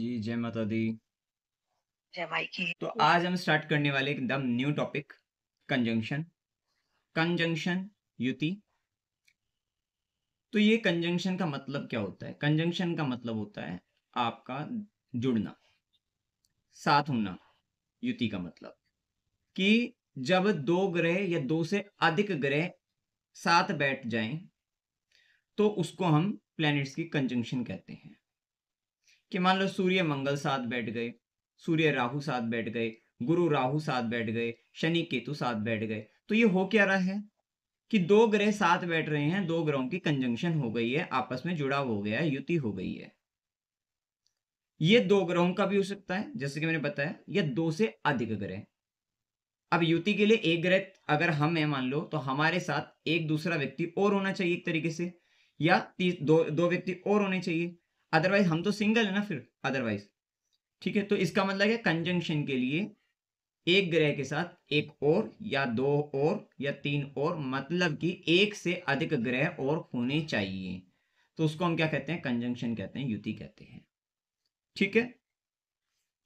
जी, जय माता दी। जय माई की। तो आज हम स्टार्ट करने वाले एकदम न्यू टॉपिक कंजंक्शन। कंजंक्शन युति। तो ये कंजंक्शन का मतलब क्या होता है? कंजंक्शन का मतलब होता है आपका जुड़ना, साथ होना। युति का मतलब कि जब दो ग्रह या दो से अधिक ग्रह साथ बैठ जाएं तो उसको हम प्लैनेट्स की कंजंक्शन कहते हैं। कि मान लो सूर्य मंगल साथ बैठ गए, सूर्य राहु साथ बैठ गए, गुरु राहु साथ बैठ गए, शनि केतु साथ बैठ गए। तो ये हो क्या रहा है कि दो ग्रह साथ बैठ रहे हैं, दो ग्रहों की कंजंक्शन हो गई है, आपस में जुड़ाव हो गया है, युति हो गई है। ये दो ग्रहों का भी हो सकता है, जैसे कि मैंने बताया, या दो से अधिक ग्रह। अब युति के लिए एक ग्रह अगर हम है मान लो, तो हमारे साथ एक दूसरा व्यक्ति और होना चाहिए एक तरीके से, या दो दो व्यक्ति और होने चाहिए। अदरवाइज हम तो सिंगल है ना फिर, अदरवाइज। ठीक है, तो इसका मतलब है कंजंक्शन के लिए एक ग्रह के साथ एक और या दो और या तीन और, मतलब कि एक से अधिक ग्रह और होने चाहिए। तो उसको हम क्या कहते हैं? कंजंक्शन कहते हैं, युति कहते हैं। ठीक है,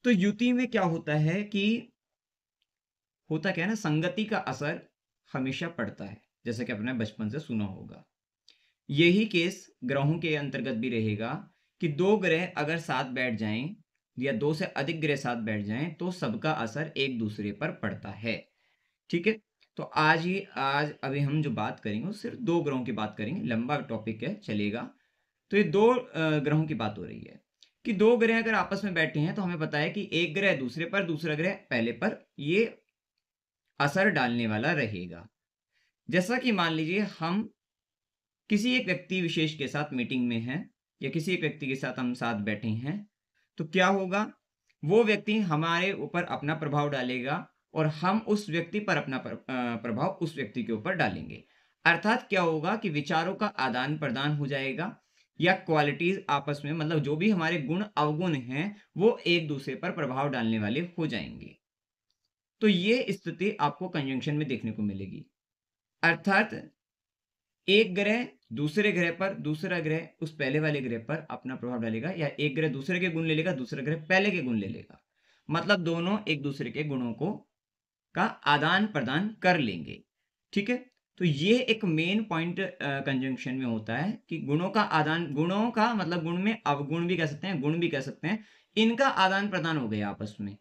तो युति में क्या होता है कि होता क्या है ना, संगति का असर हमेशा पड़ता है, जैसे कि आपने बचपन से सुना होगा। यही केस ग्रहों के अंतर्गत भी रहेगा कि दो ग्रह अगर साथ बैठ जाएं या दो से अधिक ग्रह साथ बैठ जाएं तो सबका असर एक दूसरे पर पड़ता है। ठीक है, तो आज अभी हम जो बात करेंगे वो सिर्फ दो ग्रहों की बात करेंगे, लंबा टॉपिक है, चलेगा। तो ये दो ग्रहों की बात हो रही है कि दो ग्रह अगर आपस में बैठे हैं तो हमें पता है कि एक ग्रह दूसरे पर, दूसरा ग्रह पहले पर, ये असर डालने वाला रहेगा। जैसा कि मान लीजिए हम किसी एक व्यक्ति विशेष के साथ मीटिंग में हैं, या किसी एक व्यक्ति के साथ हम साथ बैठे हैं, तो क्या होगा? वो व्यक्ति हमारे ऊपर अपना प्रभाव डालेगा और हम उस व्यक्ति पर अपना प्रभाव उस व्यक्ति के ऊपर डालेंगे। अर्थात क्या होगा कि विचारों का आदान-प्रदान हो जाएगा, या क्वालिटीज़ आपस में, मतलब जो भी हमारे गुण अवगुण हैं, वो एक-दूसरे पर प्रभाव डालने वाले हो जाएँगे। तो ये स्थिति आपको कंजंक्शन में देखने को मिलेगी। अर्थात एक ग्रह दूसरे ग्रह पर, दूसरा ग्रह उस पहले वाले ग्रह पर अपना प्रभाव डालेगा, या एक ग्रह दूसरे के गुण ले लेगा, दूसरा ग्रह पहले के गुण ले लेगा। मतलब दोनों एक दूसरे के गुणों को का आदान-प्रदान कर लेंगे। ठीक है? तो ये एक मेन पॉइंट कंजंक्शन में होता है कि गुणों का मतलब गुण में अवगुण भी कह सकते हैं, गुण भी कह सकते हैं। इनका आदान-प्रदान हो गया आपस में।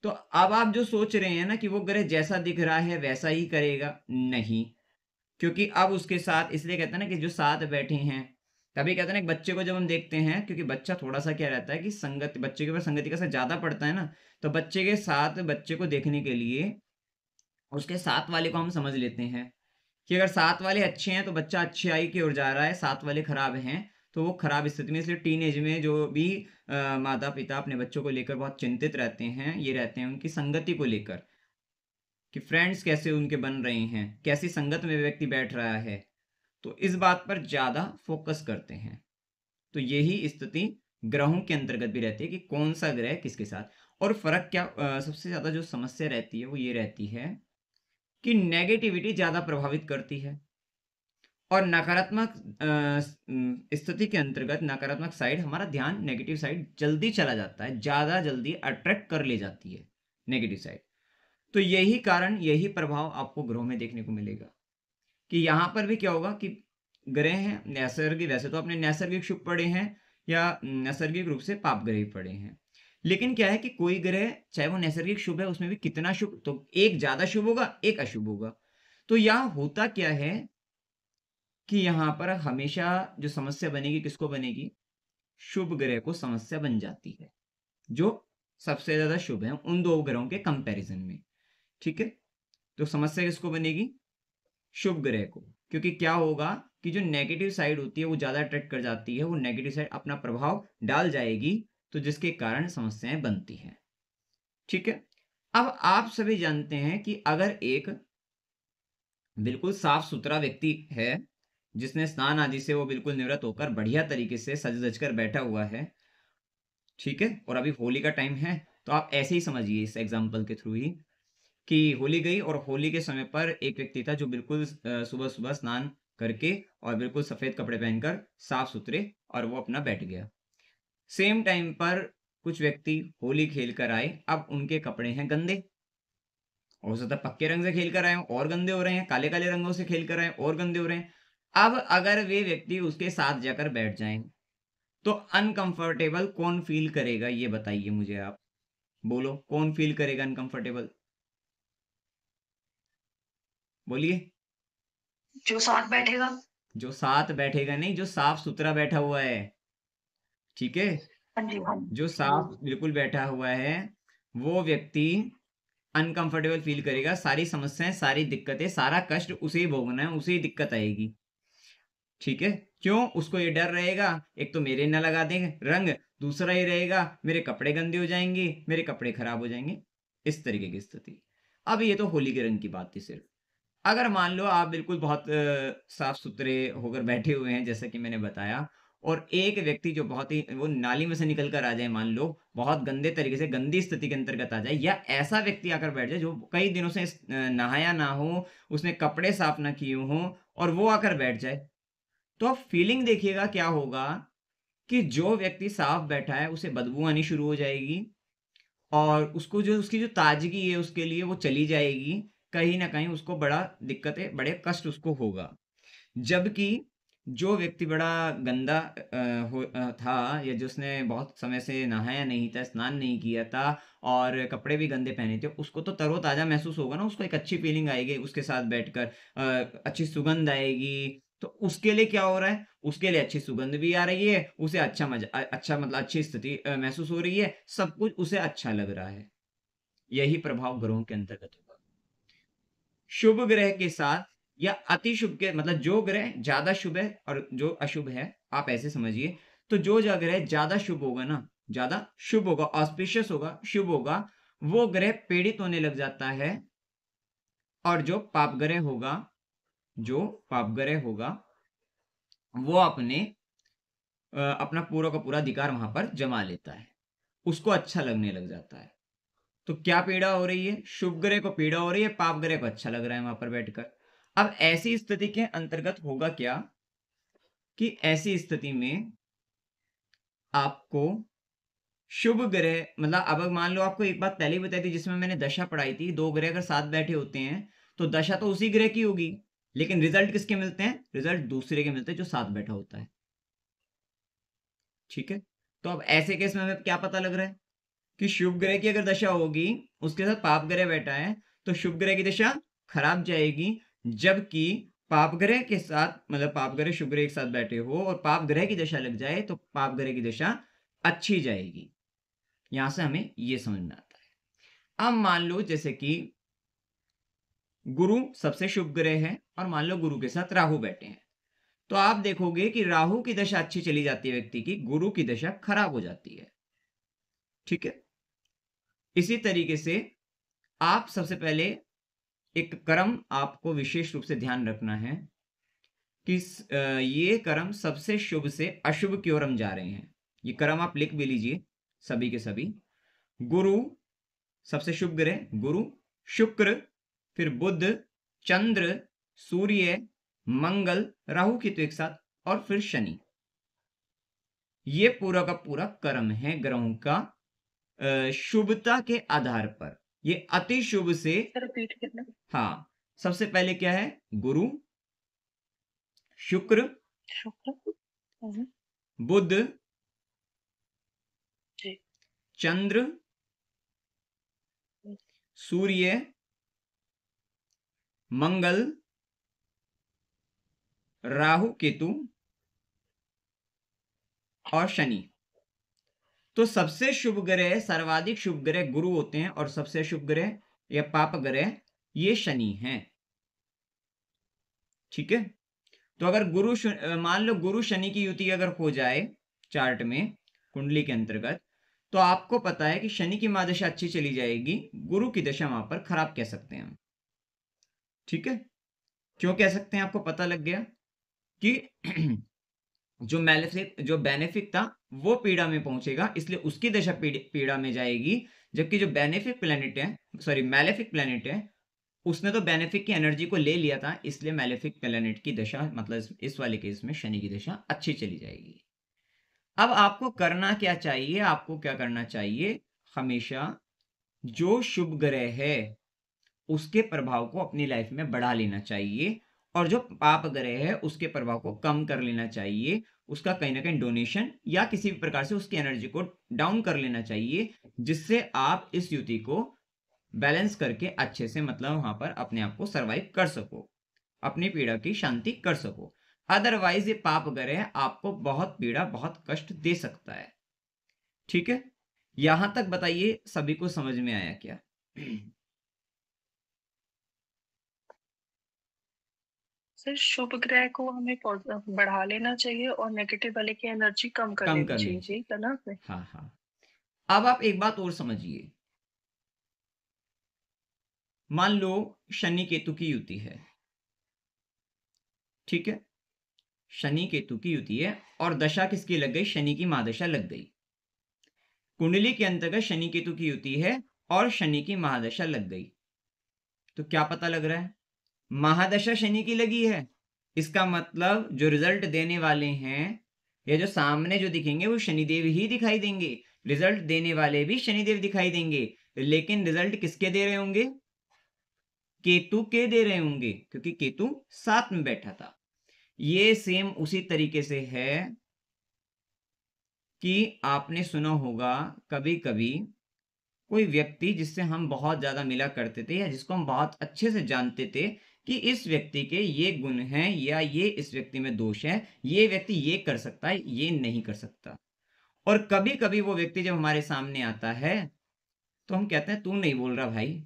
तो अब आप जो सोच रहे हैं ना कि वो ग्रह जैसा दिख रहा है वैसा ही करेगा, नहीं। क्योंकि अब उसके साथ इसलिए कहते हैं ना कि जो साथ बैठे हैं, तभी कहते हैं ना, एक बच्चे को जब हम देखते हैं, क्योंकि बच्चा थोड़ा-सा क्या रहता है कि संगति, बच्चे के ऊपर संगति का असर ज़्यादा पड़ता है ना, तो बच्चे के साथ बच्चे को देखने के लिए उसके साथ वाले को हम समझ लेते हैं कि अगर साथ वाले अच्छे हैं तो बच्चा अच्छाई की ओर जा रहा है, साथ वाले खराब हैं तो वो खराब स्थिति में। इसलिए टीनेज में जो भी माता-पिता अपने बच्चों को लेकर बहुत चिंतित रहते हैं, ये रहते हैं उनकी संगति को लेकर कि फ्रेंड्स कैसे उनके बन रहे हैं, कैसी संगत में व्यक्ति बैठ रहा है। तो इस बात पर ज़्यादा फ़ोकस करते हैं। तो यही स्थिति ग्रहों के अंतर्गत भी रहती है कि कौन-सा ग्रह किसके साथ। और फ़र्क क्या, सबसे ज़्यादा जो समस्या रहती है वो ये रहती है कि नेगेटिविटी ज़्यादा प्रभावित करती है, और नकारात्मक स्थिति के अंतर्गत नकारात्मक साइड, हमारा ध्यान नेगेटिव साइड जल्दी चला जाता है, ज़्यादा जल्दी अट्रैक्ट कर ले जाती है नेगेटिव साइड। तो यही कारण, यही प्रभाव आपको ग्रहों में देखने को मिलेगा कि यहाँ पर भी क्या होगा कि ग्रह हैं नैसर्गिक, वैसे तो अपने नैसर्गिक शुभ पड़े हैं, या नैसर्गिक रूप से पाप ग्रह ही पड़े हैं। लेकिन क्या है कि कोई ग्रह चाहे वो नैसर्गिक शुभ है, उसमें भी कितना शुभ, तो एक ज़्यादा शुभ होगा, एक अशुभ होगा। तो यहाँ होता क्या है कि यहाँ पर हमेशा जो समस्या बनेगी किसको बनेगी? शुभ ग्रह को समस्या बन जाती है, जो सबसे ज़्यादा शुभ है उन 2 ग्रहों के कंपैरिज़न में। ठीक है? तो समस्या किसको बनेगी? शुभ ग्रह को। क्योंकि क्या होगा कि जो नेगेटिव साइड होती है वो ज़्यादा अट्रैक्ट कर जाती है, वो नेगेटिव साइड अपना प्रभाव डाल जाएगी, तो जिसके कारण समस्याएँ बनती हैं। ठीक है? अब आप सभी जानते हैं कि अगर एक बिल्कुल साफ-सुथरा व्यक्ति है, जिसने स्नान आदि से वो बिल्कुल निवृत्त होकर बढ़िया तरीके से सज-धज कर बैठा हुआ है, ठीक है? और अभी होली का टाइम है, तो आप ऐसे ही समझिए इस एग्ज़ाम्पल के थ्रू ही कि होली गई और होली के समय पर एक व्यक्ति था जो बिल्कुल सुबह-सुबह स्नान करके और बिल्कुल सफ़ेद कपड़े पहनकर साफ-सुथरे, और वो अपना बैठ गया। सेम टाइम पर कुछ व्यक्ति होली खेल कर आए, अब उनके कपड़े हैं गंदे। हो सकता है पक्के रंग से खेल कर आए हों और गंदे हो रहे हैं, काले-काले रंगों से खेल कर आए और गंदे हो रहे हैं। अब अगर वे व्यक्ति उसके साथ जाकर बैठ जाएँ, तो अनकंफर्टेबल कौन फ़ील करेगा ये बताइए मुझे आप? बोलो, कौन फ़ील करेगा अनकंफर्टेबल? बोलिए। जो साथ बैठेगा। जो साथ बैठेगा नहीं, जो साफ-सुथरा बैठा हुआ है, ठीक है? हाँ जी, हाँ जो साफ बिल्कुल बैठा हुआ है, वो व्यक्ति अनकंफर्टेबल फ़ील करेगा, सारी समस्याएँ, सारी दिक्कतें, सारा कष्ट उसे ही भोगना है, उसे ही दिक्कत आएगी, ठीक है? क्यों? उसको ये डर रहेगा, एक तो मेरे ना लगा दें रंग, दूसरा ये रहेगा मेरे कपड़े गंदे हो जाएँगे, मेरे कपड़े खराब हो जाएँगे, इस तरीके की स्थिति। अब ये तो होली के रंग की बात थी सिर्फ़। अगर मान लो आप बिल्कुल बहुत साफ-सुथरे होकर बैठे हुए हैं, जैसा कि मैंने बताया और एक व्यक्ति जो बहुत ही वो नाली में से निकल कर आ जाए मान लो, बहुत गंदे तरीके से गंदी स्थिति के अंतर्गत आ जाए या ऐसा व्यक्ति आकर बैठ जाए जो कई दिनों से नहाया ना हो, उसने कपड़े साफ ना किए हों और वो आकर बैठ जाए, तो आप फीलिंग देखिएगा क्या होगा कि जो व्यक्ति साफ बैठा है, उसे बदबू आनी शुरू हो जाएगी और उसको जो उसकी जो ताज़गी है उसके लिए वो चली जाएगी। कहीं न कहीं उसको बड़ा दिक्कतें, बड़े कष्ट उसको होगा। जबकि जो व्यक्ति बड़ा गंदा था या जिसने बहुत समय से नहाया नहीं था, स्नान नहीं किया था और कपड़े भी गंदे पहने थे, उसको तो तरोताज़ा महसूस होगा ना, उसको एक अच्छी फ़ीलिंग आएगी उसके साथ बैठकर अच्छी सुगंध आएगी। तो उसके लिए क्या हो रहा है? उसके लिए अच्छी सुगंध भी आ रही है, उसे अच्छा मतलब अच्छी स्थिति महसूस हो रही है, सब कुछ उसे अच्छा लग रहा है। यही प्रभाव ग्रहों के अंतर्गत होगा। शुभ ग्रह के साथ या अति शुभ के मतलब जो ग्रह ज़्यादा शुभ है और जो अशुभ है, आप ऐसे समझिए, तो जो ग्रह ज़्यादा शुभ होगा ना, ज़्यादा शुभ होगा, ऑस्पिशियस होगा, शुभ होगा, वो ग्रह पीड़ित होने लग जाता है और जो पाप ग्रह होगा, वो अपना पूरा का पूरा अधिकार वहाँ पर जमा लेता है। उसको अच्छा लगने लग जाता है। तो क्या पीड़ा हो रही है? शुभ ग्रह को पीड़ा हो रही है, पाप ग्रह को अच्छा लग रहा है वहाँ पर बैठकर। अब ऐसी स्थिति के अंतर्गत होगा क्या कि ऐसी स्थिति में आपको शुभ ग्रह मतलब अब मान लो आपको एक बात पहले ही बताई थी जिसमें मैंने दशा पढ़ाई थी, 2 ग्रह अगर साथ बैठे होते हैं, तो दशा तो उसी ग्रह की होगी, लेकिन रिज़ल्ट किसके मिलते हैं? रिज़ल्ट दूसरे के मिलते हैं जो साथ बैठा होता है। ठीक है? तो अब ऐसे केस में हमें क्या पता लग रहा है? कि शुभ ग्रह की अगर दशा होगी, उसके साथ पाप ग्रह बैठा है, तो शुभ ग्रह की दशा खराब जाएगी, जबकि पाप ग्रह के साथ मतलब पाप ग्रह शुभ ग्रह एक साथ बैठे हो और पाप ग्रह की दशा लग जाए, तो पाप ग्रह की दशा अच्छी जाएगी। यहां से हमें ये समझ में आता है। अब मान लो जैसे कि गुरु सबसे शुभ ग्रह है और मान लो गुरु के साथ राहु बैठे हैं, तो आप देखोगे कि राहु की दशा अच्छी चली जाती है व्यक्ति की, गुरु की दशा खराब हो जाती है। ठीक है? इसी तरीके से आप सबसे पहले एक कर्म आपको विशेष रूप से ध्यान रखना है कि ये कर्म सबसे शुभ से अशुभ की ओर हम जा रहे हैं। ये कर्म आप लिख भी लीजिए सभी के सभी। गुरु सबसे शुभ ग्रह गुरु, शुक्र, फिर बुध, चंद्र, सूर्य, मंगल, राहु केतु एक साथ और फिर शनि। ये पूरा का पूरा कर्म है ग्रहों का शुभता के आधार पर। ये अति शुभ से रिपीट करना। हाँ, सबसे पहले क्या है? गुरु, शुक्र, शुक्र। बुध, जी। चंद्र, सूर्य, मंगल, राहु केतु और शनि। तो सबसे शुभ ग्रह, सर्वाधिक शुभ ग्रह गुरु होते हैं और सबसे शुभ ग्रह या पाप ग्रह ये शनि हैं। ठीक है? तो अगर मान लो गुरु शनि की युति अगर हो जाए चार्ट में, कुंडली के अंतर्गत, तो आपको पता है कि शनि की महादशा अच्छी चली जाएगी, गुरु की दशा वहां पर खराब कह सकते हैं हम। ठीक है? क्यों कह सकते हैं? आपको पता लग गया कि जो बेनिफिक था वो पीड़ा में पहुंचेगा, इसलिए उसकी दशा पीड़ा में जाएगी, जबकि जो बेनिफिक प्लेनेट है, सॉरी मैलेफिक प्लेनेट है, उसने तो बेनिफिक की एनर्जी को ले लिया था, इसलिए मैलेफिक प्लेनेट की दशा मतलब इस वाले केस में शनि की दशा अच्छी चली जाएगी। अब आपको करना क्या चाहिए? आपको क्या करना चाहिए? हमेशा जो शुभ ग्रह है उसके प्रभाव को अपनी लाइफ में बढ़ा लेना चाहिए और जो पाप ग्रह है उसके प्रभाव को कम कर लेना चाहिए। उसका कहीं ना कहीं डोनेशन या किसी भी प्रकार से उसकी एनर्जी को डाउन कर लेना चाहिए, जिससे आप इस युति को बैलेंस करके अच्छे से मतलब वहां पर अपने आप को सरवाइव कर सको, अपनी पीड़ा की शांति कर सको। अदरवाइज ये पाप ग्रह आपको बहुत पीड़ा बहुत कष्ट दे सकता है। ठीक है, यहां तक बताइए सभी को समझ में आया क्या? सर शुभ ग्रह को हमें बढ़ा लेना चाहिए और नेगेटिव वाले की एनर्जी कम कर कम लेनी कर चाहिए, लेनी यही चाहिए। था ना आपने? हाँ हाँ। अब आप एक बात और समझिए, मान लो शनि केतु की युति है, ठीक है, शनि केतु की युति है और दशा किसकी लग गई? शनि की महादशा लग गई। कुंडली के अंतर्गत शनि केतु की युति है और शनि की महादशा लग गई। तो क्या पता लग रहा है? महादशा शनि की लगी है, इसका मतलब जो रिजल्ट देने वाले हैं या जो सामने जो दिखेंगे वो शनिदेव ही दिखाई देंगे। रिजल्ट देने वाले भी शनिदेव दिखाई देंगे, लेकिन रिजल्ट किसके दे रहे होंगे? केतु के दे रहे होंगे, क्योंकि केतु साथ में बैठा था। ये सेम उसी तरीके से है कि आपने सुना होगा कभी कभी कोई व्यक्ति जिससे हम बहुत ज्यादा मिला करते थे या जिसको हम बहुत अच्छे से जानते थे कि इस व्यक्ति के ये गुण हैं या ये इस व्यक्ति में दोष है, ये व्यक्ति ये कर सकता है, ये नहीं कर सकता। और कभी कभी वो व्यक्ति जब हमारे सामने आता है तो हम कहते हैं तू नहीं बोल रहा भाई,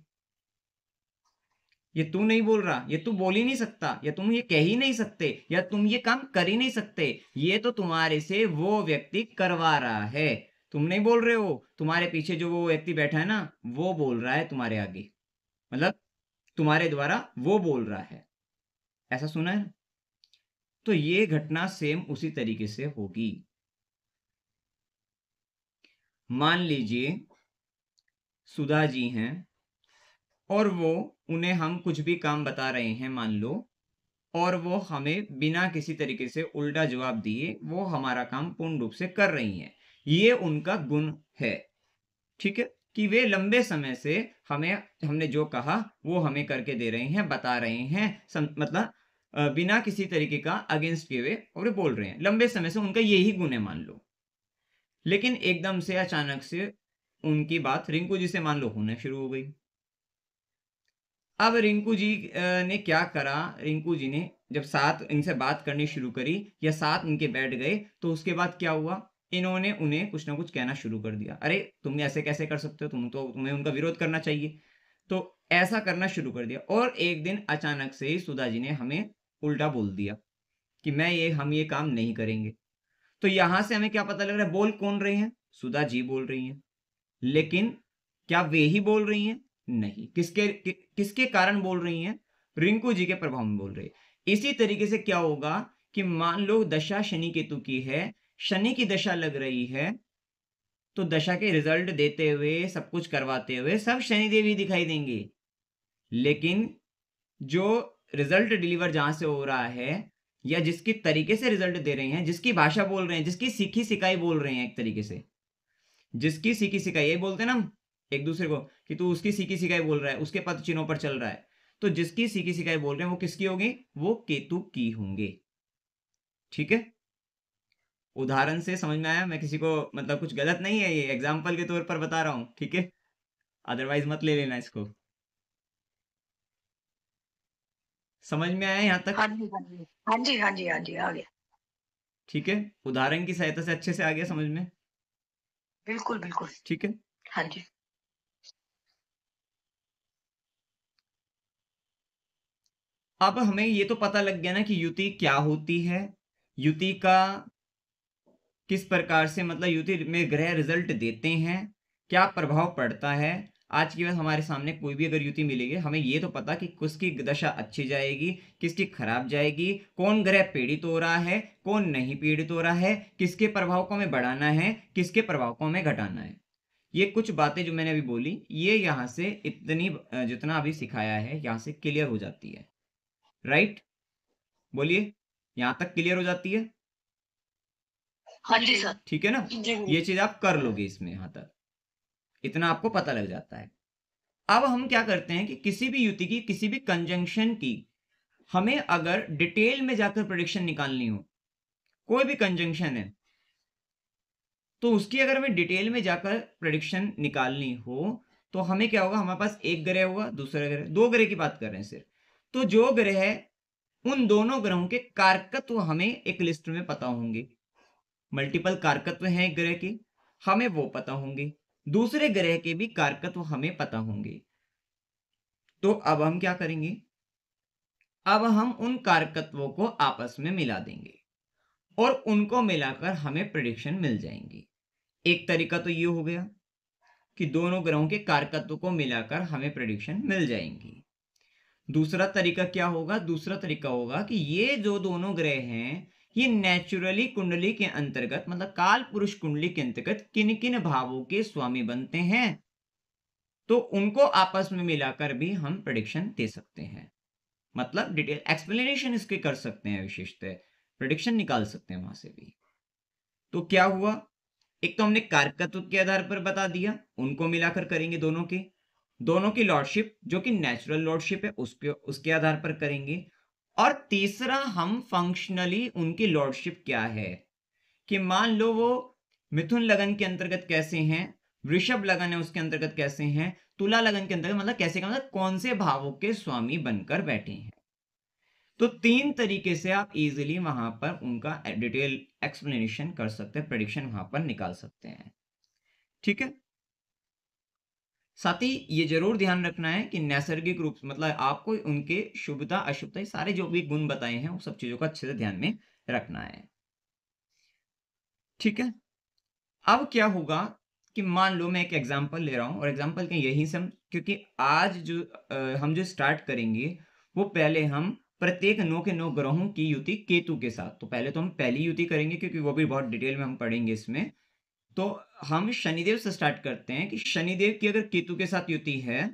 ये तू नहीं बोल रहा, ये तू बोल ही नहीं सकता, या तुम ये कह ही नहीं सकते, या तुम ये काम कर ही नहीं सकते, ये तो तुम्हारे से वो व्यक्ति करवा रहा है। तुम नहीं बोल रहे हो, तुम्हारे पीछे जो वो व्यक्ति बैठा है ना वो बोल रहा है तुम्हारे आगे, मतलब तुम्हारे द्वारा वो बोल रहा है। ऐसा सुना है? तो ये घटना सेम उसी तरीके से होगी। मान लीजिए सुधा जी हैं और वो उन्हें हम कुछ भी काम बता रहे हैं मान लो, और वो हमें बिना किसी तरीके से उल्टा जवाब दिए वो हमारा काम पूर्ण रूप से कर रही हैं। ये उनका गुण है, ठीक है, कि वे लंबे समय से हमें हमने जो कहा वो हमें करके दे रहे हैं, बता रहे हैं, मतलब बिना किसी तरीके का अगेंस्ट किए हुए और वे बोल रहे हैं लंबे समय से, उनका यही गुण है मान लो। लेकिन एकदम से अचानक से उनकी बात रिंकू जी से मान लो होना शुरू हो गई। अब रिंकू जी ने क्या करा, रिंकू जी ने जब साथ इनसे बात करनी शुरू करी या साथ इनके बैठ गए तो उसके बाद क्या हुआ, इन्होंने उन्हें कुछ ना कुछ कहना शुरू कर दिया। अरे तुम ऐसे कैसे कर सकते हो, तुम्हें उनका विरोध करना चाहिए। तो ऐसा करना शुरू कर दिया और एक दिन अचानक से ही सुधा जी ने हमें उल्टा बोल दिया कि हम ये काम नहीं करेंगे। तो यहां से हमें क्या पता लग रहा है, बोल कौन रहे हैं? सुधा जी बोल रही हैं। लेकिन क्या वे ही बोल रही हैं? नहीं। किसके कारण बोल रही हैं? रिंकू जी के प्रभाव में बोल रही है। इसी तरीके से क्या होगा कि मान लो दशा शनि केतु की है, शनि की दशा लग रही है, तो दशा के रिजल्ट देते हुए सब कुछ करवाते हुए सब शनिदेव ही दिखाई देंगे। लेकिन जो रिजल्ट डिलीवर जहां से हो रहा है या जिसकी तरीके से रिजल्ट दे रहे हैं, जिसकी भाषा बोल रहे हैं, जिसकी सीखी सिखाई बोल रहे हैं, एक तरीके से जिसकी सीखी सिखाई, ये बोलते हैं ना हम एक दूसरे को कि तू उसकी सीखी सिखाई बोल रहा है, उसके पद चिन्हों पर चल रहा है। तो जिसकी सीखी सिखाई बोल रहे हैं वो किसकी होगी? वो केतु की होंगे। ठीक है, उदाहरण से समझ में आया? मैं किसी को मतलब कुछ गलत नहीं है, ये एग्जाम्पल के तौर पर बता रहा हूं, ठीक है, अदरवाइज मत ले लेना इसको। समझ में आया यहां तक? हाँ जी, हाँ जी, हाँ जी, हाँ जी, हाँ जी, आ गया। ठीक है, उदाहरण की सहायता से अच्छे से आ गया समझ में? बिल्कुल बिल्कुल। ठीक है। हाँ जी। अब हमें ये तो पता लग गया ना कि युति क्या होती है, युति का किस प्रकार से मतलब युति में ग्रह रिजल्ट देते हैं, क्या प्रभाव पड़ता है। आज की बात हमारे सामने कोई भी अगर युति मिलेगी हमें ये तो पता कि किसकी दशा अच्छी जाएगी, किसकी खराब जाएगी, कौन ग्रह पीड़ित हो रहा है, कौन नहीं पीड़ित हो रहा है, किसके प्रभाव को हमें बढ़ाना है, किसके प्रभाव को हमें घटाना है। ये कुछ बातें जो मैंने अभी बोली ये यहाँ से इतनी जितना अभी सिखाया है यहाँ से क्लियर हो जाती है। राइट, बोलिए, यहाँ तक क्लियर हो जाती है? हाँ जी सर। ठीक है ना, जी ये चीज आप कर लोगे इसमें, यहां तक इतना आपको पता लग जाता है। अब हम क्या करते हैं कि किसी भी युति की, किसी भी कंजंक्शन की हमें अगर डिटेल में जाकर प्रेडिक्शन निकालनी हो, कोई भी कंजंक्शन है तो उसकी अगर हमें डिटेल में जाकर प्रेडिक्शन निकालनी हो तो हमें क्या होगा, हमारे पास एक ग्रह होगा, दूसरा ग्रह, दो ग्रह की बात कर रहे हैं सिर्फ। तो जो ग्रह है उन दोनों ग्रहों के कारकत्व हमें एक लिस्ट में पता होंगे। मल्टीपल कारकत्व हैं एक ग्रह के, हमें वो पता होंगे, दूसरे ग्रह के भी कारकत्व हमें पता होंगे। तो अब हम क्या करेंगे, अब हम उन कारकत्वों को आपस में मिला देंगे और उनको मिलाकर हमें प्रेडिक्शन मिल जाएंगी। एक तरीका तो ये हो गया कि दोनों ग्रहों के कारकत्व को मिलाकर हमें प्रेडिक्शन मिल जाएंगी। दूसरा तरीका क्या होगा, दूसरा तरीका होगा कि ये जो दोनों ग्रह हैं ये नेचुरली कुंडली के अंतर्गत, मतलब काल पुरुष कुंडली के अंतर्गत किन किन भावों के स्वामी बनते हैं, तो उनको आपस में मिलाकर भी हम प्रेडिक्शन दे सकते हैं। मतलब डिटेल एक्सप्लेनेशन इसके कर सकते हैं, विशेषतः प्रेडिक्शन निकाल सकते हैं वहां से भी। तो क्या हुआ, एक तो हमने कारकत्व के आधार पर बता दिया, उनको मिलाकर करेंगे दोनों की लॉर्डशिप जो कि नेचुरल लॉर्डशिप है उसके आधार पर करेंगे। और तीसरा हम फंक्शनली उनकी लॉर्डशिप क्या है, कि मान लो वो मिथुन लगन के अंतर्गत कैसे हैं, वृषभ लगन है उसके अंतर्गत कैसे हैं, तुला लगन के अंतर्गत मतलब कैसे का मतलब कौन से भावों के स्वामी बनकर बैठे हैं। तो तीन तरीके से आप इजीली वहां पर उनका डिटेल एक्सप्लेनेशन कर सकते हैं, प्रेडिक्शन वहां पर निकाल सकते हैं। ठीक है, साथ ही ये जरूर ध्यान रखना है कि नैसर्गिक रूप से, मतलब आपको उनके शुभता अशुभता सारे जो भी गुण बताए हैं वो सब चीजों का अच्छे से ध्यान में रखना है। ठीक है, अब क्या होगा कि मान लो मैं एक एग्जांपल ले रहा हूं, और एग्जांपल के यही से हम, क्योंकि आज जो हम जो स्टार्ट करेंगे वो पहले हम प्रत्येक 9 के 9 ग्रहों की युति केतु के साथ, तो पहले तो हम पहली युति करेंगे क्योंकि वो भी बहुत डिटेल में हम पढ़ेंगे इसमें। तो हम शनिदेव से स्टार्ट करते हैं कि शनिदेव की अगर केतु के साथ युति है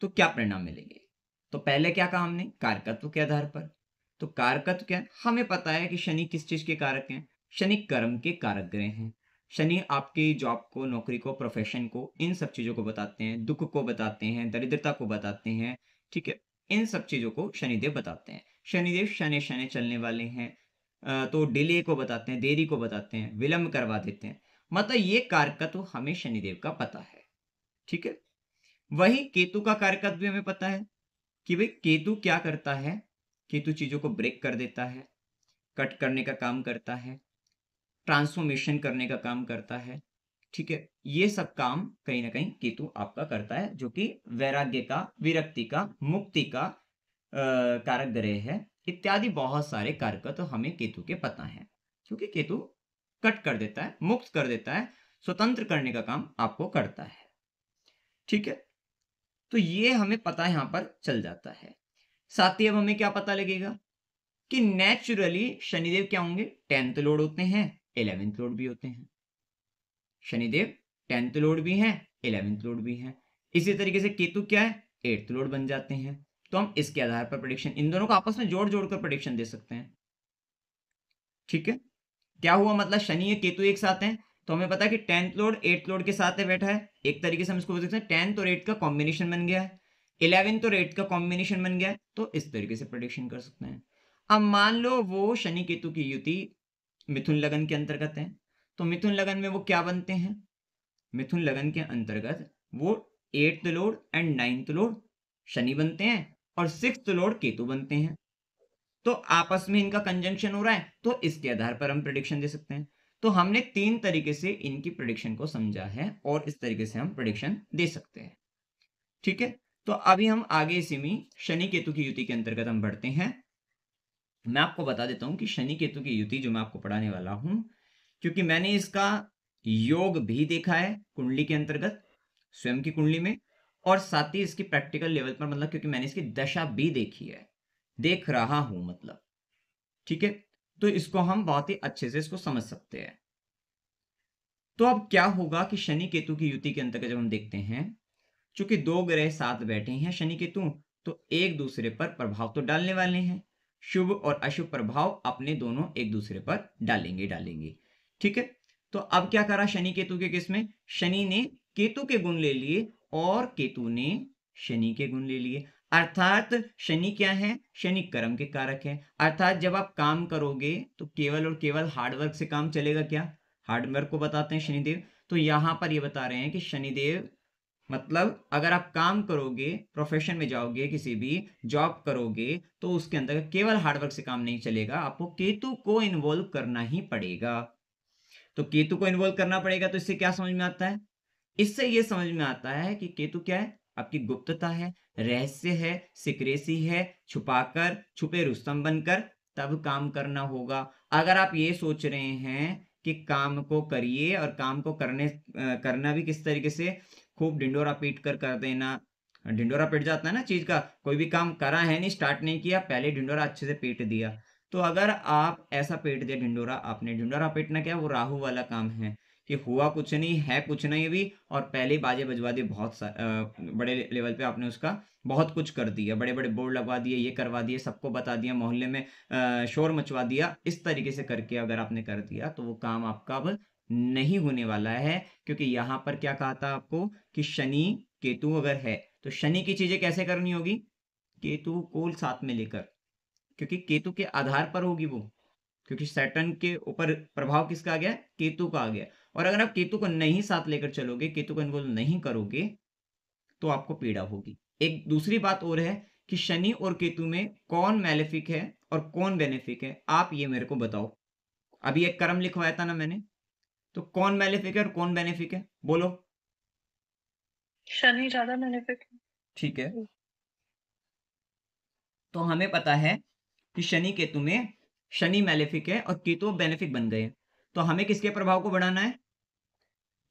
तो क्या परिणाम मिलेंगे। तो पहले क्या कहा हमने, कारकत्व के आधार पर। तो कारकत्व क्या है, हमें पता है कि शनि किस चीज के कारक हैं, शनि कर्म के कारक ग्रह हैं। शनि आपकी जॉब को, नौकरी को, प्रोफेशन को, इन सब चीजों को बताते हैं, दुख को बताते हैं, दरिद्रता को बताते हैं। ठीक है, इन सब चीजों को शनिदेव बताते हैं। शनिदेव शनि शनि चलने वाले हैं, तो डिले को बताते हैं, देरी को बताते हैं, विलंब करवा देते हैं। मतलब ये कारकत्व हमें शनिदेव का पता है। ठीक है, वही केतु का कारकत्व भी हमें पता है कि भाई केतु क्या करता है, केतु चीजों को ब्रेक कर देता है, कट करने का काम करता है, ट्रांसफॉर्मेशन करने का काम करता है। ठीक है, ये सब काम कहीं ना कहीं केतु आपका करता है, जो कि वैराग्य का, विरक्ति का, मुक्ति का कारक ग्रह है। इत्यादि बहुत सारे कारक तो हमें केतु के पता है, क्योंकि केतु कट कर देता है, मुक्त कर देता है, स्वतंत्र करने का काम आपको करता है। ठीक है, तो ये हमें पता यहां पर चल जाता है। साथ ही अब हमें क्या पता लगेगा कि नेचुरली शनिदेव क्या होंगे, 10th लॉर्ड होते हैं, 11th लॉर्ड भी होते हैं। शनिदेव 10th लॉर्ड भी हैं, 11th लॉर्ड भी हैं। इसी तरीके से केतु क्या है, 8th लॉर्ड बन जाते हैं। तो हम इसके आधार पर प्रेडिक्शन, इन दोनों को आपस में जोड़ जोड़कर प्रेडिक्शन दे सकते हैं। ठीक है, क्या हुआ, मतलब शनि और केतु एक साथ हैं, तो हमें पता है कि 10th लॉर्ड 8th लॉर्ड के साथ है बैठा है। एक तरीके से हम इसको बोल सकते हैं 10th और 8th का कॉम्बिनेशन बन गया है, 11th और 8th का कॉम्बिनेशन बन गया है। तो इस तरीके से प्रेडिक्शन कर सकते हैं। अब मान लो वो शनि केतु की युति मिथुन लगन के अंतर्गत है, तो मिथुन लगन में वो क्या बनते हैं, मिथुन लगन के अंतर्गत वो 8th Lord and 9th Lord Shani बनते हैं और 6th लॉर्ड केतु बनते हैं। तो आपस में इनका कंजंक्शन हो रहा है, तो इसके आधार पर हम प्रेडिक्शन दे सकते हैं। तो हमने तीन तरीके से इनकी प्रेडिक्शन को समझा है और इस तरीके से हम प्रेडिक्शन दे सकते हैं। ठीक है, तो अभी हम आगे इसी में शनि केतु की युति के अंतर्गत हम बढ़ते हैं। मैं आपको बता देता हूं कि शनि केतु की युति जो मैं आपको पढ़ाने वाला हूं, क्योंकि मैंने इसका योग भी देखा है कुंडली के अंतर्गत, स्वयं की कुंडली में, और साथ ही इसकी प्रैक्टिकल लेवल पर, मतलब क्योंकि मैंने इसकी दशा भी देखी है, देख रहा हूं मतलब। ठीक है, तो इसको हम बहुत ही अच्छे से इसको समझ सकते हैं। तो अब क्या होगा कि शनि केतु की युति के अंतर्गत जब हम देखते हैं, चूंकि दो ग्रह साथ बैठे हैं शनि केतु, तो एक दूसरे पर प्रभाव तो डालने वाले हैं। शुभ और अशुभ प्रभाव अपने दोनों एक दूसरे पर डालेंगे। ठीक है, तो अब क्या करा शनि केतु के केस में, शनि ने केतु के गुण ले लिए और केतु ने शनि के गुण ले लिए। अर्थात शनि क्या है, शनि कर्म के कारक है। अर्थात जब आप काम करोगे तो केवल और केवल हार्डवर्क से काम चलेगा क्या, हार्डवर्क को बताते हैं शनिदेव। तो यहां पर ये बता रहे हैं कि शनिदेव मतलब अगर आप काम करोगे, प्रोफेशन में जाओगे, किसी भी जॉब करोगे, तो उसके अंदर केवल हार्डवर्क से काम नहीं चलेगा, आपको केतु को इन्वॉल्व करना ही पड़ेगा। तो केतु को इन्वॉल्व करना पड़ेगा, तो इससे क्या समझ में आता है, इससे यह समझ में आता है कि केतु क्या है, आपकी गुप्तता है, रहस्य है, सिक्रेसी है, छुपाकर छुपे रुस्तम बनकर तब काम करना होगा। अगर आप ये सोच रहे हैं कि काम को करिए और काम को करना भी किस तरीके से, खूब ढिंडोरा पीट कर देना, ढिंडोरा पीट जाता है ना चीज का, कोई भी काम करा है नहीं, स्टार्ट नहीं किया, पहले ढिंडोरा अच्छे से पीट दिया। तो अगर आप ऐसा पीट दिया ढिंडोरा, आपने ढिंडोरा पीटना क्या, वो राहु वाला काम है कि हुआ कुछ नहीं है, कुछ नहीं भी, और पहले ही बाजे बजवा दिए, बड़े लेवल पे आपने उसका बहुत कुछ कर दिया, बड़े बड़े बोर्ड लगवा दिए, ये करवा दिए, सबको बता दिया, मोहल्ले में शोर मचवा दिया। इस तरीके से करके अगर आपने कर दिया तो वो काम आपका अब नहीं होने वाला है, क्योंकि यहां पर क्या कहा था आपको कि शनि केतु अगर है तो शनि की चीजें कैसे करनी होगी, केतु को साथ में लेकर, क्योंकि केतु के आधार पर होगी वो, क्योंकि सैटर्न के ऊपर प्रभाव किसका आ गया, केतु का आ गया। और अगर आप केतु को नहीं साथ लेकर चलोगे, केतु को इन्वॉल्व नहीं करोगे, तो आपको पीड़ा होगी। एक दूसरी बात और है कि शनि और केतु में कौन मैलेफिक है और कौन बेनिफिक है, आप ये मेरे को बताओ। अभी एक कर्म लिखवाया था ना मैंने, तो कौन मैलेफिक है और कौन बेनिफिक है, बोलो। शनि ज्यादा बेनिफिट है। ठीक है, तो हमें पता है कि शनि केतु में शनि मैलेफिक है और केतु बेनिफिक बन गए, तो हमें किसके प्रभाव को बढ़ाना है,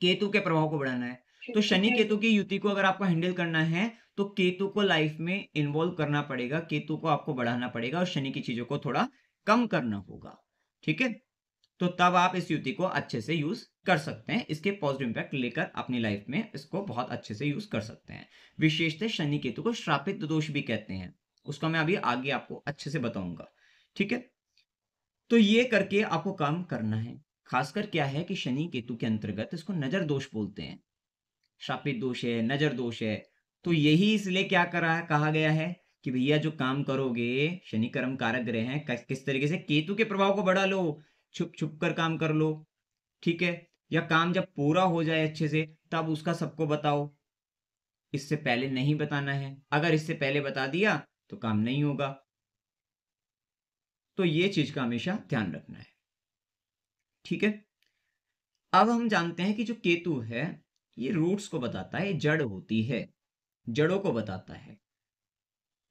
केतु के प्रभाव को बढ़ाना है। तो शनि केतु की युति को अगर आपको हैंडल करना है तो केतु को लाइफ में इन्वॉल्व करना पड़ेगा, केतु को आपको बढ़ाना पड़ेगा और शनि की चीजों को थोड़ा कम करना होगा। ठीक है, तो तब आप इस युति को अच्छे से यूज कर सकते हैं, इसके पॉजिटिव इंपैक्ट लेकर अपनी लाइफ में इसको बहुत अच्छे से यूज कर सकते हैं। विशेषतः शनि केतु को श्रापित दोष भी कहते हैं, उसको मैं अभी आगे आपको अच्छे से बताऊंगा। ठीक है, तो ये करके आपको काम करना है। खासकर क्या है कि शनि केतु के अंतर्गत इसको नजर दोष बोलते हैं, शापित दोष है, नजर दोष है। तो यही इसलिए क्या कहा गया है कि भैया जो काम करोगे, शनि कर्म कारक ग्रह हैं, किस तरीके से केतु के प्रभाव को बढ़ा लो, छुप छुप कर काम कर लो। ठीक है, या काम जब पूरा हो जाए अच्छे से तब उसका सबको बताओ, इससे पहले नहीं बताना है। अगर इससे पहले बता दिया तो काम नहीं होगा। तो ये चीज का हमेशा ध्यान रखना है। ठीक है, अब हम जानते हैं कि जो केतु है ये रूट्स को बताता है, जड़ होती है, जड़ों को बताता है।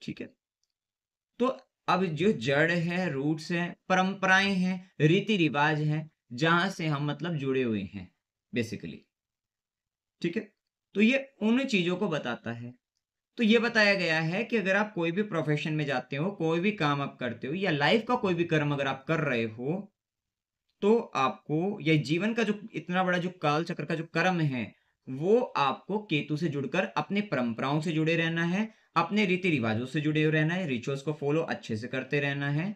ठीक है, तो अब जो जड़ है, रूट्स है, परंपराएं हैं, रीति रिवाज हैं, जहां से हम मतलब जुड़े हुए हैं बेसिकली। ठीक है, तो ये उन चीजों को बताता है। तो ये बताया गया है कि अगर आप कोई भी प्रोफेशन में जाते हो, कोई भी काम आप करते हो, या लाइफ का कोई भी कर्म अगर आप कर रहे हो, तो आपको ये जीवन का जो इतना बड़ा जो काल चक्र का जो कर्म है, वो आपको केतु से जुड़कर अपने परंपराओं से जुड़े रहना है, अपने रीति रिवाजों से जुड़े रहना है, रिचुअल्स को फॉलो अच्छे से करते रहना है।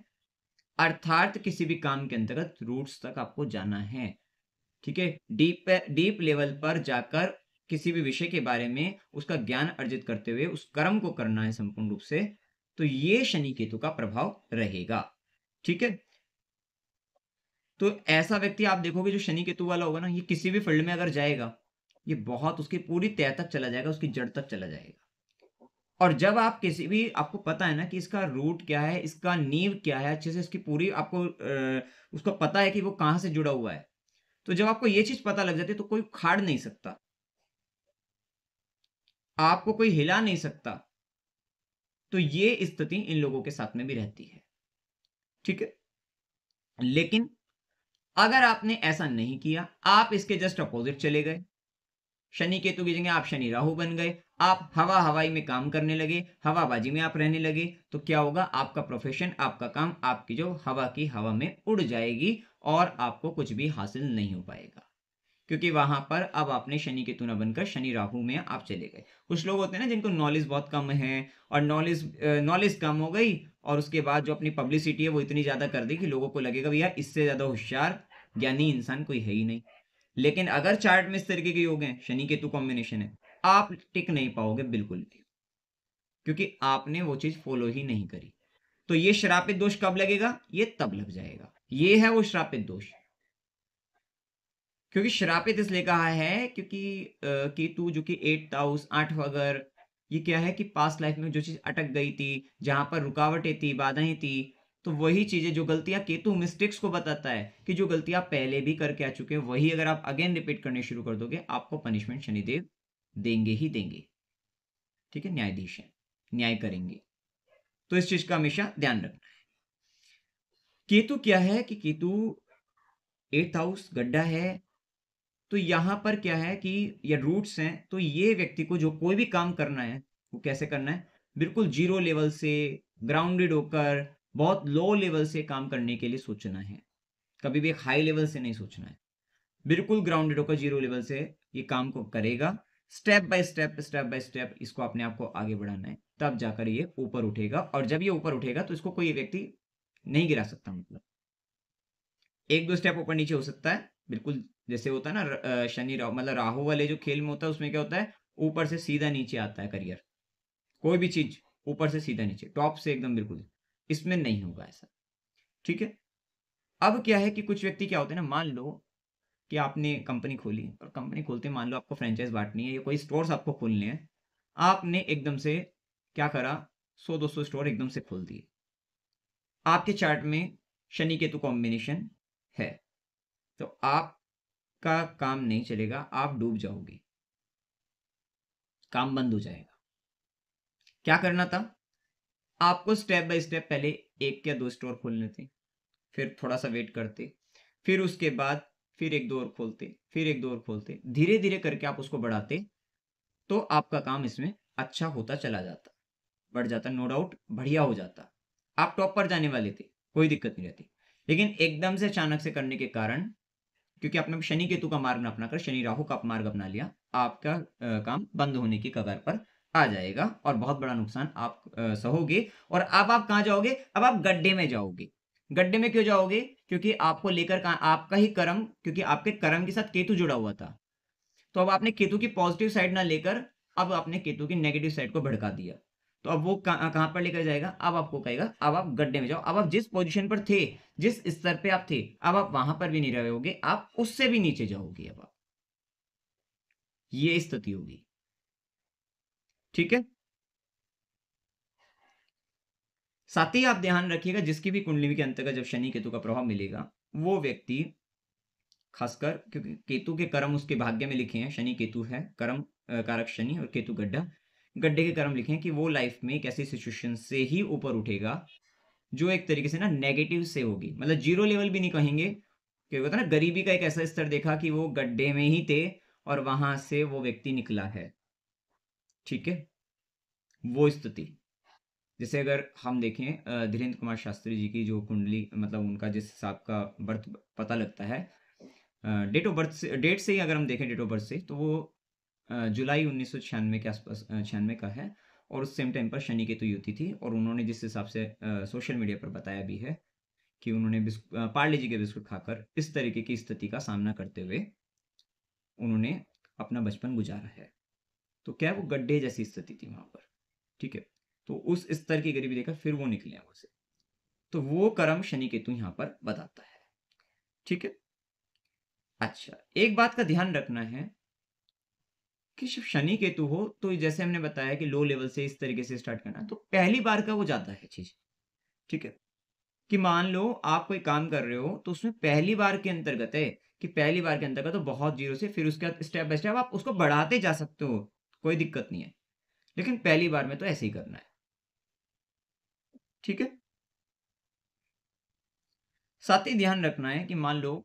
अर्थात किसी भी काम के अंतर्गत रूट्स तक आपको जाना है। ठीक है, डीप लेवल पर जाकर किसी भी विषय के बारे में उसका ज्ञान अर्जित करते हुए उस कर्म को करना है संपूर्ण रूप से। तो ये शनि केतु का प्रभाव रहेगा। ठीक है, तो ऐसा व्यक्ति आप देखोगे जो शनि केतु वाला होगा ना, ये किसी भी फील्ड में अगर जाएगा, ये बहुत उसकी पूरी तह तक चला जाएगा, उसकी जड़ तक चला जाएगा। और जब आप किसी भी, आपको पता है ना कि इसका रूट क्या है, इसका नींव क्या है, अच्छे से इसकी पूरी आपको उसको पता है कि वो कहां से जुड़ा हुआ है, तो जब आपको ये चीज पता लग जाती है तो कोई उखाड़ नहीं सकता, आपको कोई हिला नहीं सकता। तो ये स्थिति इन लोगों के साथ में भी रहती है। ठीक है, लेकिन अगर आपने ऐसा नहीं किया, आप इसके जस्ट अपोजिट चले गए, शनि केतु की जगह आप शनि राहु बन गए, आप हवा हवाई में काम करने लगे, हवाबाजी में आप रहने लगे, तो क्या होगा, आपका प्रोफेशन, आपका काम, आपकी जो हवा की हवा में उड़ जाएगी और आपको कुछ भी हासिल नहीं हो पाएगा। क्योंकि वहां पर अब आपने शनि केतु न बनकर शनि राहु में आप चले गए। कुछ लोग होते हैं ना जिनको नॉलेज बहुत कम है और नॉलेज कम हो गई और उसके बाद जो अपनी पब्लिसिटी है वो इतनी ज्यादा कर दी कि लोगों को लगेगा भैया इससे ज्यादा होशियार ज्ञानी इंसान कोई है ही नहीं। लेकिन अगर चार्ट में इस तरीके के योग हैं, शनि केतु कॉम्बिनेशन है, आप टिक नहीं पाओगे बिल्कुल भी, क्योंकि आपने वो चीज फॉलो ही नहीं करी। तो ये श्रापित दोष कब लगेगा? ये तब लग जाएगा। ये है वो श्रापित दोष। क्योंकि श्रापित इसलिए कहा है क्योंकि केतु जो कि 8th हाउस 8 अगर ये क्या है कि पास्ट लाइफ में जो चीज अटक गई थी, जहां पर रुकावटें थी, बाधाएं थी, तो वही चीजें जो गलतियां केतु मिस्टेक्स को बताता है कि जो गलतियां पहले भी करके आ चुके हैं वही अगर आप अगेन रिपीट करने शुरू कर दोगे आपको पनिशमेंट शनिदेव देंगे ही देंगे। ठीक है, न्यायाधीश है, न्याय करेंगे। तो इस चीज का हमेशा ध्यान रखना है। केतु क्या है कि केतु 8th हाउस गड्ढा है, तो यहां पर क्या है कि ये रूट्स हैं, तो ये व्यक्ति को जो कोई भी काम करना है वो कैसे करना है? बिल्कुल जीरो लेवल से, ग्राउंडेड होकर, बहुत लो लेवल से काम करने के लिए सोचना है। कभी भी एक हाई लेवल से नहीं सोचना है। बिल्कुल ग्राउंडेड होकर जीरो लेवल से ये काम को करेगा। स्टेप बाय स्टेप इसको अपने आप को आगे बढ़ाना है, तब जाकर ये ऊपर उठेगा। और जब ये ऊपर उठेगा तो इसको कोई व्यक्ति नहीं गिरा सकता। मतलब एक दो स्टेप ऊपर नीचे हो सकता है, बिल्कुल जैसे होता है ना शनि राहु, मतलब राहु वाले जो खेल में होता है उसमें क्या होता है, ऊपर से सीधा नीचे आता है करियर। कोई भी चीज ऊपर से सीधा नीचे, टॉप से एकदम बिल्कुल। इसमें नहीं होगा ऐसा। ठीक है। अब क्या है कि कुछ व्यक्ति क्या होते हैं ना, मान लो कि आपने कंपनी खोली और कंपनी खोलते मान लो आपको फ्रेंचाइज बांटनी है या कोई स्टोर्स आपको खोलने हैं। आपने एकदम से क्या करा, 100-200 स्टोर एकदम से खोल दिए। आपके चार्ट में शनि केतु कॉम्बिनेशन है, तो आपका काम नहीं चलेगा, आप डूब जाओगे, काम बंद हो जाएगा। क्या करना था? आपको स्टेप बाय स्टेप पहले 1 या 2 स्टोर खोलने थे, फिर थोड़ा सा वेट करते, फिर उसके बाद फिर 1-2 और खोलते, फिर 1-2 और खोलते, धीरे धीरे करके आप उसको बढ़ाते, तो आपका काम इसमें अच्छा होता चला जाता, बढ़ जाता, नो डाउट बढ़िया हो जाता। आप टॉप पर जाने वाले थे, कोई दिक्कत नहीं रहती। लेकिन एकदम से अचानक से करने के कारण, क्योंकि आपने शनि केतु का मार्ग न अपनाकर शनि राहु का मार्ग अपना लिया, आपका काम बंद होने की कगार पर आ जाएगा और बहुत बड़ा नुकसान आप सहोगे। और अब आप कहाँ जाओगे? अब आप गड्ढे में जाओगे। गड्ढे में क्यों जाओगे? क्योंकि आपको लेकर आपका ही कर्म, क्योंकि आपके कर्म के साथ केतु जुड़ा हुआ था। तो अब आपने केतु की पॉजिटिव साइड ना लेकर अब आपने केतु की नेगेटिव साइड को भड़का दिया। तो अब वो कहां पर लेकर जाएगा? अब आपको कहेगा अब आप गड्ढे में जाओ। अब आप जिस पोजीशन पर थे, जिस स्तर पे आप थे, अब आप वहां पर भी नहीं रहोगे, आप उससे भी नीचे जाओगे। अब आप, ये स्थिति होगी। ठीक है। साथ ही आप ध्यान रखिएगा, जिसकी भी कुंडली के अंतर्गत जब शनि केतु का प्रभाव मिलेगा, वो व्यक्ति खासकर, क्योंकि केतु के कर्म उसके भाग्य में लिखे हैं, शनि केतु है कर्म कारक शनि, और केतु गड्ढा, गड्ढे के कर्म लिखे हैं कि वो लाइफ में एक ऐसी सिचुएशन से ही ऊपर उठेगा जो एक तरीके से ना नेगेटिव से होगी। मतलब जीरो लेवल भी नहीं कहेंगे, क्योंकि होता है ना, गरीबी का एक ऐसा स्तर देखा कि वो गड्ढे में ही थे और वहां से वो व्यक्ति निकला है। ठीक है, वो स्थिति। जैसे अगर हम देखें धीरेन्द्र कुमार शास्त्री जी की जो कुंडली, मतलब उनका जिस हिसाब का बर्थ पता लगता है, डेट ऑफ बर्थ से, डेट से ही अगर हम देखें डेट ऑफ बर्थ से, तो वो जुलाई 1996 के आसपास 96 का है। और उस सेम टाइम पर शनि केतु युति थी, और उन्होंने जिस हिसाब से सोशल मीडिया पर बताया भी है कि उन्होंने पार्ले जी के बिस्कुट खाकर इस तरीके की स्थिति का सामना करते हुए उन्होंने अपना बचपन गुजारा है। तो क्या वो गड्ढे जैसी स्थिति थी वहां पर। ठीक है, तो उस स्तर की गरीबी देखकर फिर वो निकले हैं उसे। तो वो कर्म शनि केतु यहाँ पर बताता है। ठीक है। अच्छा, एक बात का ध्यान रखना है कि जब शनि केतु हो, तो जैसे हमने बताया कि लो लेवल से इस तरीके से स्टार्ट करना, तो पहली बार का वो जाता है चीज। ठीक है, कि मान लो आप कोई काम कर रहे हो, तो उसमें पहली बार के अंतर्गत है कि पहली बार के अंतर्गत तो बहुत जीरो से, फिर उसके बाद स्टेप बाय स्टेप आप उसको बढ़ाते जा सकते हो, कोई दिक्कत नहीं है। लेकिन पहली बार में तो ऐसे ही करना है। ठीक है। साथ ही ध्यान रखना है कि मान लो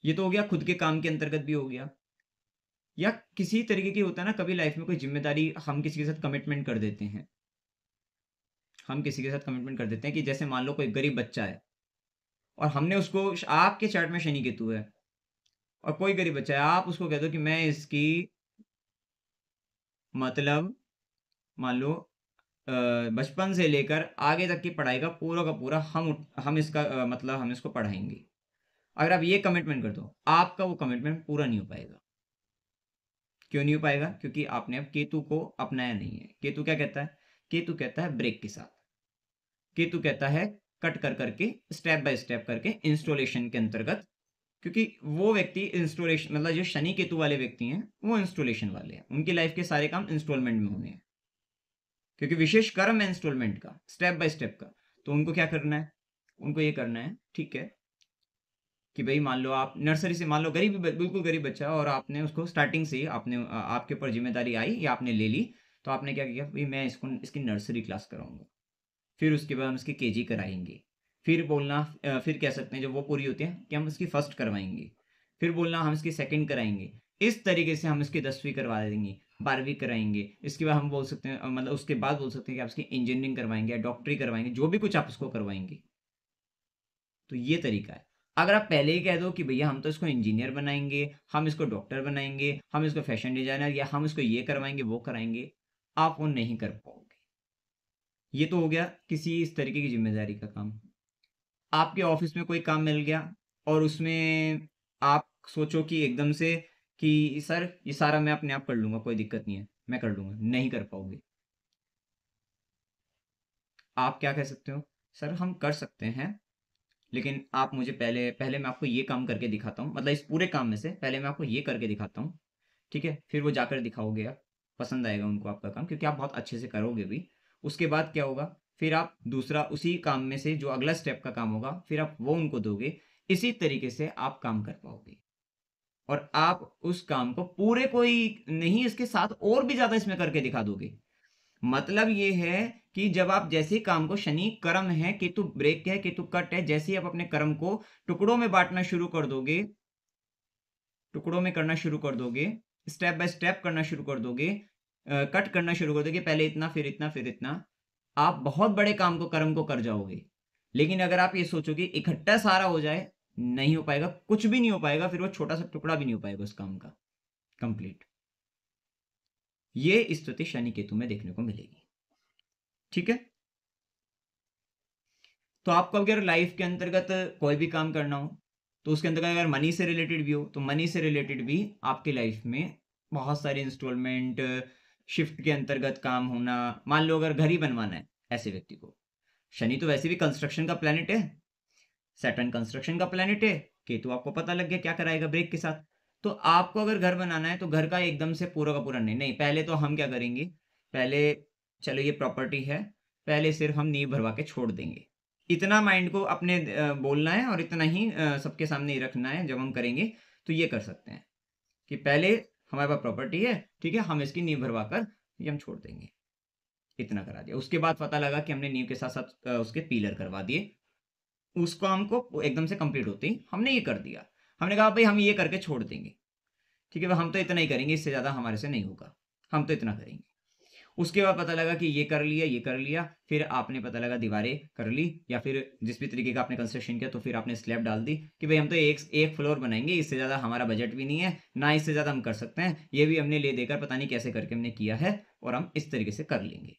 ये तो हो गया, खुद के काम के अंतर्गत भी हो गया, या किसी तरीके की होता है ना, कभी लाइफ में कोई जिम्मेदारी हम किसी के साथ कमिटमेंट कर देते हैं। हम किसी के साथ कमिटमेंट कर देते हैं कि जैसे मान लो कोई गरीब बच्चा है और हमने उसको, आपके चार्ट में शनि केतु है, और कोई गरीब बच्चा है, आप उसको कह दो कि मैं इसकी मतलब मान लो बचपन से लेकर आगे तक की पढ़ाई का पूरा हम इसका मतलब हम इसको पढ़ाएंगे। अगर आप ये कमिटमेंट कर दो, आपका वो कमिटमेंट पूरा नहीं हो पाएगा। क्यों नहीं हो पाएगा? क्योंकि आपने अब केतु को अपनाया नहीं है। केतु क्या कहता है? केतु कहता है ब्रेक के साथ। केतु कहता है कट कर करके, स्टेप बाय स्टेप करके, इंस्टॉलेशन के अंतर्गत। क्योंकि वो व्यक्ति इंस्टॉलेशन मतलब जो शनि केतु वाले व्यक्ति हैं वो इंस्टॉलेशन वाले हैं, उनकी लाइफ के सारे काम इंस्टॉलमेंट में होने हैं। क्योंकि विशेष कर्म है इंस्टॉलमेंट का, स्टेप बाय स्टेप का। तो उनको क्या करना है? उनको ये करना है, ठीक है, कि भाई मान लो आप नर्सरी से, मान लो बिल्कुल गरीब बच्चा है और आपने उसको स्टार्टिंग से ही आपके ऊपर जिम्मेदारी आई या आपने ले ली। तो आपने क्या किया? भाई मैं इसको इसकी नर्सरी क्लास कराऊंगा, फिर उसके बाद हम इसकी केजी कराएंगे। फिर बोलना फिर कह सकते हैं जब वो पूरी होती है कि हम इसकी फर्स्ट करवाएंगे। फिर बोलना हम इसकी सेकंड कराएंगे। इस तरीके से हम इसकी 10वीं करवा देंगे, 12वीं कराएंगे। इसके बाद हम बोल सकते हैं मतलब उसके बाद बोल सकते हैं कि आप इसकी इंजीनियरिंग करवाएंगे या डॉक्टरी करवाएंगे, जो भी कुछ आप इसको करवाएंगे। तो ये तरीका है। अगर आप पहले ही कह दो कि भैया हम तो इसको इंजीनियर बनाएंगे, हम इसको डॉक्टर बनाएंगे, हम इसको फैशन डिजाइनर या हम इसको ये करवाएंगे वो कराएंगे, आप वो नहीं कर पाओगे। ये तो हो गया किसी इस तरीके की जिम्मेदारी का काम। आपके ऑफिस में कोई काम मिल गया और उसमें आप सोचो कि एकदम से कि सर ये सारा मैं अपने आप कर लूंगा, कोई दिक्कत नहीं है, मैं कर लूंगा। नहीं कर पाओगे। आप क्या कह सकते हो? सर हम कर सकते हैं, लेकिन आप मुझे पहले पहले मैं आपको ये काम करके दिखाता हूँ, मतलब इस पूरे काम में से पहले मैं आपको ये करके दिखाता हूँ। ठीक है, फिर वो जाकर दिखाओगे आप, पसंद आएगा उनको आपका काम, क्योंकि आप बहुत अच्छे से करोगे भी। उसके बाद क्या होगा? फिर आप दूसरा उसी काम में से जो अगला स्टेप का काम होगा फिर आप वो उनको दोगे। इसी तरीके से आप काम कर पाओगे और आप उस काम को पूरे कोई नहीं, इसके साथ और भी ज्यादा इसमें करके दिखा दोगे। मतलब ये है कि जब आप जैसे ही काम को, शनि कर्म है, केतु ब्रेक है, केतु कट है, जैसे ही आप अपने कर्म को टुकड़ों में बांटना शुरू कर दोगे, टुकड़ों में करना शुरू कर दोगे, स्टेप बाय स्टेप करना शुरू कर दोगे, कट करना शुरू कर दोगे, पहले इतना फिर इतना फिर इतना, आप बहुत बड़े काम को, कर्म को कर जाओगे। लेकिन अगर आप ये सोचोगे इकट्ठा सारा हो जाए, नहीं हो पाएगा, कुछ भी नहीं हो पाएगा। फिर वो छोटा सा टुकड़ा भी नहीं हो पाएगा उस काम का कंप्लीट। ये स्थिति शनि केतु में देखने को मिलेगी। ठीक है, तो आपको अगर लाइफ के अंतर्गत कोई भी काम करना हो तो उसके अंतर्गत अगर मनी से रिलेटेड भी हो तो मनी से रिलेटेड भी आपकी लाइफ में बहुत सारे इंस्टॉलमेंट, शिफ्ट के अंतर्गत काम होना। मान लो अगर घर ही बनवाना है ऐसे व्यक्ति को, शनि तो वैसे भी कंस्ट्रक्शन का प्लेनेट है, सैटर्न कंस्ट्रक्शन का प्लेनेट है, केतु आपको पता लग गया क्या कराएगा ब्रेक के साथ। तो आपको अगर घर बनाना है तो घर का एकदम से पूरा का पूरा नहीं, नहीं, पहले तो हम क्या करेंगे? पहले चलो ये प्रॉपर्टी है, पहले सिर्फ हम नींव भरवा के छोड़ देंगे। इतना माइंड को अपने बोलना है और इतना ही सबके सामने ही रखना है जब हम करेंगे। तो ये कर सकते हैं कि पहले हमारे पास प्रॉपर्टी है, ठीक है, हम इसकी नींव भरवा कर ये हम छोड़ देंगे। इतना करा दिया, उसके बाद पता लगा कि हमने नींव के साथ साथ उसके पिलर करवा दिए। उस काम को एकदम से कंप्लीट होते ही हमने ये कर दिया। हमने कहा भाई हम ये करके छोड़ देंगे, ठीक है, भाई हम तो इतना ही करेंगे, इससे ज़्यादा हमारे से नहीं होगा, हम तो इतना करेंगे। उसके बाद पता लगा कि ये कर लिया, ये कर लिया, फिर आपने पता लगा दीवारें कर ली या फिर जिस भी तरीके का आपने कंस्ट्रक्शन किया, तो फिर आपने स्लैब डाल दी कि भाई हम तो एक एक फ्लोर बनाएंगे, इससे ज़्यादा हमारा बजट भी नहीं है, ना इससे ज़्यादा हम कर सकते हैं। ये भी हमने ले देकर पता नहीं कैसे करके हमने किया है और हम इस तरीके से कर लेंगे।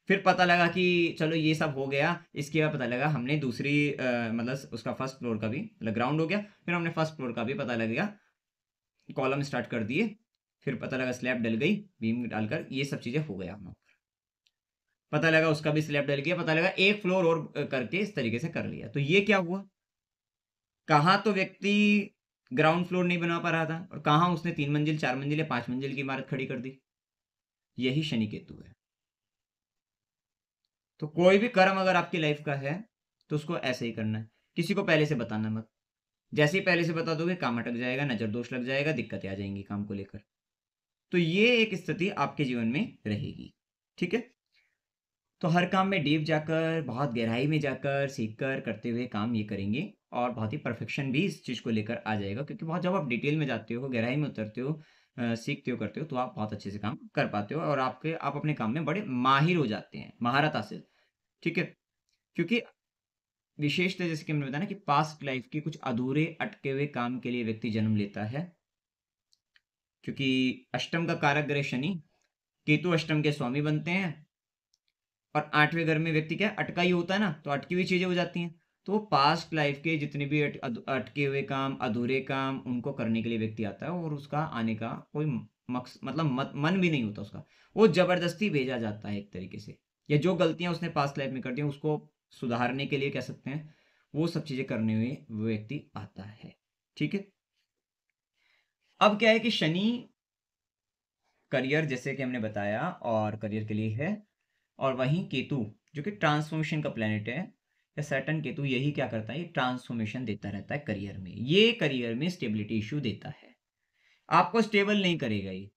फिर पता लगा कि चलो ये सब हो गया। इसके बाद पता लगा हमने दूसरी मतलब उसका फर्स्ट फ्लोर का भी मतलब ग्राउंड हो गया, फिर हमने फर्स्ट फ्लोर का भी पता लग गया, कॉलम स्टार्ट कर दिए। फिर पता लगा स्लैब डल गई, बीम डालकर ये सब चीज़ें हो गया। हम पता लगा उसका भी स्लैब डल गया, पता लगा एक फ्लोर और करके इस तरीके से कर लिया। तो ये क्या हुआ? कहाँ तो व्यक्ति ग्राउंड फ्लोर नहीं बना पा रहा था और कहाँ उसने 3 मंजिल 4 मंजिल या 5 मंजिल की इमारत खड़ी कर दी। यही शनि केतु है। तो कोई भी कर्म अगर आपकी लाइफ का है तो उसको ऐसे ही करना है, किसी को पहले से बताना मत। जैसे ही पहले से बता दोगे काम अटक जाएगा, नजर दोष लग जाएगा, दिक्कतें आ जाएंगी काम को लेकर। तो ये एक स्थिति आपके जीवन में रहेगी। ठीक है, तो हर काम में डीप जाकर, बहुत गहराई में जाकर, सीख कर करते हुए काम ये करेंगे और बहुत ही परफेक्शन भी इस चीज़ को लेकर आ जाएगा। क्योंकि बहुत जब आप डिटेल में जाते हो, गहराई में उतरते हो, सीखते हो, करते हो, तो आप बहुत अच्छे से काम कर पाते हो और आप अपने काम में बड़े माहिर हो जाते हैं, महारत हासिल। ठीक है, क्योंकि विशेषता जैसे कि हमने बताया ना कि पास्ट लाइफ के कुछ अधूरे अटके हुए काम के लिए व्यक्ति जन्म लेता है, क्योंकि अष्टम का कारक ग्रह शनि, केतु अष्टम के स्वामी बनते हैं, और 8वें घर में व्यक्ति क्या है, अटका ही होता है ना, तो अटकी हुई चीजें हो जाती हैं। तो वो पास्ट लाइफ के जितने भी अटके हुए काम, अधूरे काम, उनको करने के लिए व्यक्ति आता है, और उसका आने का कोई मतलब मन भी नहीं होता उसका, वो जबरदस्ती भेजा जाता है एक तरीके से, या जो गलतियां उसने पास्ट लाइफ में कर दी हैं, उसको सुधारने के लिए कह सकते हैं, वो सब चीजें करने हुए वो व्यक्ति आता है। ठीक है। अब क्या है कि शनि करियर जैसे कि हमने बताया, और करियर के लिए है, और वहीं केतु जो कि ट्रांसफॉर्मेशन का प्लेनेट है, या सैटर्न केतु, यही क्या करता है, ये ट्रांसफॉर्मेशन देता रहता है करियर में, ये करियर में स्टेबिलिटी इशू देता है, आपको स्टेबल नहीं करेगा ये,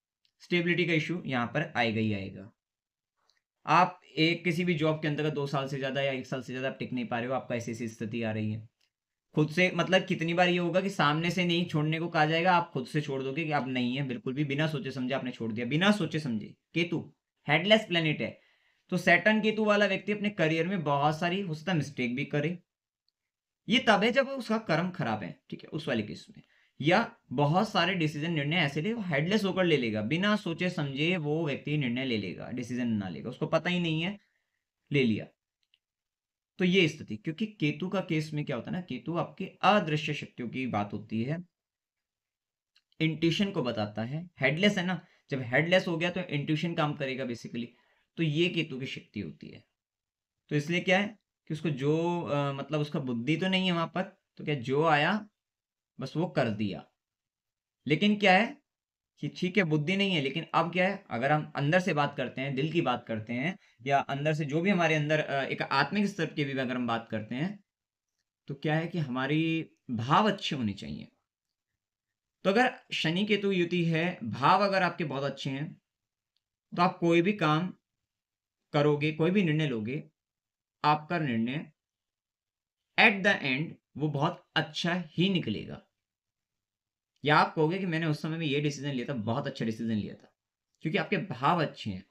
स्टेबिलिटी का इशू यहाँ पर आएगा ही आएगा। आप एक किसी भी जॉब के अंतर्गत 2 साल से ज्यादा या 1 साल से ज्यादा आप टिक नहीं पा रहे हो, आपका ऐसी ऐसी स्थिति आ रही है, खुद से मतलब कितनी बार ये होगा कि सामने से नहीं छोड़ने को कहा जाएगा, आप खुद से छोड़ दोगे कि आप नहीं है, बिल्कुल भी बिना सोचे समझे आपने छोड़ दिया, बिना सोचे समझे। केतु हेडलेस प्लेनेट है, तो सैटर्न केतु वाला व्यक्ति अपने करियर में बहुत सारी हो सकता है मिस्टेक भी करे, ये तब है जब उसका कर्म खराब है, ठीक है, उस वाले केस में, या बहुत सारे डिसीजन निर्णय ऐसे ले, वो हेडलेस होकर ले लेगा, बिना सोचे समझे वो व्यक्ति निर्णय ले लेगा, डिसीजन ना लेगा, उसको पता ही नहीं है, ले लिया। तो ये स्थिति, क्योंकि केतु का केस में क्या होता है ना, केतु आपकी अदृश्य शक्तियों की बात होती है, इंट्यूशन को बताता है, हेडलेस है ना, जब हेडलेस हो गया तो इंट्यूशन काम करेगा बेसिकली, तो ये केतु की शक्ति होती है। तो इसलिए क्या है कि उसको जो मतलब उसका बुद्धि तो नहीं है वहां पर, तो क्या जो आया बस वो कर दिया, लेकिन क्या है कि ठीक है बुद्धि नहीं है, लेकिन अब क्या है, अगर हम अंदर से बात करते हैं, दिल की बात करते हैं, या अंदर से जो भी हमारे अंदर एक आत्मिक स्तर की भी अगर हम बात करते हैं, तो क्या है कि हमारी भाव अच्छे होने चाहिए। तो अगर शनि केतु युति है, भाव अगर आपके बहुत अच्छे हैं, तो आप कोई भी काम करोगे, कोई भी निर्णय लोगे, आपका निर्णय एट द एंड वो बहुत अच्छा ही निकलेगा। या आप कहोगे कि मैंने उस समय में ये डिसीजन लिया था, बहुत अच्छा डिसीजन लिया था, क्योंकि आपके भाव अच्छे हैं।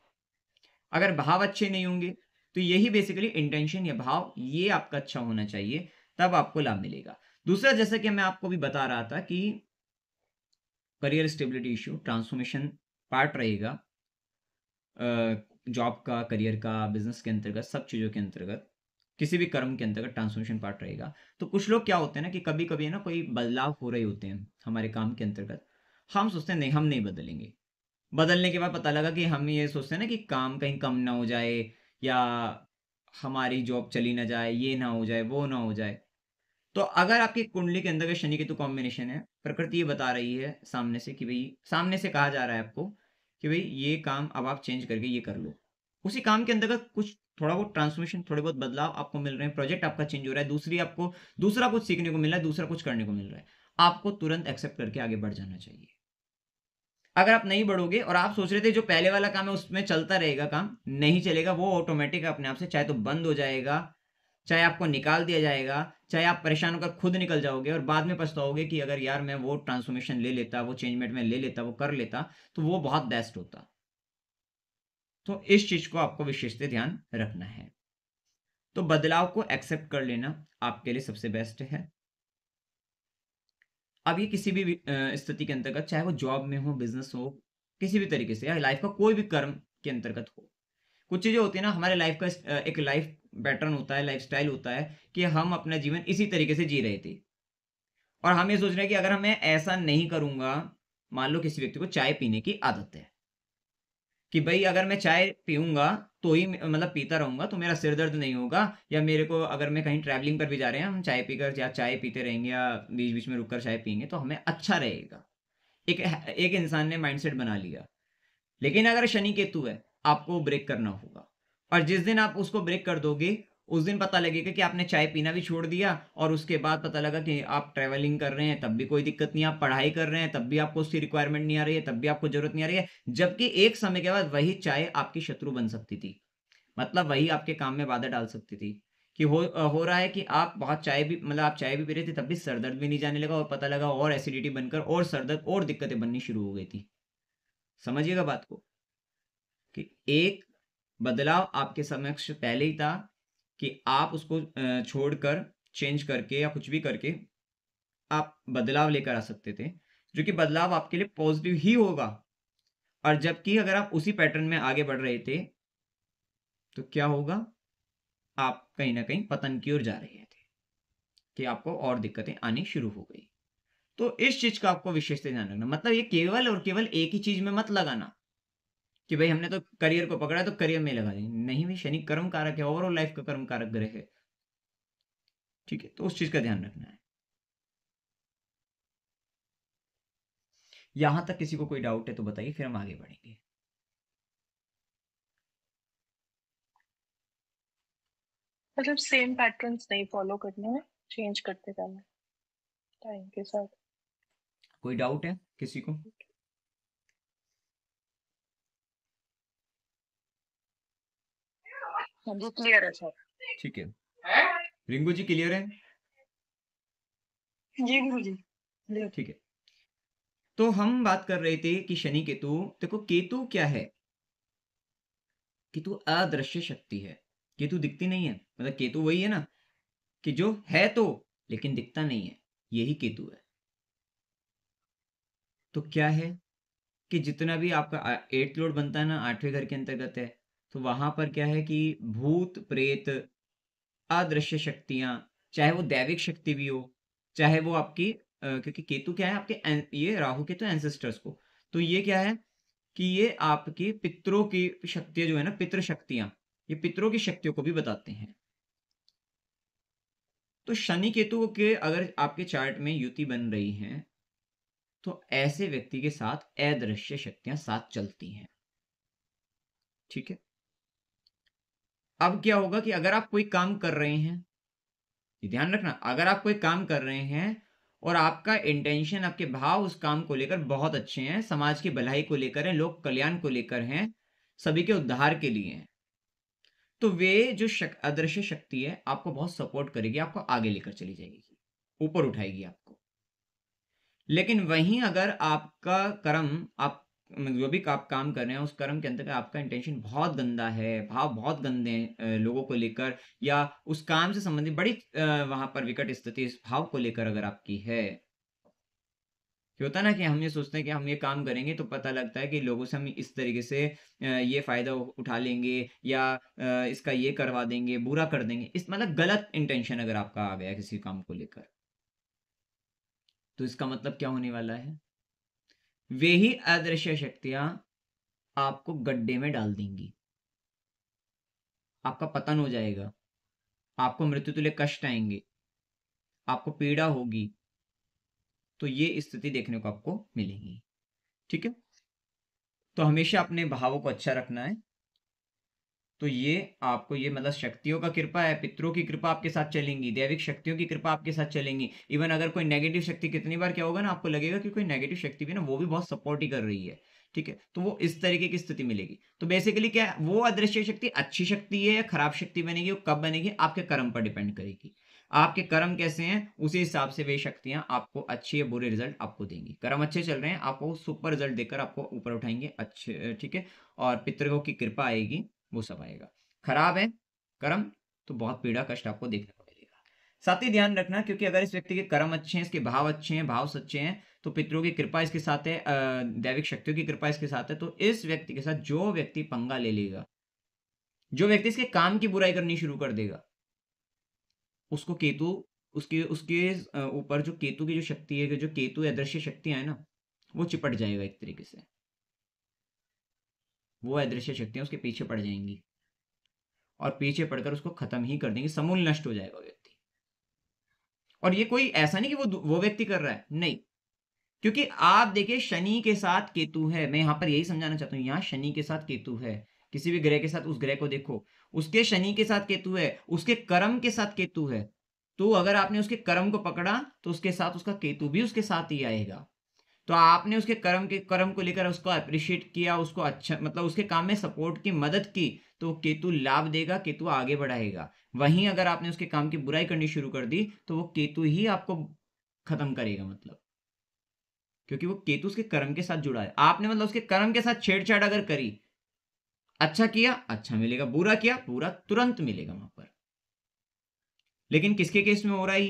अगर भाव अच्छे नहीं होंगे, तो यही बेसिकली इंटेंशन या भाव ये आपका अच्छा होना चाहिए, तब आपको लाभ मिलेगा। दूसरा, जैसा कि मैं आपको भी बता रहा था कि career stability issue transformation part रहेगा, जॉब का, करियर का, बिजनेस के अंतर्गत, सब चीज़ों के अंतर्गत, किसी भी कर्म के अंतर्गत ट्रांसफॉर्मेशन पार्ट रहेगा। तो कुछ लोग क्या होते हैं ना कि कभी कभी ना कोई बदलाव हो रहे होते हैं हमारे काम के अंतर्गत, हम सोचते हैं नहीं हम नहीं बदलेंगे, बदलने के बाद पता लगा कि हम ये सोचते हैं ना कि काम कहीं कम ना हो जाए, या हमारी जॉब चली ना जाए, ये ना हो जाए, वो ना हो जाए। तो अगर आपकी कुंडली के अंदर शनि केतु कॉम्बिनेशन है, प्रकृति ये बता रही है सामने से कि भाई, सामने से कहा जा रहा है आपको कि भाई ये काम अब आप चेंज करके ये कर लो, उसी काम के अंतर्गत कुछ थोड़ा बहुत ट्रांसफॉर्मेशन, थोड़े बहुत बदलाव आपको मिल रहे हैं, प्रोजेक्ट आपका चेंज हो रहा है, दूसरी आपको दूसरा कुछ सीखने को मिल रहा है, दूसरा कुछ करने को मिल रहा है, आपको तुरंत एक्सेप्ट करके आगे बढ़ जाना चाहिए। अगर आप नहीं बढ़ोगे और आप सोच रहे थे जो पहले वाला काम है उसमें चलता रहेगा, काम नहीं चलेगा, वो ऑटोमेटिक अपने आप से चाहे तो बंद हो जाएगा, चाहे आपको निकाल दिया जाएगा, चाहे आप परेशान होकर खुद निकल जाओगे और बाद में पछताओगे कि अगर यार मैं वो ट्रांसफॉर्मेशन ले लेता, वो चेंजमेंट में ले लेता, वो कर लेता, तो वो बहुत बेस्ट होता। तो इस चीज को आपको विशेष से ध्यान रखना है। तो बदलाव को एक्सेप्ट कर लेना आपके लिए सबसे बेस्ट है। अब ये किसी भी स्थिति के अंतर्गत, चाहे वो जॉब में हो, बिजनेस हो, किसी भी तरीके से, या लाइफ का कोई भी कर्म के अंतर्गत हो, कुछ चीजें होती है ना हमारे लाइफ का, एक लाइफ पैटर्न होता है, लाइफ स्टाइल होता है कि हम अपना जीवन इसी तरीके से जी रहे थे, और हम ये सोच रहे हैं कि अगर मैं ऐसा नहीं करूंगा, मान लो किसी व्यक्ति को चाय पीने की आदत है कि भाई अगर मैं चाय पीऊंगा तो ही मतलब पीता रहूंगा तो मेरा सिर दर्द नहीं होगा, या मेरे को अगर मैं कहीं ट्रैवलिंग पर भी जा रहे हैं, हम चाय पीकर या चाय पीते रहेंगे या बीच बीच में रुककर चाय पियेंगे तो हमें अच्छा रहेगा, एक एक इंसान ने माइंडसेट बना लिया। लेकिन अगर शनि केतु है, आपको ब्रेक करना होगा, और जिस दिन आप उसको ब्रेक कर दोगे, उस दिन पता लगेगा कि आपने चाय पीना भी छोड़ दिया, और उसके बाद पता लगा कि आप ट्रैवलिंग कर रहे हैं तब भी कोई दिक्कत नहीं, आप पढ़ाई कर रहे हैं तब भी आपको उसकी रिक्वायरमेंट नहीं आ रही है, तब भी आपको जरूरत नहीं आ रही है, जबकि एक समय के बाद वही चाय आपकी शत्रु बन सकती थी, मतलब वही आपके काम में बाधा डाल सकती थी। कि हो रहा है कि आप बहुत चाय भी, मतलब आप चाय भी पी रहे थे तब भी सर दर्द भी नहीं जाने लगा, और पता लगा और एसिडिटी बनकर और सर दर्द और दिक्कतें बननी शुरू हो गई थी। समझिएगा बात को, कि एक बदलाव आपके समक्ष पहले ही था कि आप उसको छोड़कर चेंज करके या कुछ भी करके आप बदलाव लेकर आ सकते थे, जो कि बदलाव आपके लिए पॉजिटिव ही होगा। और जबकि अगर आप उसी पैटर्न में आगे बढ़ रहे थे, तो क्या होगा? आप कहीं न कहीं पतन की ओर जा रहे थे, कि आपको और दिक्कतें आनी शुरू हो गई। तो इस चीज़ का आपको विशेष से ध्यान रखना। मतलब ये केवल और केवल एक ही चीज़ में मत लगाना, कि भाई हमने तो करियर को पकड़ा है तो करियर में लगा देंगे। नहीं भाई, शनि कर्म कारक है, ओवरऑल लाइफ का कर्म कारक ग्रह है। ठीक है? तो उस चीज़ का ध्यान रखना है। यहाँ तक किसी को कोई डाउट है तो बताइए, फिर हम आगे बढ़ेंगे। मतलब सेम पैटर्न्स नहीं फॉलो करने हैं, चेंज करते रहना टाइम के साथ। कोई डाउट है किसी को? हाँ जी, क्लियर है सर। ठीक है। रिंकू जी क्लियर है? जी गुरु जी, क्लियर। ठीक है। तो हम बात कर रहे थे कि शनि केतु, देखो केतु क्या है? केतु अदृश्य शक्ति है। केतु दिखती नहीं है, मतलब केतु वही है ना, कि जो है तो लेकिन दिखता नहीं है, यही केतु है। तो क्या है कि जितना भी आपका 8th लॉर्ड बनता है ना, 8वें घर के अंतर्गत है, तो वहां पर क्या है कि भूत प्रेत अदृश्य शक्तियां, चाहे वो दैविक शक्ति भी हो, चाहे वो आपकी क्योंकि केतु क्या है आपके ये राहु के तो एंसेस्टर्स को, तो ये क्या है कि ये आपके पितरों की शक्तियां जो है ना, पितृ शक्तियां, ये पितरों की शक्तियों को भी बताते हैं। तो शनि केतु के अगर आपके चार्ट में युति बन रही है, तो ऐसे व्यक्ति के साथ अदृश्य शक्तियां साथ चलती हैं। ठीक है? अब क्या होगा कि अगर आप कोई काम कर रहे हैं, ये ध्यान रखना, अगर आप कोई काम कर रहे हैं और आपका इंटेंशन, आपके भाव उस काम को लेकर बहुत अच्छे हैं, समाज की भलाई को लेकर हैं, लोक कल्याण को लेकर हैं, सभी के उद्धार के लिए हैं, तो वे जो अदृश्य शक्ति है आपको बहुत सपोर्ट करेगी, आपको आगे लेकर चली जाएगी, ऊपर उठाएगी आपको। लेकिन वहीं अगर आपका कर्म, आप जो भी आप काम कर रहे हैं उस कर्म के अंतर्गत आपका इंटेंशन बहुत गंदा है, भाव बहुत गंदे हैं लोगों को लेकर, या उस काम से संबंधित बड़ी वहां पर विकट स्थिति इस भाव को लेकर अगर आपकी है, कि होता है ना कि हम ये सोचते हैं कि हम ये काम करेंगे तो पता लगता है कि लोगों से हम इस तरीके से ये फायदा उठा लेंगे, या इसका ये करवा देंगे, बुरा कर देंगे, इस मतलब गलत इंटेंशन अगर आपका आ गया किसी काम को लेकर, तो इसका मतलब क्या होने वाला है? वे ही अदृश्य शक्तियां आपको गड्ढे में डाल देंगी, आपका पतन हो जाएगा, आपको मृत्यु तुल्य कष्ट आएंगे, आपको पीड़ा होगी। तो ये स्थिति देखने को आपको मिलेगी। ठीक है? तो हमेशा अपने भावों को अच्छा रखना है। तो ये आपको ये मतलब शक्तियों का कृपा है, पितरों की कृपा आपके साथ चलेंगी, दैविक शक्तियों की कृपा आपके साथ चलेंगी। इवन अगर कोई नेगेटिव शक्ति, कितनी बार क्या होगा ना, आपको लगेगा कि कोई नेगेटिव शक्ति भी ना वो भी बहुत सपोर्ट ही कर रही है। ठीक है? तो वो इस तरीके की स्थिति मिलेगी। तो बेसिकली क्या है, वो अदृश्य शक्ति अच्छी शक्ति है या खराब शक्ति बनेगी, वो कब बनेगी, आपके कर्म पर डिपेंड करेगी। आपके कर्म कैसे हैं उसी हिसाब से वे शक्तियां आपको अच्छे या बुरे रिजल्ट आपको देंगी। कर्म अच्छे चल रहे हैं, आपको सुपर रिजल्ट देकर आपको ऊपर उठाएंगे, अच्छे, ठीक है, और पितरों की कृपा आएगी, वो सब आएगा। खराब है कर्म, तो बहुत पीड़ा कष्ट आपको देखने को मिलेगा। साथ ही ध्यान रखना, क्योंकि अगर इस व्यक्ति के कर्म अच्छे हैं, इसके भाव अच्छे हैं, भाव सच्चे हैं, तो पितरों की कृपा इसके साथ है, दैविक शक्तियों की कृपा इसके साथ है, तो इस व्यक्ति के साथ जो व्यक्ति पंगा ले लेगा, जो व्यक्ति इसके काम की बुराई करनी शुरू कर देगा, उसको केतु, उसके उसके ऊपर जो केतु की जो शक्ति है, जो केतु अदृश्य शक्तियां है ना, वो चिपट जाएगा एक तरीके से, वो अदृश्य शक्तियां उसके पीछे पड़ जाएंगी और पीछे पड़कर उसको खत्म ही कर देंगे, समूल नष्ट हो जाएगा व्यक्ति। और ये कोई ऐसा नहीं कि वो व्यक्ति कर रहा है, नहीं, क्योंकि आप देखिए शनि के साथ केतु है, मैं यहां पर यही समझाना चाहता हूं, यहां शनि के साथ केतु है, किसी भी ग्रह के साथ उस ग्रह को देखो, उसके शनि के साथ केतु है, उसके कर्म के साथ केतु है, तो अगर आपने उसके कर्म को पकड़ा तो उसके साथ उसका केतु भी उसके साथ ही आएगा। तो आपने उसके कर्म को लेकर उसको अप्रिशिएट किया, उसको अच्छा मतलब उसके काम में सपोर्ट की, मदद की, तो केतु लाभ देगा, केतु आगे बढ़ाएगा। वहीं अगर आपने उसके काम की बुराई करनी शुरू कर दी तो वो केतु ही आपको खत्म करेगा, मतलब क्योंकि वो केतु उसके कर्म के साथ जुड़ा है। आपने मतलब उसके कर्म के साथ छेड़छाड़ अगर करी, अच्छा किया अच्छा मिलेगा, बुरा किया बुरा तुरंत मिलेगा वहां पर। लेकिन किसके केस में हो रहा है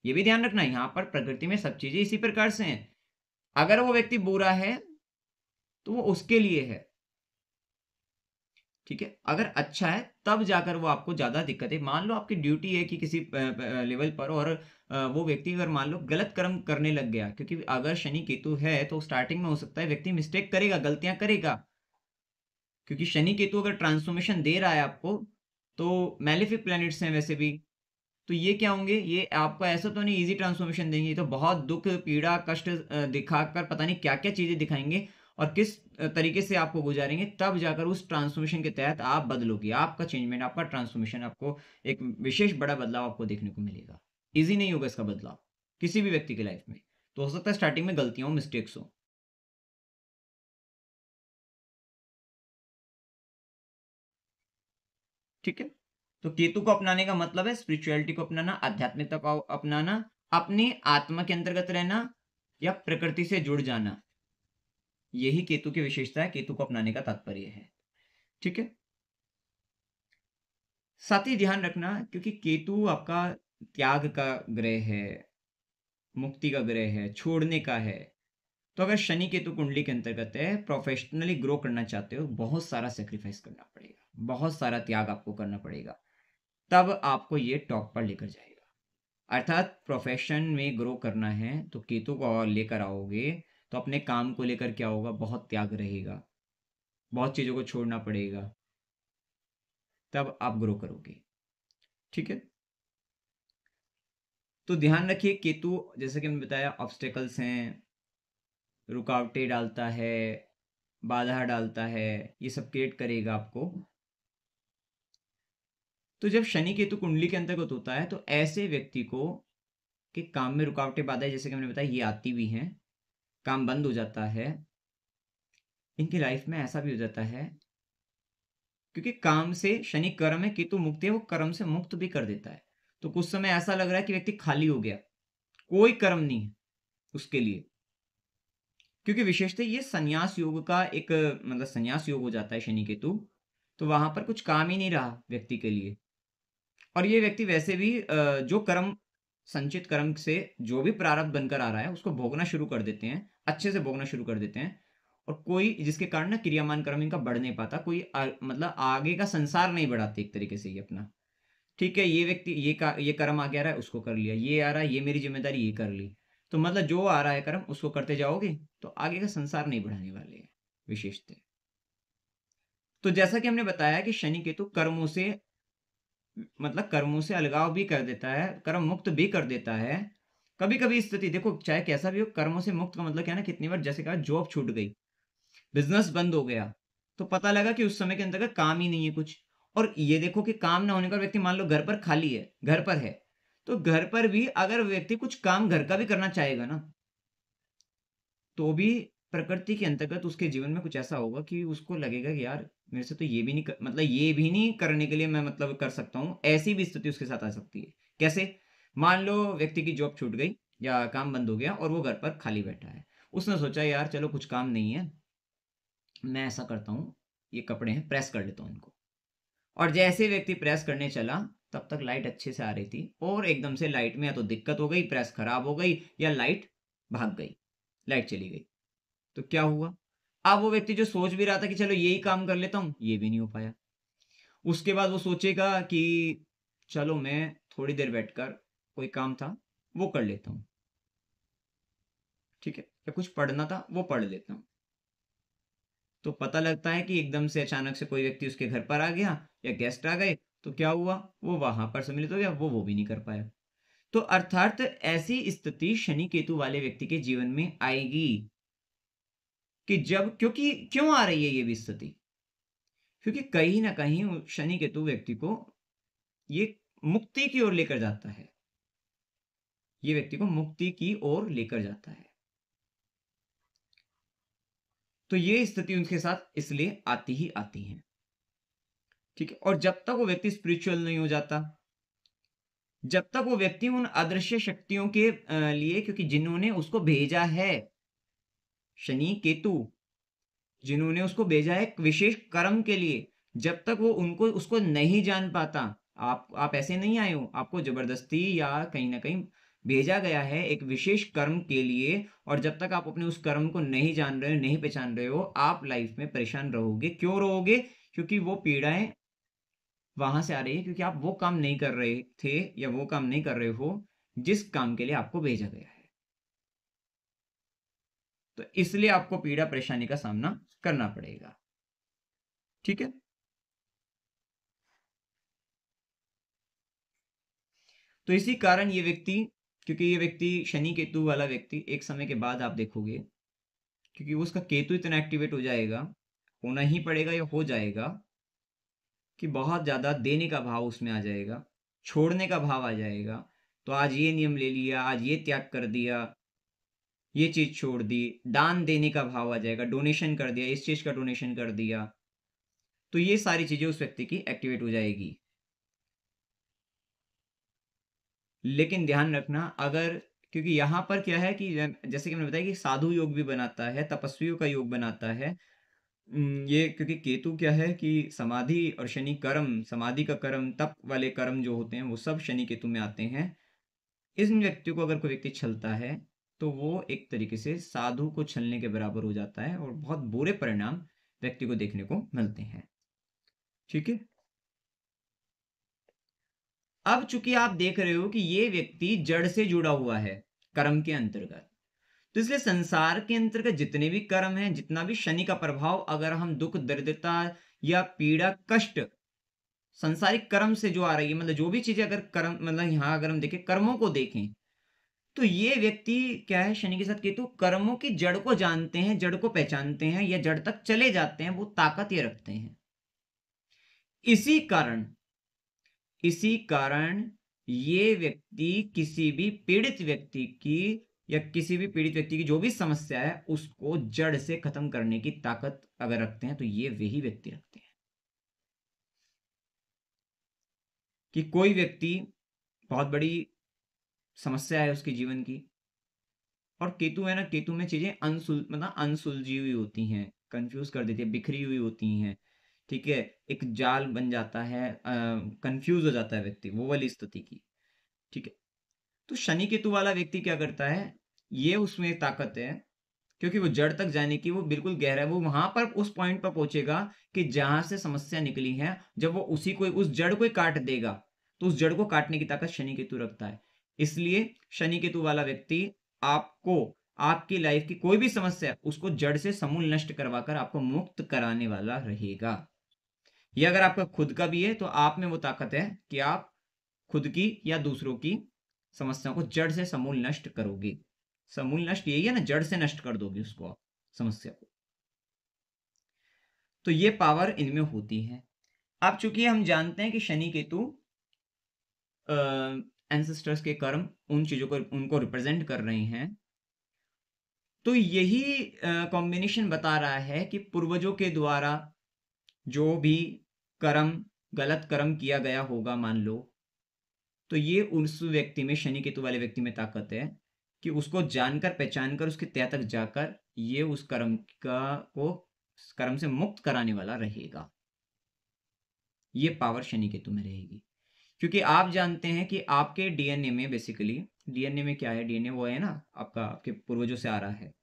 ये भी ध्यान रखना है। यहाँ पर प्रकृति में सब चीजें इसी प्रकार से हैं। अगर वो व्यक्ति बुरा है तो वो उसके लिए है, ठीक है। अगर अच्छा है तब जाकर वो आपको ज्यादा दिक्कत है। मान लो आपकी ड्यूटी है कि किसी लेवल पर, और वो व्यक्ति अगर मान लो गलत कर्म करने लग गया, क्योंकि अगर शनि केतु है तो स्टार्टिंग में हो सकता है व्यक्ति मिस्टेक करेगा, गलतियां करेगा, क्योंकि शनि केतु अगर ट्रांसफॉर्मेशन दे रहा है आपको, तो मैलेफिक प्लैनेट्स हैं वैसे भी, तो ये क्या होंगे, ये आपको ऐसा तो नहीं इजी ट्रांसफॉर्मेशन देंगे, ये तो बहुत दुख पीड़ा कष्ट दिखाकर पता नहीं क्या क्या चीजें दिखाएंगे, और किस तरीके से आपको गुजारेंगे, तब जाकर उस ट्रांसफॉर्मेशन के तहत आप बदलोगे। आपका चेंजमेंट, आपका ट्रांसफॉर्मेशन, आपको एक विशेष बड़ा बदलाव आपको देखने को मिलेगा। इजी नहीं होगा इसका बदलाव किसी भी व्यक्ति की लाइफ में। तो हो सकता है स्टार्टिंग में गलतियां हो, मिस्टेक्स हो। ठीक है। तो केतु को अपनाने का मतलब है स्पिरिचुअलिटी को अपनाना, आध्यात्मिकता को अपनाना, अपनी आत्मा के अंतर्गत रहना, या प्रकृति से जुड़ जाना। यही केतु की विशेषता है, केतु को अपनाने का तात्पर्य है। ठीक है। साथ ही ध्यान रखना, क्योंकि केतु आपका त्याग का ग्रह है, मुक्ति का ग्रह है, छोड़ने का है। तो अगर शनि केतु कुंडली के अंतर्गत है, प्रोफेशनली ग्रो करना चाहते हो, बहुत सारा सेक्रीफाइस करना पड़ेगा, बहुत सारा त्याग आपको करना पड़ेगा, तब आपको ये टॉप पर लेकर जाएगा। अर्थात प्रोफेशन में ग्रो करना है तो केतु को और लेकर आओगे, तो अपने काम को लेकर क्या होगा, बहुत त्याग रहेगा, बहुत चीज़ों को छोड़ना पड़ेगा, तब आप ग्रो करोगे। ठीक है। तो ध्यान रखिए, केतु जैसे कि मैंने बताया ऑब्स्टेकल्स हैं, रुकावटें डालता है, बाधा डालता है, ये सब क्रिएट करेगा आपको। तो जब शनि केतु कुंडली के अंतर्गत होता है तो ऐसे व्यक्ति को कि काम में रुकावटें बाधाएं जैसे कि मैंने बताया ये आती भी हैं, काम बंद हो जाता है, इनकी लाइफ में ऐसा भी हो जाता है, क्योंकि काम से शनि कर्म है, केतु मुक्ति है, वो कर्म से मुक्त भी कर देता है। तो कुछ समय ऐसा लग रहा है कि व्यक्ति खाली हो गया, कोई कर्म नहीं है उसके लिए, क्योंकि विशेषतः ये संन्यास योग का एक मतलब संन्यास योग हो जाता है शनि केतु, तो वहां पर कुछ काम ही नहीं रहा व्यक्ति के लिए। और ये व्यक्ति वैसे भी जो कर्म, संचित कर्म से जो भी प्रारब्ध बनकर आ रहा है उसको भोगना शुरू कर देते हैं, अच्छे से भोगना शुरू कर देते हैं, और कोई जिसके कारण ना क्रियामान कर्म इनका बढ़ नहीं पाता, कोई मतलब आगे का संसार नहीं बढ़ाते एक तरीके से ये अपना। ठीक है, ये व्यक्ति ये कर्म आगे आ रहा है उसको कर लिया, ये आ रहा है ये मेरी जिम्मेदारी ये कर ली, तो मतलब जो आ रहा है कर्म उसको करते जाओगे तो आगे का संसार नहीं बढ़ाने वाले हैं विशेषतः। तो जैसा कि हमने बताया कि शनि केतु कर्मों से मतलब कर्मों से अलगाव भी कर देता है, कर्म मुक्त भी कर देता है। कभी कभी स्थिति देखो, चाहे कैसा भी हो, कर्मों से मुक्त का मतलब क्या है ना, कितनी बार जैसे कहा जॉब छूट गई, बिजनेस बंद हो गया, तो पता लगा कि उस समय के अंतर्गत काम ही नहीं है कुछ। और ये देखो कि काम ना होने पर व्यक्ति मान लो घर पर खाली है, घर पर है, तो घर पर भी अगर व्यक्ति कुछ काम घर का भी करना चाहेगा ना, तो भी प्रकृति के अंतर्गत उसके जीवन में कुछ ऐसा होगा कि उसको लगेगा कि यार मेरे से तो ये भी नहीं मतलब ये भी नहीं करने के लिए मैं मतलब कर सकता हूँ, ऐसी भी स्थिति उसके साथ आ सकती है। कैसे? मान लो व्यक्ति की जॉब छूट गई या काम बंद हो गया और वो घर पर खाली बैठा है, उसने सोचा यार चलो कुछ काम नहीं है, मैं ऐसा करता हूँ, ये कपड़े हैं प्रेस कर लेता हूँ इनको। और जैसे व्यक्ति प्रेस करने चला, तब तक लाइट अच्छे से आ रही थी, और एकदम से लाइट में या तो दिक्कत हो गई, प्रेस खराब हो गई, या लाइट भाग गई, लाइट चली गई। तो क्या हुआ? अब वो व्यक्ति जो सोच भी रहा था कि चलो यही काम कर लेता हूँ, ये भी नहीं हो पाया। उसके बाद वो सोचेगा कि चलो मैं थोड़ी देर बैठकर कोई काम था वो कर लेता हूँ, ठीक है, या कुछ पढ़ना था वो पढ़ लेता हूँ। तो पता लगता है कि एकदम से अचानक से कोई व्यक्ति उसके घर पर आ गया या गेस्ट आ गए, तो क्या हुआ, वो वहां पर सम्मिलित हो गया, वो भी नहीं कर पाया। तो अर्थात ऐसी स्थिति शनि केतु वाले व्यक्ति के जीवन में आएगी कि जब, क्योंकि क्यों आ रही है ये भी स्थिति, क्योंकि कहीं ना कहीं शनि केतु व्यक्ति को ये मुक्ति की ओर लेकर जाता है, ये व्यक्ति को मुक्ति की ओर लेकर जाता है। तो ये स्थिति उनके साथ इसलिए आती ही आती है, ठीक है। और जब तक वो व्यक्ति स्पिरिचुअल नहीं हो जाता, जब तक वो व्यक्ति उन अदृश्य शक्तियों के लिए, क्योंकि जिन्होंने उसको भेजा है, शनि केतु जिन्होंने उसको भेजा है एक विशेष कर्म के लिए, जब तक वो उनको उसको नहीं जान पाता, आप ऐसे नहीं आए हो, आपको जबरदस्ती या कहीं ना कहीं भेजा गया है एक विशेष कर्म के लिए। और जब तक आप अपने उस कर्म को नहीं जान रहे हो, नहीं पहचान रहे हो, आप लाइफ में परेशान रहोगे। क्यों रहोगे? क्योंकि वो पीड़ाएं वहां से आ रही है, क्योंकि आप वो काम नहीं कर रहे थे या वो काम नहीं कर रहे हो जिस काम के लिए आपको भेजा गया है। तो इसलिए आपको पीड़ा परेशानी का सामना करना पड़ेगा। ठीक है। तो इसी कारण ये व्यक्ति, क्योंकि ये व्यक्ति शनि केतु वाला व्यक्ति एक समय के बाद आप देखोगे, क्योंकि उसका केतु इतना एक्टिवेट हो जाएगा, होना ही पड़ेगा या हो जाएगा, कि बहुत ज्यादा देने का भाव उसमें आ जाएगा, छोड़ने का भाव आ जाएगा। तो आज ये नियम ले लिया, आज ये त्याग कर दिया, ये चीज छोड़ दी, दान देने का भाव आ जाएगा, डोनेशन कर दिया, इस चीज का डोनेशन कर दिया। तो ये सारी चीजें उस व्यक्ति की एक्टिवेट हो जाएगी। लेकिन ध्यान रखना, अगर, क्योंकि यहां पर क्या है कि जैसे कि मैंने बताया कि साधु योग भी बनाता है, तपस्वियों का योग बनाता है। ये क्योंकि केतु क्या है कि समाधि और शनि कर्म, समाधि का कर्म, तप वाले कर्म जो होते हैं वो सब शनि केतु में आते हैं। इन व्यक्तियों को अगर कोई व्यक्ति छलता है तो वो एक तरीके से साधु को छलने के बराबर हो जाता है और बहुत बुरे परिणाम व्यक्ति को देखने को मिलते हैं। ठीक है। अब चूंकि आप देख रहे हो कि ये व्यक्ति जड़ से जुड़ा हुआ है कर्म के अंतर्गत, तो इसलिए संसार के अंतर्गत जितने भी कर्म हैं, जितना भी शनि का प्रभाव, अगर हम दुख दरिद्रता या पीड़ा कष्ट संसारिक कर्म से जो आ रही है, मतलब जो भी चीजें अगर कर्म, मतलब यहां अगर हम देखें कर्मों को देखें, तो ये व्यक्ति क्या है, शनि के साथ केतु कर्मों की जड़ को जानते हैं, जड़ को पहचानते हैं, या जड़ तक चले जाते हैं, वो ताकत ये रखते हैं। इसी कारण ये व्यक्ति किसी भी पीड़ित व्यक्ति की, या किसी भी पीड़ित व्यक्ति की जो भी समस्या है उसको जड़ से खत्म करने की ताकत अगर रखते हैं तो ये वही व्यक्ति रखते हैं। कि कोई व्यक्ति बहुत बड़ी समस्या है उसके जीवन की, और केतु है ना, केतु में चीजें मतलब अनसुलझी हुई होती हैं, कंफ्यूज कर देती है, बिखरी हुई होती हैं। ठीक है, एक जाल बन जाता है, कंफ्यूज हो जाता है व्यक्ति, वो वाली स्थिति की। ठीक है। तो शनि केतु वाला व्यक्ति क्या करता है, ये उसमें ताकत है, क्योंकि वो जड़ तक जाने की वो बिल्कुल गहरा है, वो वहां पर उस पॉइंट पर पहुंचेगा कि जहां से समस्या निकली है, जब वो उस जड़ को ही काट देगा, तो उस जड़ को काटने की ताकत शनि केतु रखता है। इसलिए शनि केतु वाला व्यक्ति आपको, आपकी लाइफ की कोई भी समस्या उसको जड़ से समूल नष्ट करवाकर आपको मुक्त कराने वाला रहेगा। ये अगर आपका खुद का भी है तो आप में वो ताकत है कि आप खुद की या दूसरों की समस्याओं को जड़ से समूल नष्ट करोगे। समूल नष्ट यही है ना, जड़ से नष्ट कर दोगे उसको आप, समस्या को। तो ये पावर इनमें होती है। अब चूंकि हम जानते हैं कि शनि केतु एंसेस्टर्स के कर्म, उन चीजों को, उनको रिप्रेजेंट कर रहे हैं, तो यही कॉम्बिनेशन बता रहा है कि पूर्वजों के द्वारा जो भी कर्म, गलत कर्म किया गया होगा मान लो, तो ये उस व्यक्ति में, शनि केतु वाले व्यक्ति में ताकत है कि उसको जानकर पहचान कर उसके तह तक जाकर ये उस कर्म से मुक्त कराने वाला रहेगा। ये पावर शनि केतु में रहेगी, क्योंकि आप जानते हैं कि आपके डीएनए में, बेसिकली डीएनए में क्या है, डीएनए वो है ना आपका, आपके पूर्वजों से आ रहा है।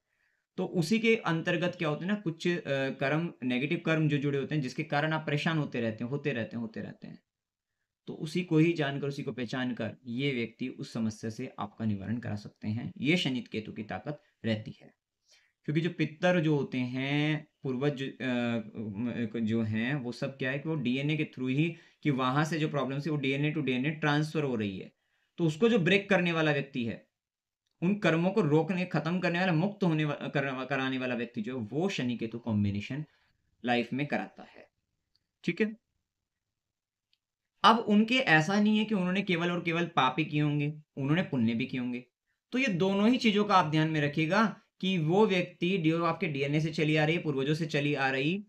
तो उसी के अंतर्गत क्या होते हैं ना, कुछ कर्म, नेगेटिव कर्म जो जुड़े होते हैं, जिसके कारण आप परेशान होते रहते हैं, होते रहते हैं। तो उसी को ही जानकर, उसी को पहचान कर ये व्यक्ति उस समस्या से आपका निवारण करा सकते हैं। ये शनि केतु की ताकत रहती है। क्योंकि जो पितर जो होते हैं, पूर्वज जो हैं, वो सब क्या है कि वो डीएनए के थ्रू ही, कि वहां से जो प्रॉब्लम है वो डीएनए टू डीएनए ट्रांसफर हो रही है। तो उसको जो ब्रेक करने वाला व्यक्ति है, उन कर्मों को रोकने, खत्म करने वाला, मुक्त कराने वाला व्यक्ति जो है, वो शनि केतु कॉम्बिनेशन लाइफ में कराता है। ठीक है। अब उनके ऐसा नहीं है कि उन्होंने केवल और केवल पाप ही किए होंगे, उन्होंने पुण्य भी किए होंगे। तो ये दोनों ही चीजों का आप ध्यान में रखिएगा कि वो व्यक्ति जो आपके डीएनए से चली आ रही है, पूर्वजों से चली आ रही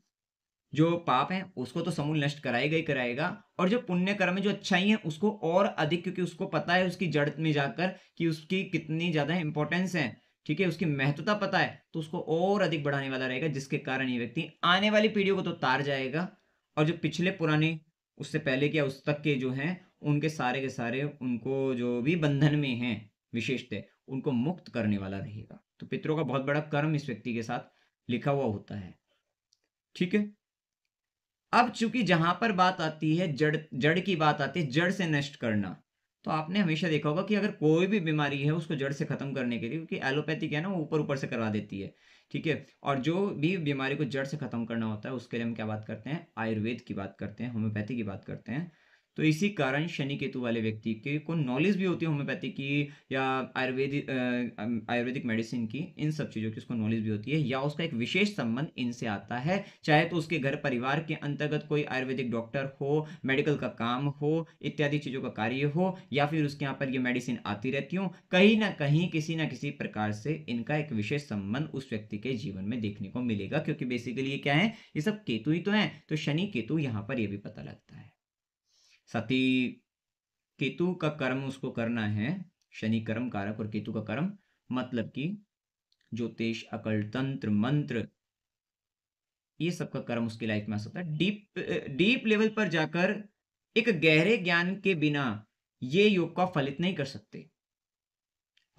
जो पाप है उसको तो समूल नष्ट कराएगा ही कराएगा, और जो पुण्य कर्म है, जो अच्छाई है, उसको और अधिक, क्योंकि उसको पता है उसकी जड़ में जाकर कि उसकी कितनी ज्यादा इंपॉर्टेंस है, ठीक है, उसकी महत्वता पता है, तो उसको और अधिक बढ़ाने वाला रहेगा, जिसके कारण ये व्यक्ति आने वाली पीढ़ियों को तो तार जाएगा, और जो पिछले पुराने उससे पहले क्या उस तक के जो हैं उनके सारे के सारे उनको जो भी बंधन में हैं विशेषतः उनको मुक्त करने वाला रहेगा। तो पितरों का बहुत बड़ा कर्म इस व्यक्ति के साथ लिखा हुआ होता है। ठीक है। अब चूंकि जहां पर बात आती है जड़ जड़ की बात आती है, जड़ से नष्ट करना, तो आपने हमेशा देखा होगा कि अगर कोई भी बीमारी है उसको जड़ से खत्म करने के लिए, क्योंकि एलोपैथी क्या है ना वो ऊपर ऊपर से करवा देती है। ठीक है। और जो भी बीमारी को जड़ से खत्म करना होता है उसके लिए हम क्या बात करते हैं, आयुर्वेद की बात करते हैं, होम्योपैथी की बात करते हैं। तो इसी कारण शनि केतु वाले व्यक्ति के को नॉलेज भी होती है होम्योपैथी की या आयुर्वेदिक मेडिसिन की, इन सब चीज़ों की उसको नॉलेज भी होती है, या उसका एक विशेष संबंध इनसे आता है, चाहे तो उसके घर परिवार के अंतर्गत कोई आयुर्वेदिक डॉक्टर हो, मेडिकल का काम हो, इत्यादि चीज़ों का कार्य हो, या फिर उसके यहाँ पर ये मेडिसिन आती रहती हो, कहीं ना कहीं किसी ना किसी प्रकार से इनका एक विशेष संबंध उस व्यक्ति के जीवन में देखने को मिलेगा, क्योंकि बेसिकली ये क्या है, ये सब केतु ही तो है। तो शनि केतु यहाँ पर ये भी पता लगता है। साथ ही केतु का कर्म उसको करना है, शनि कर्म कारक और केतु का कर्म मतलब कि ज्योतिष, अकल, तंत्र, मंत्र, ये सब का कर्म उसकी लाइफ में आ सकता है। डीप लेवल पर जाकर एक गहरे ज्ञान के बिना ये योग का फलित नहीं कर सकते।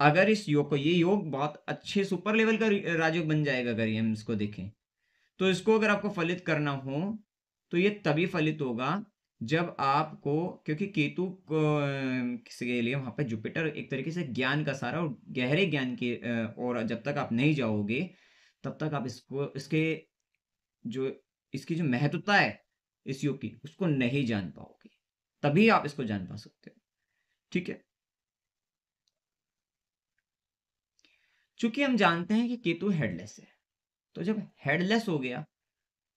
अगर इस योग को, ये योग बहुत अच्छे सुपर लेवल का राजयोग बन जाएगा अगर ये हम इसको देखें, तो इसको अगर आपको फलित करना हो तो ये तभी फलित होगा जब आपको, क्योंकि केतु को के लिए वहां पर जुपिटर एक तरीके से ज्ञान का सारा और गहरे ज्ञान के और जब तक आप नहीं जाओगे तब तक आप इसको, इसके जो, इसकी जो महत्वता है इस योग की उसको नहीं जान पाओगे, तभी आप इसको जान पा सकते हो। ठीक है। चूंकि हम जानते हैं कि केतु हेडलेस है, तो जब हेडलेस हो गया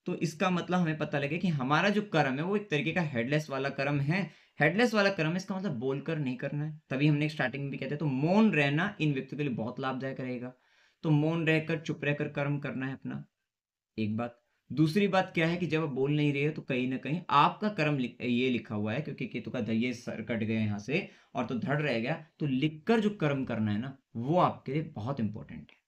तो इसका मतलब हमें पता लगे कि हमारा जो कर्म है वो एक तरीके का हेडलेस वाला कर्म है। हेडलेस वाला कर्म है, इसका मतलब बोलकर नहीं करना है। तभी हमने स्टार्टिंग में भी कहते हैं, तो मौन रहना इन व्यक्तियों के लिए बहुत लाभदायक रहेगा। तो मौन रहकर, चुप रहकर कर्म करना है अपना, एक बात। दूसरी बात क्या है कि जब आप बोल नहीं रहे हो तो कहीं ना कहीं आपका कर्म ये लिखा हुआ है, क्योंकि केतु का ये सर कट गया यहाँ से और तो धड़ रह गया, तो लिखकर जो कर्म करना है ना वो आपके लिए बहुत इंपॉर्टेंट है।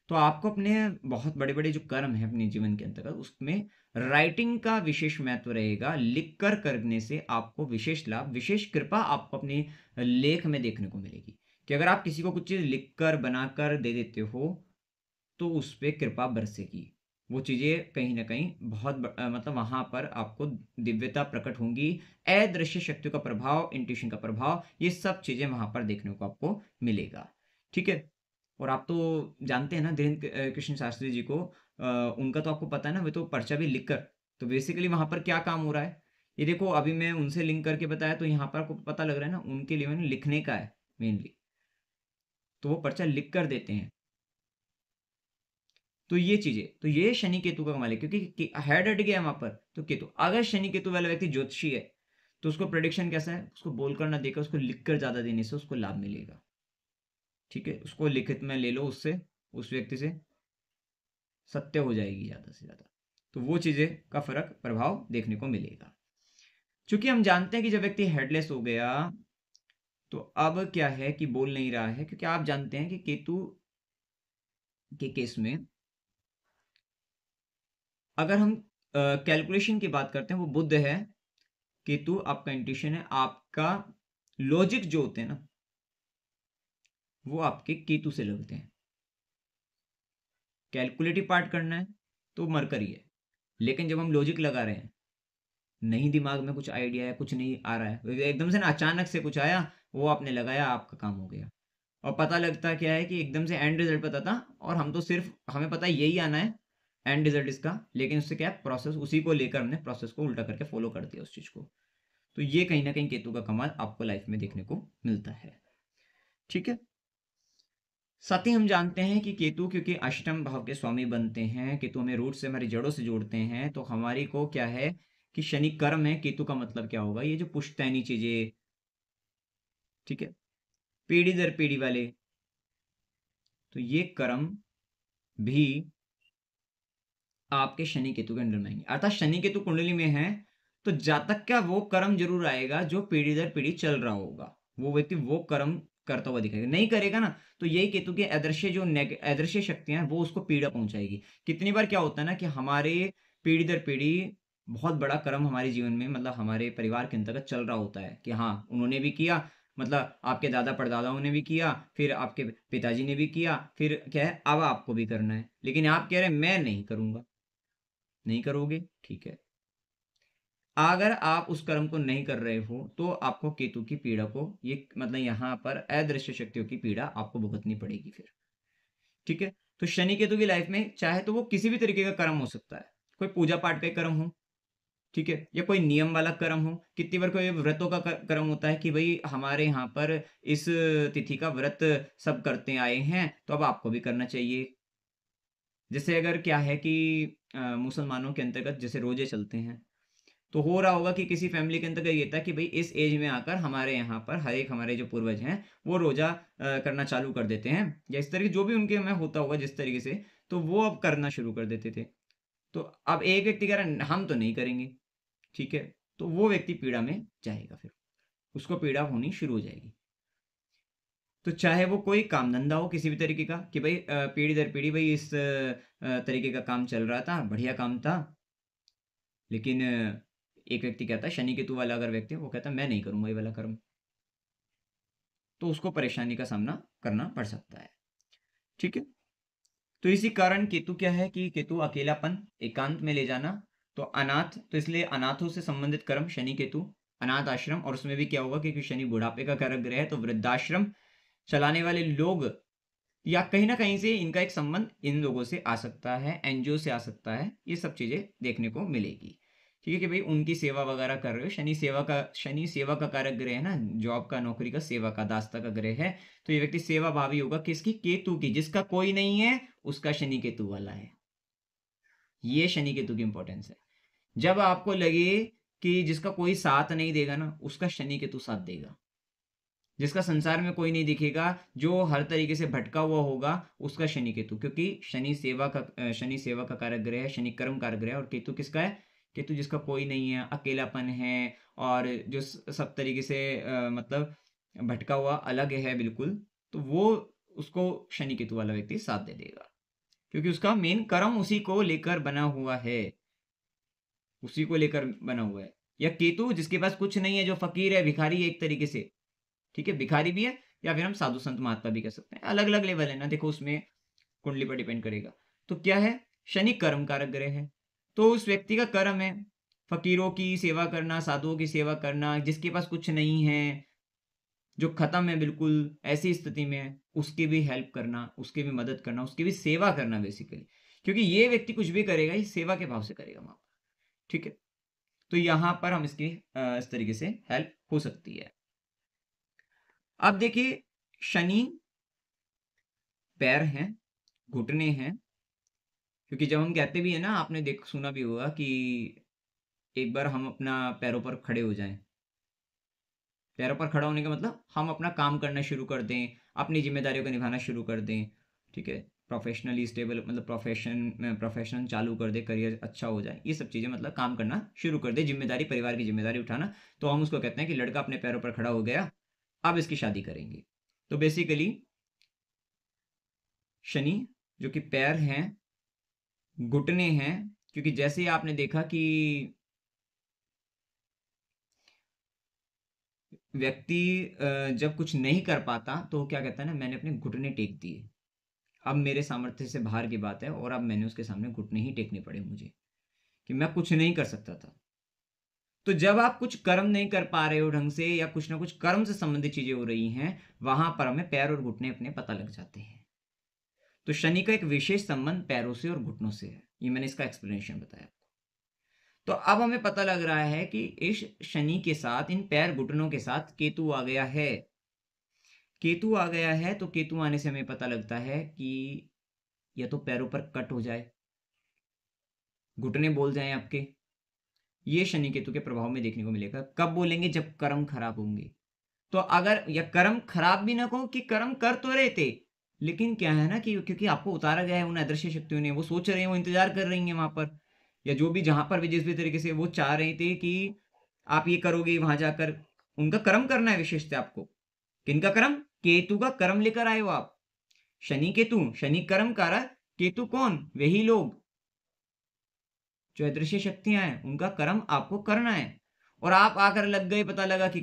तो आपको अपने बहुत बड़े बड़े जो कर्म है अपने जीवन के अंतर्गत उसमें राइटिंग का विशेष महत्व रहेगा। लिख कर करने से आपको विशेष लाभ, विशेष कृपा आपको अपने लेख में देखने को मिलेगी, कि अगर आप किसी को कुछ चीज लिख कर बनाकर दे देते हो तो उस पर कृपा बरसेगी। वो चीजें कहीं ना कहीं बहुत मतलब वहां पर आपको दिव्यता प्रकट होंगी, अदृश्य शक्तियों का प्रभाव, इंट्यूशन का प्रभाव, ये सब चीजें वहां पर देखने को आपको मिलेगा। ठीक है। और आप तो जानते हैं ना धीरेन्द्र कृष्ण शास्त्री जी को, उनका तो आपको पता है ना, वे तो पर्चा भी लिख कर, तो बेसिकली वहां पर क्या काम हो रहा है, ये देखो अभी मैं उनसे लिंक करके बताया तो यहाँ पर आपको पता लग रहा है ना, उनके लिए मैंने लिखने का है मेनली, तो वो पर्चा लिख कर देते हैं। तो ये चीजें, तो ये शनि केतु का कमाल है, क्योंकि हेड हट गया वहां पर, तो केतु, अगर शनि केतु वाला व्यक्ति ज्योतिषी है तो उसको प्रेडिक्शन कैसा है, उसको बोलकर ना देकर उसको लिखकर ज्यादा देने से उसको लाभ मिलेगा। ठीक है। उसको लिखित में ले लो, उससे, उस व्यक्ति से सत्य हो जाएगी ज्यादा से ज्यादा, तो वो चीजें का फर्क प्रभाव देखने को मिलेगा। क्योंकि हम जानते हैं कि जब व्यक्ति हेडलेस हो गया तो अब क्या है कि बोल नहीं रहा है, क्योंकि आप जानते हैं कि केतु के केस में अगर हम कैलकुलेशन की बात करते हैं वो बुध है, केतु आपका इंट्यूशन है, आपका लॉजिक जो होते हैं ना वो आपके केतु से लगते हैं। कैलकुलेटिव पार्ट करना है तो मरकरी है, लेकिन जब हम लॉजिक लगा रहे हैं, नहीं दिमाग में कुछ आइडिया है, कुछ नहीं आ रहा है, एकदम से ना अचानक से कुछ आया, वो आपने लगाया, आपका काम हो गया। और पता लगता क्या है कि एकदम से एंड रिजल्ट पता था और हम तो सिर्फ, हमें पता है यही आना है एंड रिजल्ट इसका, लेकिन उससे क्या है, प्रोसेस उसी को लेकर हमने प्रोसेस को उल्टा करके फॉलो कर दिया उस चीज को। तो ये कहीं ना कहीं केतु का कमाल आपको लाइफ में देखने को मिलता है। ठीक है। साथ ही हम जानते हैं कि केतु क्योंकि अष्टम भाव के स्वामी बनते हैं, केतु हमें रूट से, हमारी जड़ों से जोड़ते हैं, तो हमारी को क्या है कि शनि कर्म है, केतु का मतलब क्या होगा, ये जो पुश्तैनी चीजें, ठीक है, पीढ़ी दर पीढ़ी वाले, तो ये कर्म भी आपके शनि केतु के अंडर में आएंगे। अर्थात शनि केतु कुंडली में है तो जातक का वो कर्म जरूर आएगा जो पीढ़ी दर पीढ़ी चल रहा होगा, वो व्यक्ति वो कर्म करता हुआ दिखाएगा। नहीं करेगा ना तो यही केतु के अदृश्य जो अदृश्य शक्तियां हैं वो उसको पीड़ा पहुंचाएगी। कितनी बार क्या होता है ना कि हमारे पीढ़ी दर पीढ़ी बहुत बड़ा कर्म हमारे जीवन में मतलब हमारे परिवार के अंतर्गत चल रहा होता है कि हाँ, उन्होंने भी किया, मतलब आपके दादा परदादाओं ने भी किया, फिर आपके पिताजी ने भी किया, फिर क्या है, अब आपको भी करना है। लेकिन आप कह रहे हैं मैं नहीं करूँगा। नहीं करोगे, ठीक है। अगर आप उस कर्म को नहीं कर रहे हो, तो आपको केतु की पीड़ा को ये मतलब यहाँ पर अदृश्य शक्तियों की पीड़ा आपको भुगतनी पड़ेगी फिर। ठीक है? तो शनि केतु की लाइफ में चाहे तो वो किसी भी तरीके का कर्म हो सकता है। कोई पूजा-पाठ का कर्म हो, ठीक है? या कोई नियम वाला कर्म हो। कितनी बार कोई व्रतों का कर्म होता है कि भई हमारे यहाँ पर इस तिथि का व्रत सब करते आए हैं, तो अब आपको भी करना चाहिए। जैसे अगर क्या है कि मुसलमानों के अंतर्गत जैसे रोज़े चलते हैं, तो हो रहा होगा कि किसी फैमिली के अंदर ये था कि भई इस एज में आकर हमारे यहाँ पर हर एक हमारे जो पूर्वज हैं, वो रोज़ा करना चालू कर देते हैं या इस तरीके जो भी उनके में होता होगा जिस तरीके से, तो वो अब करना शुरू कर देते थे। तो अब एक व्यक्ति कह रहा है हम तो नहीं करेंगे, ठीक है? तो वो व्यक्ति पीड़ा में जाएगा फिर, उसको पीड़ा होनी शुरू हो जाएगी। तो चाहे वो कोई काम धंधा हो किसी भी तरीके का कि भई पीढ़ी दर पीढ़ी भई इस तरीके का काम चल रहा था, बढ़िया काम था, लेकिन एक व्यक्ति कहता है शनि केतु वाला अगर व्यक्ति है वो कहता है मैं नहीं करूँगा ये वाला कर्म, तो उसको परेशानी का सामना करना पड़ सकता है। ठीक है? तो इसी कारण केतु क्या है कि केतु अकेलापन, एकांत में ले जाना, तो अनाथ तो इसलिए अनाथों से संबंधित कर्म शनि केतु, अनाथ आश्रम और उसमें भी क्या होगा क्योंकि शनि बुढ़ापे का कारक ग्रह है तो वृद्धाश्रम चलाने वाले लोग या कहीं न कहीं से इनका एक संबंध इन लोगों से आ सकता है, एनजीओ से आ सकता है, ये सब चीज़ें देखने को मिलेगी। ठीक है कि भई उनकी सेवा वगैरह कर रहे हो, शनि सेवा का कारक ग्रह है ना, जॉब का, नौकरी का, सेवा का, दासता का ग्रह है, तो ये व्यक्ति सेवा भावी होगा किसकी? केतु की, जिसका कोई नहीं है, उसका शनि केतु वाला है। ये शनि केतु की इंपॉर्टेंस है। जब आपको लगे कि जिसका कोई साथ नहीं देगा ना, उसका शनि केतु साथ देगा। जिसका संसार में कोई नहीं दिखेगा, जो हर तरीके से भटका हुआ होगा, उसका शनि केतु क्योंकि शनि सेवा का कारक ग्रह है, शनि कर्म कारक ग्रह है और केतु किसका है? केतु जिसका कोई नहीं है, अकेलापन है और जो सब तरीके से मतलब भटका हुआ अलग है बिल्कुल, तो वो उसको शनि केतु वाला व्यक्ति साथ दे देगा। क्योंकि उसका मेन कर्म उसी को लेकर बना हुआ है, उसी को लेकर बना हुआ है। या केतु जिसके पास कुछ नहीं है, जो फ़कीर है, भिखारी है एक तरीके से, ठीक है? भिखारी भी है या फिर हम साधु संत महात्मा भी कह सकते हैं। अलग-अलग लेवल है ना, देखो उसमें कुंडली पर डिपेंड करेगा। तो क्या है? शनि कर्म कारक ग्रह है। तो उस व्यक्ति का कर्म है, फ़कीरों की सेवा करना, साधुओं की सेवा करना, जिसके पास कुछ नहीं है, जो ख़त्म है बिल्कुल, ऐसी स्थिति में है, उसकी भी हेल्प करना, उसकी भी मदद करना, उसकी भी सेवा करना बेसिकली। क्योंकि ये व्यक्ति कुछ भी करेगा, ये सेवा के भाव से करेगा वहाँ पर, ठीक है? तो यहाँ पर हम इसकी इस तरीके से हेल्प हो सकती है। अब देखिए शनि पैर हैं, घुटने हैं, क्योंकि जब हम कहते भी हैं ना आपने देख सुना भी होगा कि एक बार हम अपना पैरों पर खड़े हो जाएँ। पैरों पर खड़ा होने का मतलब हम अपना काम करना शुरू कर दें, अपनी ज़िम्मेदारियों को निभाना शुरू कर दें, ठीक है? प्रोफ़ेशनली स्टेबल मतलब प्रोफ़ेशन चालू कर दें, करियर अच्छा हो जाए, ये सब चीज़ें मतलब काम करना शुरू कर दें, ज़िम्मेदारी परिवार की ज़िम्मेदारी उठाना, तो हम उसको कहते हैं कि लड़का अपने पैरों पर खड़ा हो गया, अब इसकी शादी करेंगे। तो बेसिकली शनि जो कि पैर हैं, घुटने हैं, क्योंकि जैसे ही आपने देखा कि व्यक्ति जब कुछ नहीं कर पाता तो वो क्या कहता है ना मैंने अपने घुटने टेक दिए। अब मेरे सामर्थ्य से बाहर की बात है और अब मैंने उसके सामने घुटने ही टेकने पड़े मुझे, कि मैं कुछ नहीं कर सकता था। तो जब आप कुछ कर्म नहीं कर पा रहे हो ढंग से या कुछ ना कुछ कर्म से संबंधित चीज़ें हो रही हैं, वहाँ पर हमें पैर और घुटने अपने पता लग जाते हैं। तो शनि का एक विशेष संबंध पैरों से और घुटनों से है। ये मैंने इसका एक्सप्लेनेशन बताया। तो अब हमें पता लग रहा है कि इस शनि के साथ इन पैर घुटनों के साथ केतु आ गया है। केतु आ गया है तो केतु आने से हमें पता लगता है कि या तो पैरों पर कट हो जाए, घुटने बोल जाएं आपके, ये शनि केतु के प्रभाव में देखने को मिलेगा। कब बोलेंगे? जब कर्म खराब होंगे। तो अगर या कर्म खराब भी ना कहो कि कर्म कर तो रहे थे, लेकिन क्या है ना कि क्योंकि आपको उतारा गया है उन अदृश्य शक्तियों ने, वो सोच रहे हैं, वो इंतजार कर रही हैं वहां पर, या जो भी जहां पर भी जिस भी तरीके से वो चाह रहे थे कि आप ये करोगे वहां जाकर, उनका कर्म करना है विशेषता आपको। किनका कर्म? केतु का कर्म लेकर आए हो आप। शनि केतु, शनि कर्म कारक, केतु कौन? वही लोग जो अदृश्य शक्तियां हैं उनका कर्म आपको करना है। और आप आकर लग गए, पता लगा कि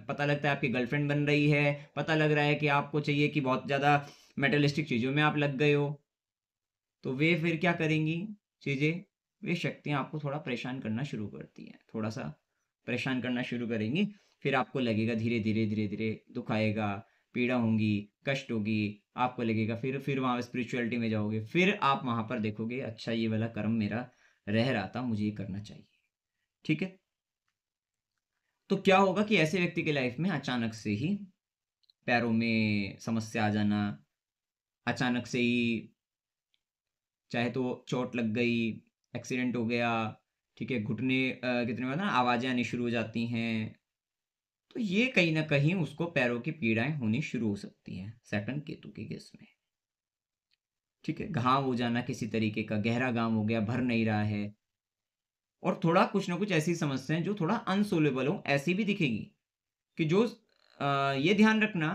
पता लगता है आपकी गर्लफ्रेंड बन रही है, पता लग रहा है कि आपको चाहिए कि बहुत ज्यादा मेटलिस्टिक चीजों में आप लग गए हो, तो वे फिर क्या करेंगी चीजें, वे शक्तियां आपको थोड़ा परेशान करना शुरू करती हैं, थोड़ा सा परेशान करना शुरू करेंगी। फिर आपको लगेगा धीरे धीरे धीरे धीरे दुख आएगा, पीड़ा होंगी, कष्ट होगी, आपको लगेगा, फिर वहां स्पिरिचुअलिटी में जाओगे, फिर आप वहां पर देखोगे अच्छा ये वाला कर्म मेरा रह रहा था, मुझे ये करना चाहिए। ठीक है। तो क्या होगा कि ऐसे व्यक्ति के लाइफ में अचानक से ही पैरों में समस्या आ जाना, अचानक से ही चाहे तो चोट लग गई, एक्सीडेंट हो गया, ठीक है, घुटने कितने बार ना आवाजें आनी शुरू हो जाती हैं, तो ये कहीं ना कहीं उसको पैरों की पीड़ाएं होनी शुरू हो सकती हैं सैटर्न केतु के केस में। ठीक है, घाव हो जाना किसी तरीके का, गहरा घाव हो गया, भर नहीं रहा है, और थोड़ा कुछ ना कुछ ऐसी समस्याएं जो थोड़ा अनसोलेबल हो ऐसी भी दिखेगी, कि जो ये ध्यान रखना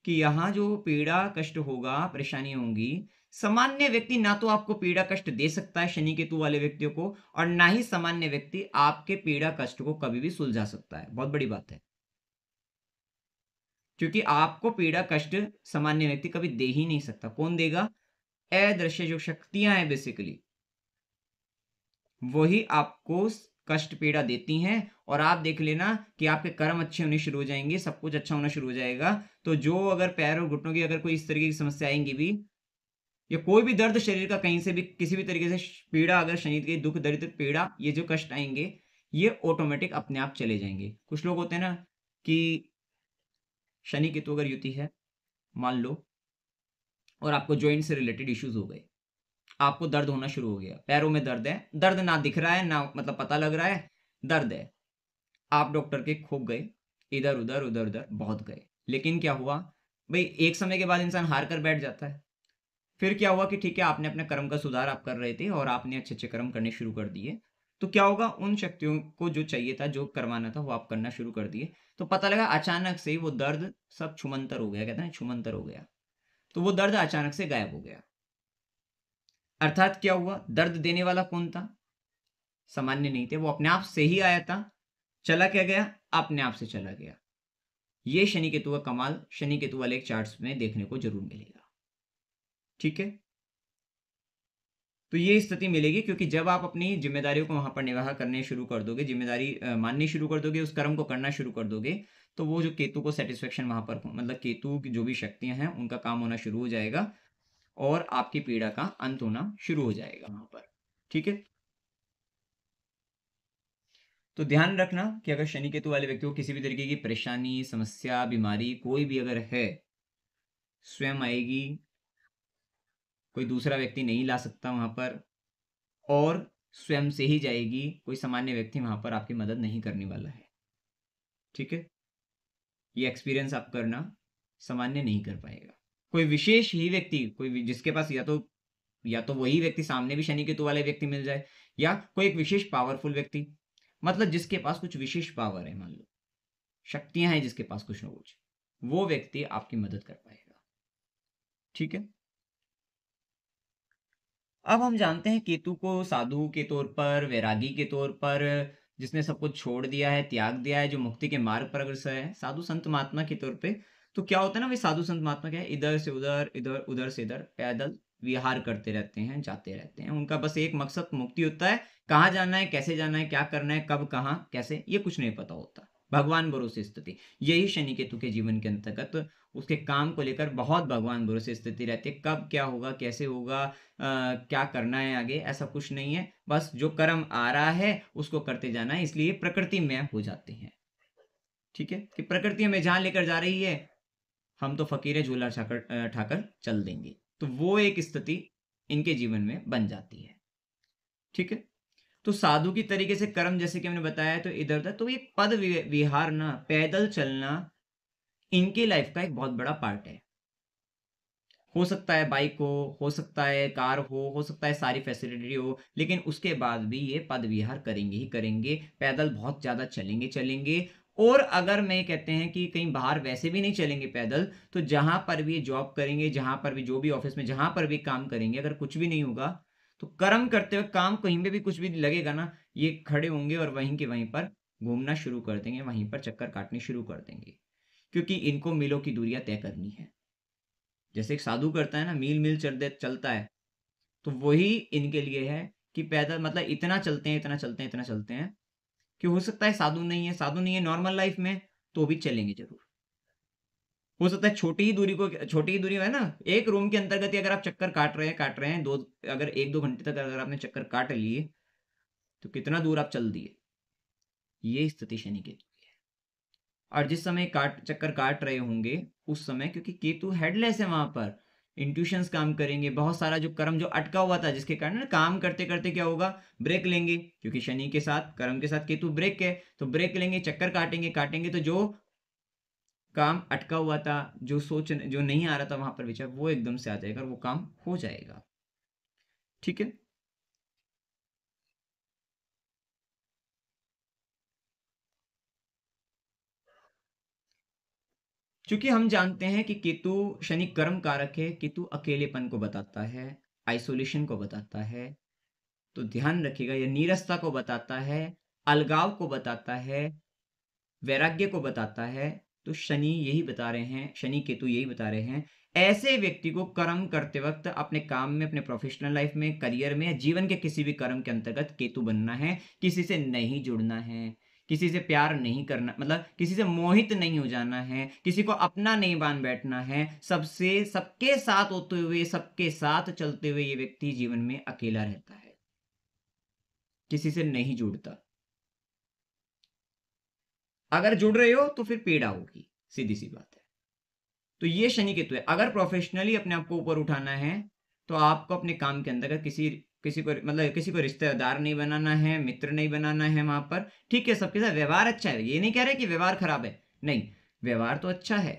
कि यहाँ जो पीड़ा कष्ट होगा, परेशानी होंगी, सामान्य व्यक्ति ना तो आपको पीड़ा कष्ट दे सकता है शनि केतु वाले व्यक्तियों को, और ना ही सामान्य व्यक्ति आपके पीड़ा कष्ट को कभी भी सुलझा सकता है। बहुत बड़ी बात है, क्योंकि आपको पीड़ा कष्ट सामान्य व्यक्ति कभी दे ही नहीं सकता। कौन देगा? अदृश्य जो शक्तियां हैं बेसिकली, वही आपको कष्ट पीड़ा देती हैं। और आप देख लेना कि आपके कर्म अच्छे होने शुरू हो जाएंगे, सब कुछ अच्छा होना शुरू हो जाएगा। तो जो अगर पैर और घुटनों की अगर कोई इस तरीके की समस्या आएंगी भी, या कोई भी दर्द शरीर का कहीं से भी किसी भी तरीके से पीड़ा, अगर शरीर के दुख दरिद्र पीड़ा, ये जो कष्ट आएंगे, ये ऑटोमेटिक अपने आप चले जाएंगे। कुछ लोग होते हैं ना कि शनि केतु अगर युति है मान लो, और आपको जॉइंट से रिलेटेड इश्यूज हो गए, आपको दर्द होना शुरू हो गया, पैरों में दर्द है, दर्द ना दिख रहा है ना मतलब पता लग रहा है, दर्द है, आप डॉक्टर के खूब गए, इधर उधर उधर उधर बहुत गए, लेकिन क्या हुआ भाई, एक समय के बाद इंसान हार कर बैठ जाता है। फिर क्या हुआ कि ठीक है, आपने अपने कर्म का सुधार आप कर रहे थे और आपने अच्छे अच्छे कर्म करने शुरू कर दिए, तो क्या होगा, उन शक्तियों को जो चाहिए था, जो करवाना था, वो आप करना शुरू कर दिए, तो पता लगा अचानक से वो दर्द सब छुमंतर हो गया, कहते हैं छुमंतर हो गया, तो वो दर्द अचानक से गायब हो गया। अर्थात क्या हुआ, दर्द देने वाला कौन था? सामान्य नहीं थे, वो अपने आप से ही आया था, चला क्या गया, अपने आप से चला गया। ये शनि केतु का कमाल शनि केतु वाले चार्ट्स में देखने को जरूर मिलेगा। ठीक है, तो ये स्थिति मिलेगी, क्योंकि जब आप अपनी जिम्मेदारियों को वहां पर निवाह करने शुरू कर दोगे, जिम्मेदारी माननी शुरू कर दोगे, उस कर्म को करना शुरू कर दोगे, तो वो जो केतु को सेटिस्फेक्शन वहां पर, मतलब केतु की जो भी शक्तियां हैं उनका काम होना शुरू हो जाएगा, और आपकी पीड़ा का अंत होना शुरू हो जाएगा वहां पर। ठीक है, तो ध्यान रखना कि अगर शनि केतु वाले व्यक्ति को किसी भी तरीके की परेशानी, समस्या, बीमारी कोई भी अगर है, स्वयं आएगी, कोई दूसरा व्यक्ति नहीं ला सकता वहां पर, और स्वयं से ही जाएगी, कोई सामान्य व्यक्ति वहां पर आपकी मदद नहीं करने वाला है। ठीक है, ये एक्सपीरियंस आप करना, सामान्य नहीं कर पाएगा। कोई विशेष ही व्यक्ति, जिसके पास या तो वही व्यक्ति सामने भी शनि केतु वाले व्यक्ति मिल जाए, या कोई एक विशेष पावरफुल व्यक्ति, मतलब जिसके पास कुछ विशेष पावर है, मान लो शक्तियां हैं जिसके पास कुछ ना कुछ, वो व्यक्ति आपकी मदद कर पाएगा। ठीक है, अब हम जानते हैं केतु को साधु के तौर पर, वैरागी के तौर पर, जिसने सब कुछ छोड़ दिया है, त्याग दिया है, जो मुक्ति के मार्ग पर अग्रसर है, साधु संत महात्मा के तौर पे। तो क्या होता है ना, वे साधु संत महात्मा क्या है, इधर से उधर, इधर उधर से इधर पैदल विहार करते रहते हैं, जाते रहते हैं, उनका बस एक मकसद मुक्ति होता है। कहाँ जाना है, कैसे जाना है, क्या करना है, कब, कहाँ, कैसे, ये कुछ नहीं पता होता। भगवान भरोसे स्थिति, यही शनि केतु के जीवन के अंतर्गत उसके काम को लेकर बहुत भगवान भरोसे स्थिति रहती है। कब क्या होगा, कैसे होगा, क्या करना है आगे, ऐसा कुछ नहीं है, बस जो कर्म आ रहा है उसको करते जाना है, इसलिए प्रकृति में हो जाते हैं। ठीक है, कि प्रकृति हमें जहां लेकर जा रही है, हम तो फकीर झूला ठाकर चल देंगे, तो वो एक स्थिति इनके जीवन में बन जाती है। ठीक है, तो साधु की तरीके से कर्म, जैसे कि हमने बताया, तो इधर उधर, तो ये पद विहार ना, पैदल चलना, इनके लाइफ का एक बहुत बड़ा पार्ट है। हो सकता है बाइक हो सकता है कार हो सकता है सारी फैसिलिटी हो, लेकिन उसके बाद भी ये पद विहार करेंगे ही करेंगे, पैदल बहुत ज्यादा चलेंगे चलेंगे। और अगर मैं कहते हैं कि कहीं बाहर वैसे भी नहीं चलेंगे पैदल, तो जहां पर भी जॉब करेंगे, जहां पर भी जो भी ऑफिस में जहां पर भी काम करेंगे, अगर कुछ भी नहीं होगा, तो कर्म करते हुए काम कहीं पे भी कुछ भी लगेगा ना, ये खड़े होंगे और वहीं के वहीं पर घूमना शुरू कर देंगे, वहीं पर चक्कर काटने शुरू कर देंगे, क्योंकि इनको मीलों की दूरियां तय करनी है। जैसे एक साधु करता है ना, मील चलता है, तो वही इनके लिए है कि पैदल मतलब इतना चलते हैं, इतना चलते हैं, इतना चलते हैं कि हो सकता है साधु नहीं है नॉर्मल लाइफ में, तो भी चलेंगे जरूर। हो सकता है छोटी ही दूरी है ना, एक रूम के अंतर्गत ही अगर आप चक्कर काट रहे हैं दो, अगर 1-2 घंटे तक अगर आपने चक्कर काट लिए, तो कितना दूर आप चल दिए। ये स्थिति शनि केतु की है। और जिस समय चक्कर काट रहे होंगे उस समय, क्योंकि केतु हेडलेस है वहां पर, इंट्यूशंस काम करेंगे, बहुत सारा जो कर्म जो अटका हुआ था, जिसके कारण ना काम करते करते क्या होगा, ब्रेक लेंगे, क्योंकि शनि के साथ कर्म के साथ केतु ब्रेक है, तो ब्रेक लेंगे, चक्कर काटेंगे काटेंगे, तो जो काम अटका हुआ था, जो नहीं आ रहा था वहां पर विचार, वो एकदम से आ जाएगा और वो काम हो जाएगा। ठीक है। क्योंकि हम जानते हैं कि केतु शनि कर्म कारक है, केतु अकेलेपन को बताता है, आइसोलेशन को बताता है, तो ध्यान रखिएगा, यह नीरसता को बताता है, अलगाव को बताता है, वैराग्य को बताता है। तो शनि केतु यही बता रहे हैं, ऐसे व्यक्ति को कर्म करते वक्त अपने काम में, अपने प्रोफेशनल लाइफ में, करियर में या जीवन के किसी भी कर्म के अंतर्गत केतु बनना है, किसी से नहीं जुड़ना है, किसी से प्यार नहीं करना, मतलब किसी से मोहित नहीं हो जाना है, किसी को अपना नहीं मान बैठना है, सबके साथ होते हुए, सबके साथ चलते हुए ये व्यक्ति जीवन में अकेला रहता है, किसी से नहीं जुड़ता। अगर जुड़ रहे हो तो फिर पीड़ा होगी, सीधी सी बात है। तो ये शनि केतु है। अगर प्रोफेशनली अपने आप को ऊपर उठाना है, तो आपको अपने काम के अंतर्गत किसी को रिश्तेदार नहीं बनाना है, मित्र नहीं बनाना है वहां पर। ठीक है, सबके साथ व्यवहार अच्छा है, ये नहीं कह रहे कि व्यवहार खराब है, नहीं, व्यवहार तो अच्छा है,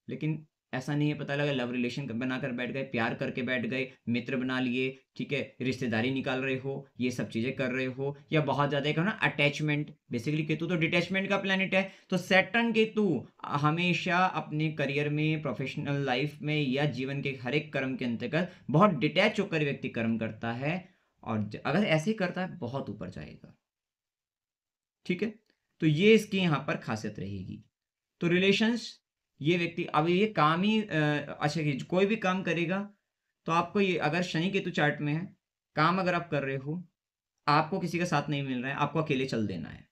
लेकिन ऐसा नहीं है पता लगा लव रिलेशन बनाकर बैठ गए, प्यार करके बैठ गए, मित्र बना लिए, ठीक है, रिश्तेदारी निकाल रहे हो, ये सब चीजें कर रहे हो, या बहुत ज्यादा एक है ना अटैचमेंट, बेसिकली केतु तो डिटैचमेंट का प्लैनेट है, तो सैटर्न केतु हमेशा अपने करियर में, प्रोफेशनल लाइफ में या जीवन के हर एक कर्म के अंतर्गत बहुत डिटैच होकर व्यक्ति कर्म करता है, और अगर ऐसे ही करता है बहुत ऊपर जाएगा। ठीक है, तो ये इसकी यहां पर खासियत रहेगी। तो रिलेशंस, ये व्यक्ति अब ये काम ही अच्छा कि कोई भी काम करेगा, तो आपको ये अगर शनि केतु चार्ट में है, काम अगर आप कर रहे हो, आपको किसी का साथ नहीं मिल रहा है, आपको अकेले चल देना है,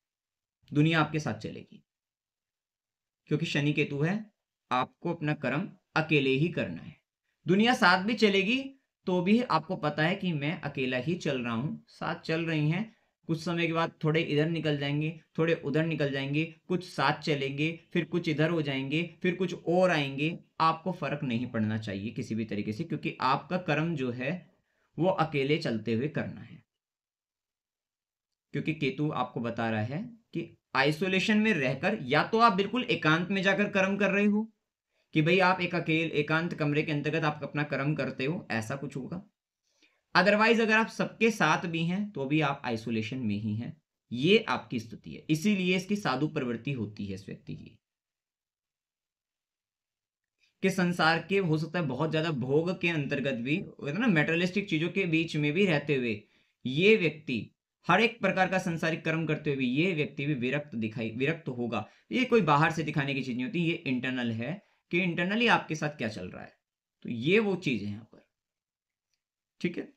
दुनिया आपके साथ चलेगी, क्योंकि शनि केतु है, आपको अपना कर्म अकेले ही करना है। दुनिया साथ भी चलेगी, तो भी आपको पता है कि मैं अकेला ही चल रहा हूं, साथ चल रही हैं, कुछ समय के बाद थोड़े इधर निकल जाएंगे, थोड़े उधर निकल जाएंगे, कुछ साथ चलेंगे, फिर कुछ इधर हो जाएंगे, फिर कुछ और आएंगे, आपको फर्क नहीं पड़ना चाहिए किसी भी तरीके से, क्योंकि आपका कर्म जो है वो अकेले चलते हुए करना है। क्योंकि केतु आपको बता रहा है कि आइसोलेशन में रहकर, या तो आप बिल्कुल एकांत में जाकर कर्म कर रहे हो, कि भाई आप एकांत कमरे के अंतर्गत आप अपना कर्म करते हो, ऐसा कुछ होगा। अदरवाइज अगर आप सबके साथ भी हैं, तो भी आप आइसोलेशन में ही हैं, ये आपकी स्थिति है, इसीलिए इसकी साधु प्रवृत्ति होती है इस व्यक्ति की, कि संसार के हो सकता है बहुत ज्यादा भोग के अंतर्गत भी, ना मेटेरियलिस्टिक चीजों के बीच में भी रहते हुए ये व्यक्ति, हर एक प्रकार का संसारिक कर्म करते हुए भी ये व्यक्ति भी विरक्त होगा। ये कोई बाहर से दिखाने की चीज नहीं होती, ये इंटरनल है, कि इंटरनली आपके साथ क्या चल रहा है, तो ये वो चीज है यहां पर। ठीक है,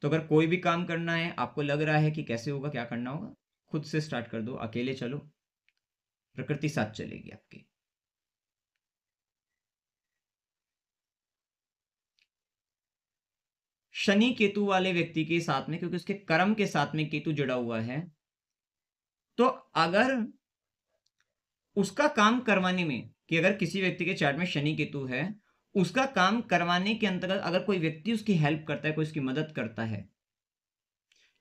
तो अगर कोई भी काम करना है, आपको लग रहा है कि कैसे होगा, क्या करना होगा, खुद से स्टार्ट कर दो, अकेले चलो, प्रकृति साथ चलेगी आपकी। शनि केतु वाले व्यक्ति के साथ में, क्योंकि उसके कर्म के साथ में केतु जुड़ा हुआ है, तो अगर उसका काम करवाने में, कि अगर किसी व्यक्ति के चार्ट में शनि केतु है, उसका काम करवाने के अंतर्गत अगर कोई व्यक्ति उसकी हेल्प करता है, कोई उसकी मदद करता है,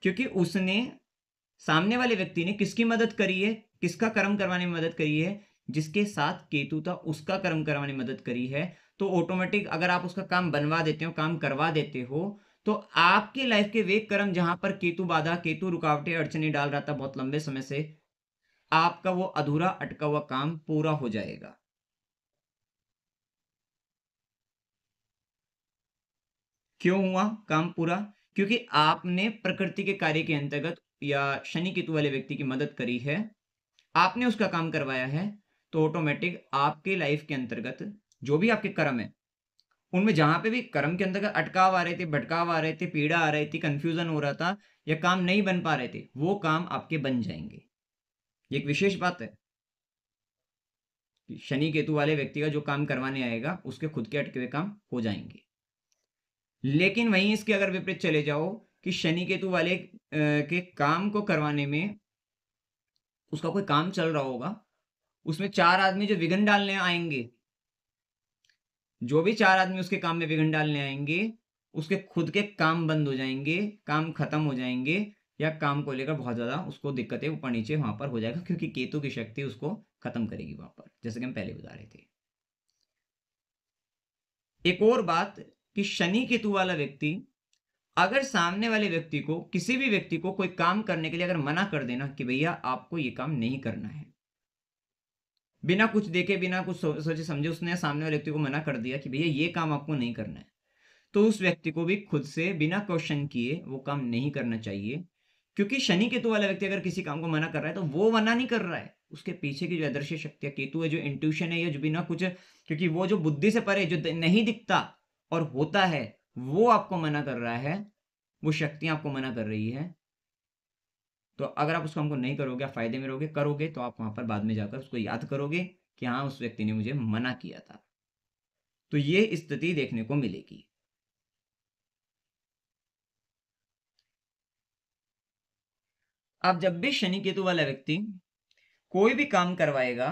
क्योंकि उसने, सामने वाले व्यक्ति ने किसकी मदद करी है, किसका कर्म करवाने में मदद करी है, जिसके साथ केतु था उसका कर्म करवाने में मदद करी है, तो ऑटोमेटिक अगर आप उसका काम बनवा देते हो, काम करवा देते हो, तो आपकी लाइफ के वे कर्म जहां पर केतु बाधा, केतु रुकावटें, अड़चने डाल रहा था बहुत लंबे समय से, आपका वो अधूरा अटका हुआ काम पूरा हो जाएगा। क्यों हुआ काम पूरा? क्योंकि आपने प्रकृति के कार्य के अंतर्गत या शनि केतु वाले व्यक्ति की मदद करी है, आपने उसका काम करवाया है, तो ऑटोमेटिक आपके लाइफ के अंतर्गत जो भी आपके कर्म है, उनमें जहाँ पे भी कर्म के अंतर्गत अटकाव आ रहे थे, भटकाव आ रहे थे, पीड़ा आ रही थी, कन्फ्यूज़न हो रहा था या काम नहीं बन पा रहे थे, वो काम आपके बन जाएँगे। ये एक विशेष बात है कि शनि केतु वाले व्यक्ति का जो काम करवाने आएगा, उसके खुद के अटके हुए काम हो जाएँगे। लेकिन वहीं इसके अगर विपरीत चले जाओ कि शनि केतु वाले के काम को करवाने में उसका कोई काम चल रहा होगा, उसमें 4 आदमी जो विघ्न डालने आएँगे, जो भी 4 आदमी उसके काम में विघ्न डालने आएँगे, उसके खुद के काम बंद हो जाएँगे, काम खत्म हो जाएँगे या काम को लेकर बहुत ज़्यादा उसको दिक्कतें ऊपर-नीचे वहाँ पर हो जाएगा क्योंकि केतु की शक्ति उसको खत्म करेगी वहाँ पर, जैसे कि हम पहले बता रहे थे। एक और बात कि शनि केतु वाला व्यक्ति अगर सामने वाले व्यक्ति को किसी भी व्यक्ति को कोई काम करने के लिए अगर मना कर देना कि भैया आपको ये काम नहीं करना है, बिना कुछ देखे बिना कुछ सोचे समझे उसने सामने वाले व्यक्ति को मना कर दिया कि भैया ये काम आपको नहीं करना है, तो उस व्यक्ति को भी खुद से बिना क्वेश्चन किए वो काम नहीं करना चाहिए। क्योंकि शनि केतु वाला व्यक्ति अगर किसी काम को मना कर रहा है तो वो मना नहीं कर रहा है, उसके पीछे की जो अदृश्य शक्ति है, केतु है जो इंट्यूशन है या जो बिना कुछ, क्योंकि वो जो बुद्धि से परे जो नहीं दिखता और होता है, वो आपको मना कर रहा है, वो शक्तियां आपको मना कर रही है। तो अगर आप उस काम को नहीं करोगे, आप फायदे में रहोगे, करोगे तो आप वहां पर बाद में जाकर उसको याद करोगे कि हाँ उस व्यक्ति ने मुझे मना किया था। तो ये स्थिति देखने को मिलेगी। अब जब भी शनि केतु वाला व्यक्ति कोई भी काम करवाएगा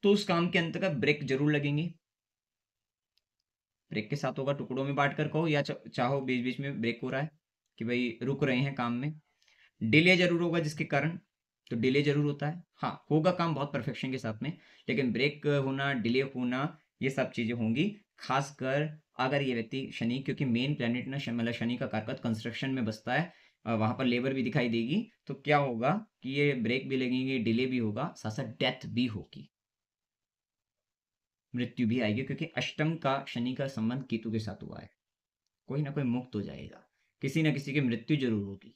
तो उस काम के अंतर्गत ब्रेक जरूर लगेंगे। ब्रेक के साथ होगा टुकड़ों में बांट कर कहो या चाहो बीच बीच में ब्रेक हो रहा है कि भाई रुक रहे हैं काम में, डिले जरूर होगा जिसके कारण, तो डिले जरूर होता है। हाँ होगा काम बहुत परफेक्शन के साथ में, लेकिन ब्रेक होना, डिले होना, ये सब चीजें होंगी। खासकर अगर ये व्यक्ति शनि, क्योंकि मेन प्लेनेट ना मतलब शनि का कारक कंस्ट्रक्शन में बसता है, वहां पर लेबर भी दिखाई देगी, तो क्या होगा कि ये ब्रेक भी लगेंगे, डिले भी होगा, साथ साथ डेथ भी होगी, मृत्यु भी आएगी, क्योंकि अष्टम का शनि का संबंध केतु के साथ हुआ है। कोई ना कोई मुक्त हो जाएगा, किसी ना किसी की मृत्यु जरूर होगी।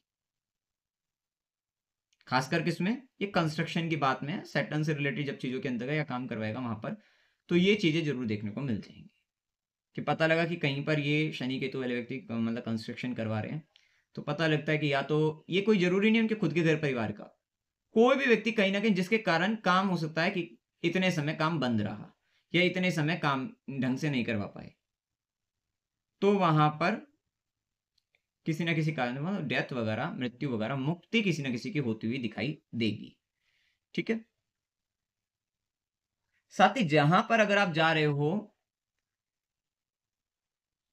खासकर किसमें, ये कंस्ट्रक्शन की बात में, सैटर्न से रिलेटेड जब चीजों के अंतर्गत या काम करवाएगा वहां पर, तो ये चीजें जरूर देखने को मिल जाएंगी कि पता लगा कि कहीं पर ये शनि केतु वाले व्यक्ति मतलब कंस्ट्रक्शन करवा रहे हैं, तो पता लगता है कि या तो ये कोई जरूरी नहीं उनके खुद के घर परिवार का, कोई भी व्यक्ति कहीं ना कहीं जिसके कारण काम हो सकता है कि इतने समय काम बंद रहा या इतने समय काम ढंग से नहीं करवा पाए, तो वहां पर किसी ना किसी कारण मतलब डेथ वगैरह, मृत्यु वगैरह, मुक्ति किसी ना किसी की होती हुई दिखाई देगी। ठीक है, साथ ही जहां पर अगर आप जा रहे हो,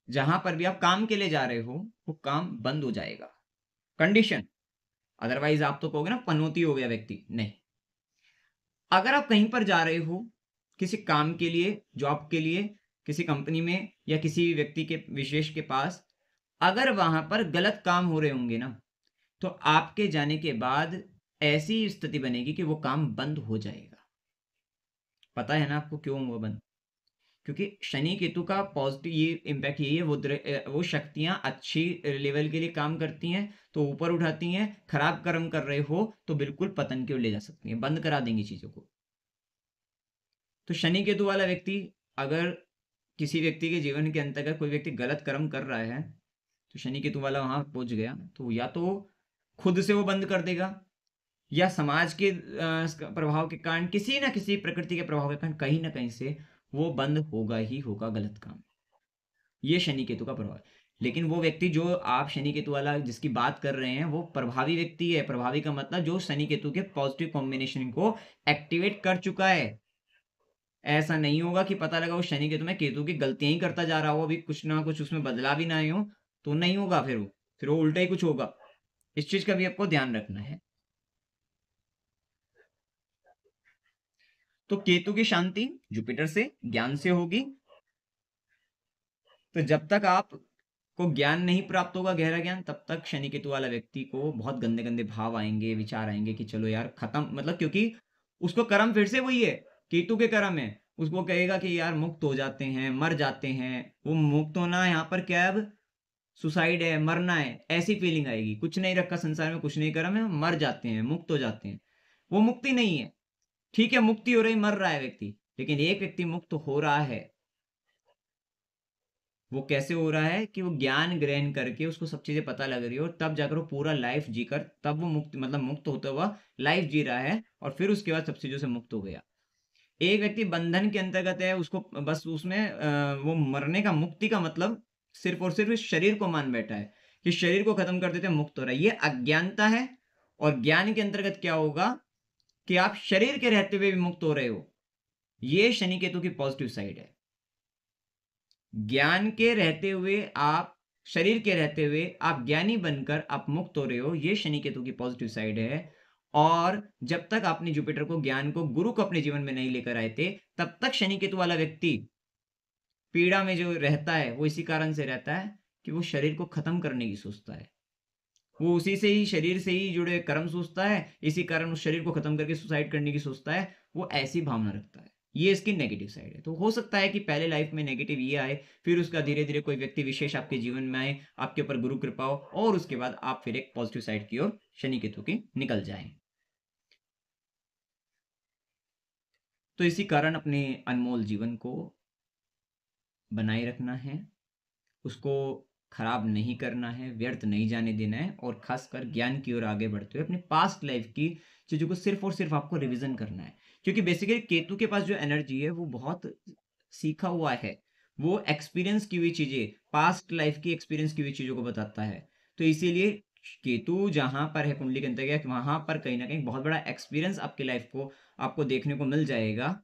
जहां पर भी आप काम के लिए जा रहे हो, वो काम बंद हो जाएगा, कंडीशन। अदरवाइज आप तो कहोगे ना पनौती हो गया व्यक्ति, नहीं। अगर आप कहीं पर जा रहे हो किसी काम के लिए, जॉब के लिए, किसी कंपनी में या किसी व्यक्ति के विशेष के पास, अगर वहां पर गलत काम हो रहे होंगे ना, तो आपके जाने के बाद ऐसी स्थिति बनेगी कि वो काम बंद हो जाएगा। पता है ना आपको क्यों हुआ बंद? क्योंकि शनि केतु का पॉजिटिव ये इम्पैक्ट यही है, वो शक्तियां अच्छी लेवल के लिए काम करती हैं तो ऊपर उठाती हैं, खराब कर्म कर रहे हो तो बिल्कुल पतन की ओर ले जा सकती हैं, बंद करा देंगी चीजों को। तो शनि केतु वाला व्यक्ति अगर किसी व्यक्ति के जीवन के अंतर्गत कोई व्यक्ति गलत कर्म कर रहा है, तो शनि केतु वाला वहां पहुंच गया तो या तो खुद से वो बंद कर देगा या समाज के प्रभाव के कारण, किसी ना किसी प्रकृति के प्रभाव के कारण कहीं ना कहीं से वो बंद होगा ही होगा गलत काम। ये शनि केतु का प्रभाव है। लेकिन वो व्यक्ति जो आप शनि केतु वाला जिसकी बात कर रहे हैं वो प्रभावी व्यक्ति है। प्रभावी का मतलब जो शनि केतु के पॉजिटिव कॉम्बिनेशन को एक्टिवेट कर चुका है। ऐसा नहीं होगा कि पता लगा वो शनि केतु में केतु की गलतियां ही करता जा रहा हो, अभी कुछ ना कुछ उसमें बदलाव भी ना आए हो, तो नहीं होगा, फिर वो उल्टा ही कुछ होगा। इस चीज का भी आपको ध्यान रखना है। तो केतु की शांति जुपिटर से, ज्ञान से होगी। तो जब तक आप को ज्ञान नहीं प्राप्त होगा, गहरा ज्ञान, तब तक शनि केतु वाला व्यक्ति को बहुत गंदे गंदे भाव आएंगे, विचार आएंगे कि चलो यार खत्म, मतलब क्योंकि उसको कर्म फिर से वही है, केतु के कर्म है, उसको कहेगा कि यार मुक्त हो जाते हैं, मर जाते हैं। वो मुक्त होना यहाँ पर क्या है, अब सुसाइड है, मरना है, ऐसी फीलिंग आएगी। कुछ नहीं रखा संसार में, कुछ नहीं करा, मैं मर जाते हैं, मुक्त हो जाते हैं। वो मुक्ति नहीं है। ठीक है, मुक्ति हो रही, मर रहा है व्यक्ति, लेकिन एक व्यक्ति मुक्त हो रहा है। वो कैसे हो रहा है कि वो ज्ञान ग्रहण करके उसको सब चीजें पता लग रही है, और तब जाकर वो पूरा लाइफ जीकर तब वो मुक्त, मतलब मुक्त होता हुआ लाइफ जी रहा है, और फिर उसके बाद सब चीजों से मुक्त हो गया। एक व्यक्ति बंधन के अंतर्गत है, उसको बस उसमें वो मरने का, मुक्ति का मतलब सिर्फ और सिर्फ इस शरीर को मान बैठा है कि शरीर को खत्म कर देते हैं, मुक्त हो रहा है। ये अज्ञानता है। और ज्ञान के अंतर्गत क्या होगा कि आप शरीर के रहते हुए भी मुक्त हो रहे हो। ये शनि केतु की पॉजिटिव साइड है। ज्ञान के रहते हुए आप, शरीर के रहते हुए आप ज्ञानी बनकर आप मुक्त हो रहे हो, ये शनि केतु की पॉजिटिव साइड है। और जब तक आपने जुपिटर को, ज्ञान को, गुरु को अपने जीवन में नहीं लेकर आए थे, तब तक शनि केतु वाला व्यक्ति पीड़ा में जो रहता है वो इसी कारण से रहता है कि वो शरीर को खत्म करने की सोचता है। वो उसी से ही, शरीर से ही जुड़े कर्म सोचता है, इसी कारण उस शरीर को खत्म करके सुसाइड करने की सोचता है। वो ऐसी भावना रखता है। ये इसकी नेगेटिव साइड है। तो हो सकता है कि पहले लाइफ में नेगेटिव ये आए, फिर उसका धीरे धीरे कोई व्यक्ति विशेष आपके जीवन में आए, आपके ऊपर गुरु कृपा हो, और उसके बाद आप फिर एक पॉजिटिव साइड की ओर शनि केतु की निकल जाए। तो इसी कारण अपने अनमोल जीवन को बनाए रखना है, उसको खराब नहीं करना है, व्यर्थ नहीं जाने देना है, और खासकर ज्ञान की ओर आगे बढ़ते हुए अपने पास्ट लाइफ की चीजों को सिर्फ और सिर्फ आपको रिवीजन करना है। क्योंकि बेसिकली केतु के पास जो एनर्जी है वो बहुत सीखा हुआ है। वो एक्सपीरियंस की हुई चीजें, पास्ट लाइफ की एक्सपीरियंस की हुई चीजों को बताता है। तो इसीलिए केतु जहां पर है कुंडली के अंतर्गत, वहां पर कहीं ना कहीं बहुत बड़ा एक्सपीरियंस आपके लाइफ को आपको देखने को मिल जाएगा।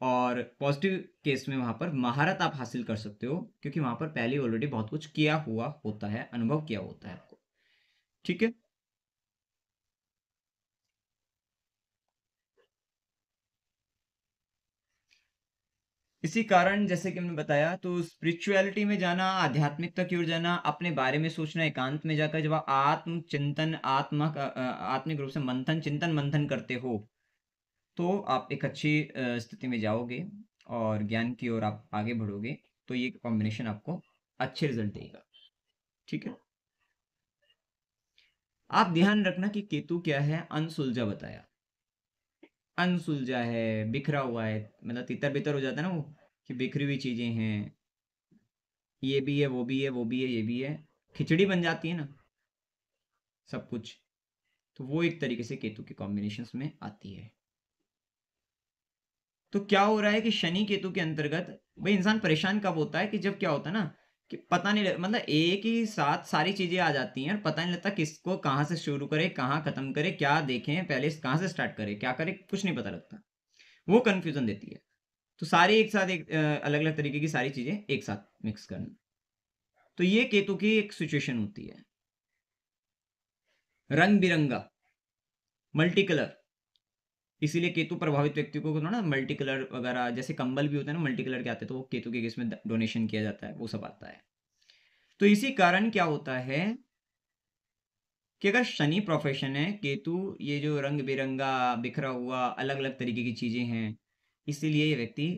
और पॉजिटिव केस में वहां पर महारत आप हासिल कर सकते हो, क्योंकि वहां पर पहले ऑलरेडी बहुत कुछ किया हुआ होता है, अनुभव किया होता है आपको। ठीक है। इसी कारण जैसे कि हमने बताया, तो स्पिरिचुअलिटी में जाना, आध्यात्मिकता की ओर जाना, अपने बारे में सोचना, एकांत में जाकर जब आप आत्म चिंतन, आत्मिक रूप से मंथन, चिंतन मंथन करते हो, तो आप एक अच्छी स्थिति में जाओगे और ज्ञान की ओर आप आगे बढ़ोगे। तो ये कॉम्बिनेशन आपको अच्छे रिजल्ट देगा। ठीक है। आप ध्यान रखना कि केतु क्या है, अनसुलझा बताया। अनसुलझा है, बिखरा हुआ है, मतलब तितर बितर हो जाता है ना वो, कि बिखरी हुई चीजें हैं, ये भी है, वो भी है, वो भी है, ये भी है, खिचड़ी बन जाती है ना सब कुछ। तो वो एक तरीके से केतु के कॉम्बिनेशंस में आती है। तो क्या हो रहा है कि शनि केतु के अंतर्गत भाई इंसान परेशान कब होता है, कि जब क्या होता है ना कि पता नहीं मतलब एक ही साथ सारी चीजें आ जाती हैं और पता नहीं लगता किसको कहाँ से शुरू करे, कहाँ खत्म करे, क्या देखें पहले, कहाँ से स्टार्ट करे, क्या करे, कुछ नहीं पता लगता। वो कंफ्यूजन देती है। तो सारे एक साथ, एक अलग अलग तरीके की सारी चीजें एक साथ मिक्स करना, तो ये केतु की एक सिचुएशन होती है। रंग बिरंगा, मल्टी कलर। इसीलिए केतु प्रभावित व्यक्ति को ना मल्टी कलर वगैरह, जैसे कंबल भी होते हैं ना मल्टी कलर के आते हैं, तो वो केतु के केस में डोनेशन किया जाता है, वो सब आता है। तो इसी कारण क्या होता है कि अगर शनि प्रोफेशन है, केतु ये जो रंग बिरंगा, बिखरा हुआ, अलग अलग तरीके की चीजें हैं, इसीलिए ये व्यक्ति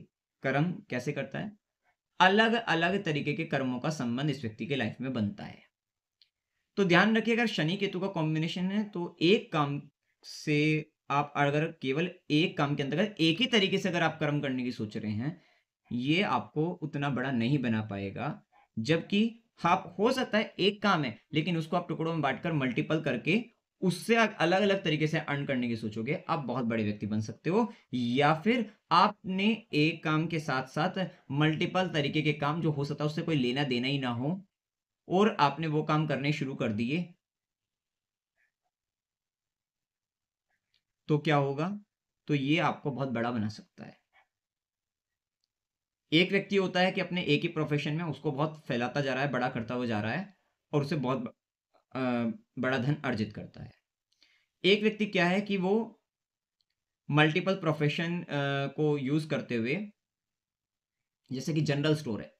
कर्म कैसे करता है, अलग अलग तरीके के कर्मों का संबंध इस व्यक्ति के लाइफ में बनता है। तो ध्यान रखिए, अगर शनि केतु का कॉम्बिनेशन है तो एक काम से आप अगर केवल एक काम के अंतर्गत एक ही तरीके से अगर आप कर्म करने की सोच रहे हैं, ये आपको उतना बड़ा नहीं बना पाएगा। जबकि आप, हो सकता है एक काम है लेकिन उसको आप टुकड़ों में बांटकर मल्टीपल करके उससे अलग अलग तरीके से अर्न करने की सोचोगे, आप बहुत बड़े व्यक्ति बन सकते हो। या फिर आपने एक काम के साथ साथ मल्टीपल तरीके के काम, जो हो सकता है उससे कोई लेना देना ही ना हो, और आपने वो काम करने शुरू कर दिए, तो क्या होगा, तो ये आपको बहुत बड़ा बना सकता है। एक व्यक्ति होता है कि अपने एक ही प्रोफेशन में उसको बहुत फैलाता जा रहा है, बड़ा करता हुआ जा रहा है, और उसे बहुत बड़ा धन अर्जित करता है। एक व्यक्ति क्या है कि वो मल्टीपल प्रोफेशन को यूज करते हुए, जैसे कि जनरल स्टोर है।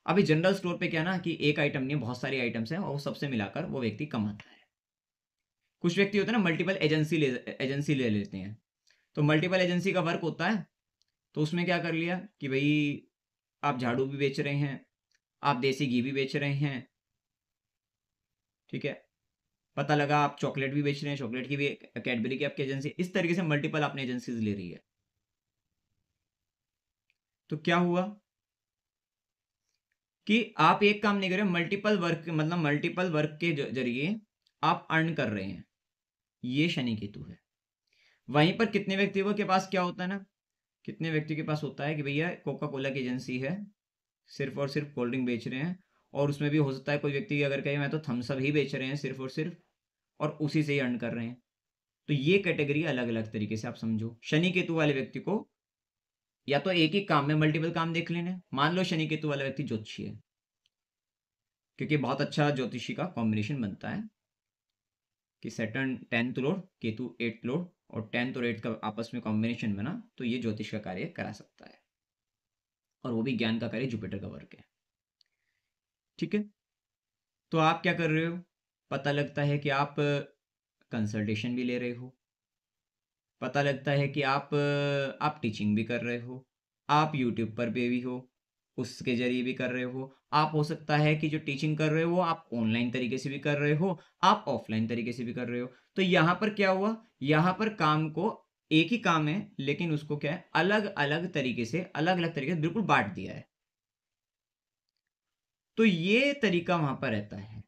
अभी जनरल स्टोर पे क्या ना कि एक आइटम नहीं, बहुत सारी आइटम्स हैं, और वो सबसे मिलाकर वो व्यक्ति कमाता है। कुछ व्यक्ति होते हैं ना मल्टीपल एजेंसी ले लेते हैं। तो मल्टीपल एजेंसी का वर्क होता है तो उसमें क्या कर लिया कि भाई आप झाड़ू भी बेच रहे हैं, आप देसी घी भी बेच रहे हैं, ठीक है, पता लगा आप चॉकलेट भी बेच रहे हैं, चॉकलेट की भी कैडबरी की आपकी एजेंसी, इस तरीके से मल्टीपल आपने एजेंसीज ले रही है। तो क्या हुआ कि आप एक काम नहीं कर रहे, मल्टीपल वर्क, मतलब मल्टीपल वर्क के जरिए आप अर्न कर रहे हैं, ये शनि केतु है। वहीं पर कितने व्यक्तियों के पास क्या होता है ना, कितने व्यक्ति के पास होता है कि भैया कोका कोला की एजेंसी है, सिर्फ और सिर्फ कोल्ड ड्रिंक बेच रहे हैं, और उसमें भी हो सकता है कोई व्यक्ति अगर कहे मैं तो थम्स अप ही बेच रहे हैं सिर्फ और सिर्फ, और उसी से ही अर्न कर रहे हैं। तो ये कैटेगरी अलग अलग तरीके से आप समझो। शनि केतु वाले व्यक्ति को या तो एक ही काम में मल्टीपल काम देख लेने, मान लो शनि केतु वाला व्यक्ति ज्योतिषी है, क्योंकि बहुत अच्छा ज्योतिषी का कॉम्बिनेशन बनता है कि Saturn 10th Lord, Ketu 8th Lord, और 10th और 8th का आपस में कॉम्बिनेशन बना तो ये ज्योतिष का कार्य करा सकता है, और वो भी ज्ञान का कार्य जुपिटर का वर्क है। ठीक है, तो आप क्या कर रहे हो, पता लगता है कि आप कंसल्टेशन भी ले रहे हो, पता लगता है कि आप टीचिंग भी कर रहे हो, आप यूट्यूब पर भी हो, उसके जरिए भी कर रहे हो, आप हो सकता है कि जो टीचिंग कर रहे हो आप ऑनलाइन तरीके से भी कर रहे हो, आप ऑफलाइन तरीके से भी कर रहे हो। तो यहाँ पर क्या हुआ, यहाँ पर काम को, एक ही काम है लेकिन उसको क्या है, अलग अलग तरीके से, अलग अलग तरीके से बिल्कुल बांट दिया है। तो ये तरीका वहां पर रहता है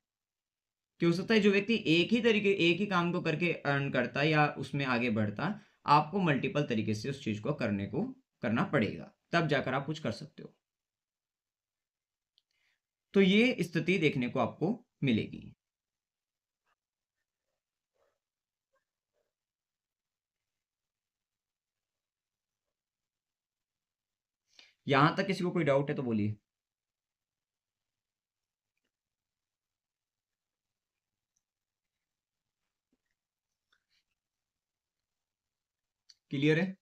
कि हो सकता है जो व्यक्ति एक ही काम को करके अर्न करता है या उसमें आगे बढ़ता, आपको मल्टीपल तरीके से उस चीज को करना पड़ेगा, तब जाकर आप कुछ कर सकते हो। तो ये स्थिति देखने को आपको मिलेगी। यहां तक किसी को कोई डाउट है तो बोलिए। क्लियर है?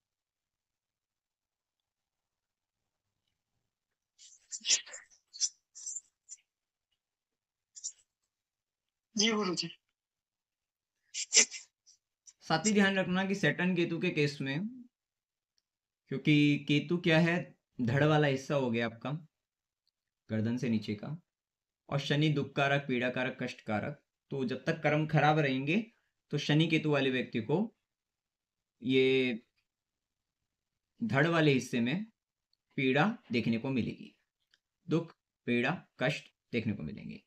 जी गुरु जी। साथ ही ध्यान रखना कि सैटर्न केतु के केस में, क्योंकि केतु क्या है, धड़ वाला हिस्सा हो गया आपका, गर्दन से नीचे का, और शनि दुख कारक, पीड़ा कारक, कष्ट कारक। तो जब तक कर्म खराब रहेंगे तो शनि केतु वाले व्यक्ति को ये धड़ वाले हिस्से में पीड़ा देखने को मिलेगी, दुख, पीड़ा, कष्ट देखने को मिलेंगे।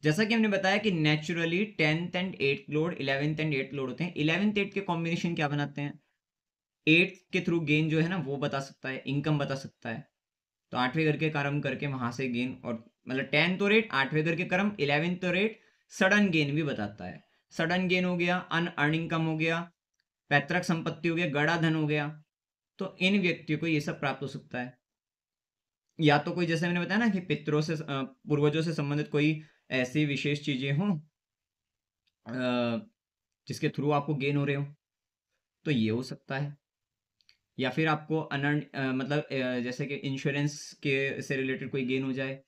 जैसा कि हमने बताया कि naturally 10th and 8th Lord, 11th and 8th Lord होते हैं। 11th 8th के कॉम्बिनेशन क्या बनाते हैं, 8th के थ्रू गेन जो है ना वो बता सकता है, इनकम बता सकता है। तो 8वें घर के कर्म करके वहां से गेन, और मतलब 10th और 8 8वें घर के कर्म, 11th और 8 सडन गेन भी बताता है। सडन गेन हो गया, अन इनकम हो गया, पैतृक संपत्ति हो गया, गड़ा धन हो गया। तो इन व्यक्तियों को ये सब प्राप्त हो सकता है। या तो कोई, जैसे मैंने बताया ना कि पितरों से, पूर्वजों से संबंधित कोई ऐसी विशेष चीजें हों जिसके थ्रू आपको गेन हो रहे हो, तो ये हो सकता है। या फिर आपको मतलब जैसे कि इंश्योरेंस के से रिलेटेड कोई गेन हो जाए,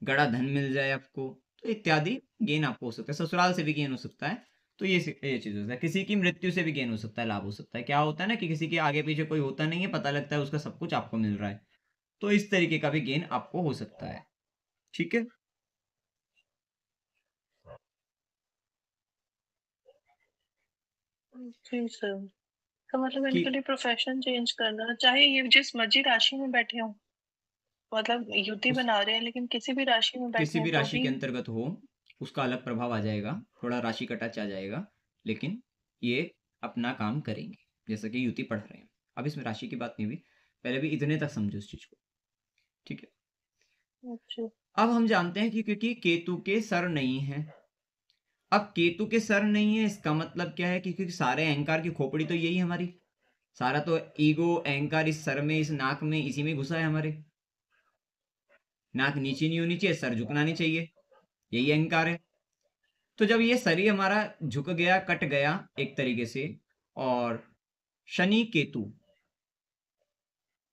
गड़ा धन मिल जाए आपको, तो इत्यादि गेन आपको हो सकता है। ससुराल से भी गेन हो सकता है। तो ये चीज होता है। किसी की मृत्यु से भी गेन हो सकता है, लाभ हो सकता है। क्या होता है ना कि किसी के आगे पीछे कोई होता नहीं है, पता लगता है उसका सब कुछ आपको मिल रहा है, तो इस तरीके का भी गेन आपको हो सकता है। ठीक है, जी सर। तो मतलब कि इनके लिए प्रोफेशन चेंज करना, चाहे ये जिस मर्जी राशि में बैठे हों, मतलब युति उस बना रहे हैं लेकिन किसी भी राशि में बैठे किसी हैं भी तो राशि भी। के अंतर्गत हो, उसका अलग प्रभाव आ जाएगा, थोड़ा राशि का टच आ जाएगा, लेकिन ये अपना काम करेंगे, जैसा कि युति पढ़ रहे हैं। अब इसमें राशि की बात नहीं हुई, पहले भी इतने तक समझो इस चीज को। ठीक है, अच्छा। अब हम जानते हैं कि क्योंकि केतु के सर नहीं है। अब केतु के सर नहीं है इसका मतलब क्या है कि क्योंकि सारे अहंकार की खोपड़ी तो यही है हमारी, सारा तो ईगो अहंकार इस सर में, इस नाक में, इसी में घुसा है हमारे। नाक नीचे नहीं होनी चाहिए, सर झुकना नहीं चाहिए, यही अहंकार है। तो जब ये शरीर हमारा झुक गया, कट गया एक तरीके से, और शनि केतु,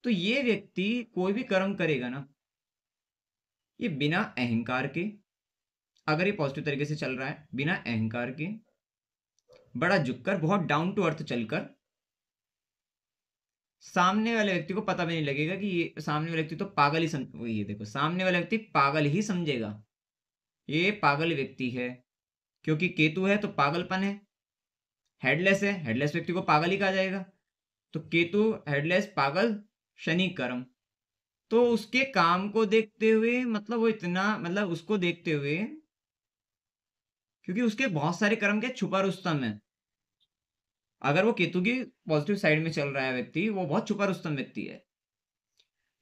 तो ये व्यक्ति कोई भी कर्म करेगा ना, ये बिना अहंकार के, अगर ये पॉजिटिव तरीके से चल रहा है, बिना अहंकार के, बड़ा झुककर, बहुत डाउन टू अर्थ चलकर, सामने वाले व्यक्ति को पता भी नहीं लगेगा कि ये सामने वाला व्यक्ति तो पागल ही ये देखो, सामने वाला व्यक्ति पागल ही समझेगा, ये पागल व्यक्ति है, क्योंकि केतु है तो पागलपन है। हेडलेस है, हेडलेस व्यक्ति को पागल ही कहा जाएगा। तो केतु हेडलेस पागल, शनि कर्म। तो उसके काम को देखते हुए मतलब वो इतना मतलब उसको देखते हुए, क्योंकि उसके बहुत सारे कर्म के छुपा रुस्तम है। अगर वो केतु की पॉजिटिव साइड में चल रहा है व्यक्ति, वो बहुत छुपा रुस्तम व्यक्ति है।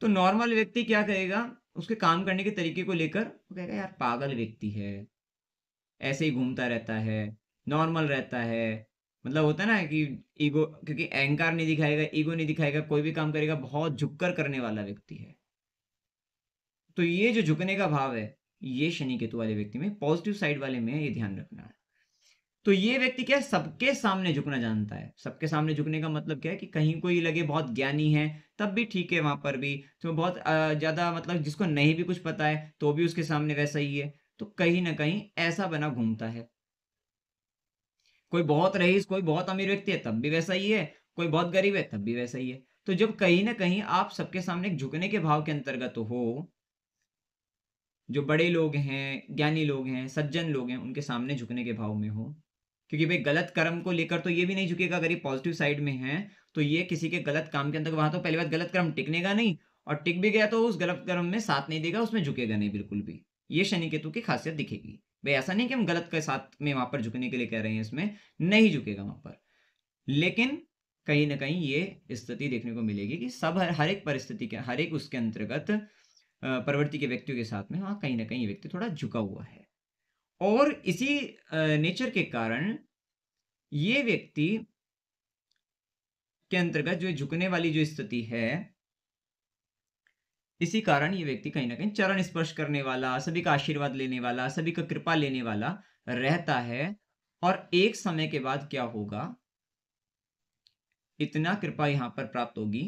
तो नॉर्मल व्यक्ति क्या कहेगा, उसके काम करने के तरीके को लेकर वो कहेगा यार पागल व्यक्ति है, ऐसे ही घूमता रहता है, नॉर्मल रहता है। मतलब होता है ना कि ईगो, क्योंकि अहंकार नहीं दिखाएगा, ईगो नहीं दिखाएगा, कोई भी काम करेगा बहुत झुककर करने वाला व्यक्ति है। तो ये जो झुकने का भाव है, ये शनि केतु वाले व्यक्ति में, पॉजिटिव साइड वाले में ये ध्यान रखना है। तो ये व्यक्ति क्या है, सबके सामने झुकना जानता है। सबके सामने झुकने का मतलब क्या है कि कहीं कोई लगे बहुत ज्ञानी है तब भी ठीक है, वहां पर भी तो बहुत ज्यादा मतलब जिसको नहीं भी कुछ पता है तो भी उसके सामने वैसा ही है। तो कहीं ना कहीं ऐसा बना घूमता है। कोई बहुत रईस, कोई बहुत अमीर व्यक्ति है तब भी वैसा ही है, कोई बहुत गरीब है तब भी वैसा ही है। तो जब कहीं ना कहीं आप सबके सामने एक झुकने के भाव के अंतर्गत हो, जो बड़े लोग हैं, ज्ञानी लोग हैं, सज्जन लोग हैं, उनके सामने झुकने के भाव में हो, क्योंकि भाई गलत कर्म को लेकर तो ये भी नहीं झुकेगा। अगर ये पॉजिटिव साइड में है तो ये किसी के गलत काम के अंदर, वहां तो पहली बात गलत कर्म टिकनेगा नहीं, और टिक भी गया तो उस गलत कर्म में साथ नहीं देगा, उसमें झुकेगा नहीं बिल्कुल भी। ये शनि केतु की खासियत दिखेगी। भाई ऐसा नहीं कि हम गलत के साथ में वहां पर झुकने के लिए कह रहे हैं, इसमें नहीं झुकेगा वहां पर। लेकिन कहीं ना कहीं ये स्थिति देखने को मिलेगी कि सब हर एक परिस्थिति के, हर एक उसके अंतर्गत प्रवृत्ति के व्यक्तियों के साथ में हाँ कहीं ना कहीं ये व्यक्ति थोड़ा झुका हुआ है। और इसी नेचर के कारण ये व्यक्ति के अंतर्गत जो झुकने वाली जो स्थिति है, इसी कारण ये व्यक्ति कहीं ना कहीं चरण स्पर्श करने वाला, सभी का आशीर्वाद लेने वाला, सभी का कृपा लेने वाला रहता है। और एक समय के बाद क्या होगा, इतना कृपा यहां पर प्राप्त होगी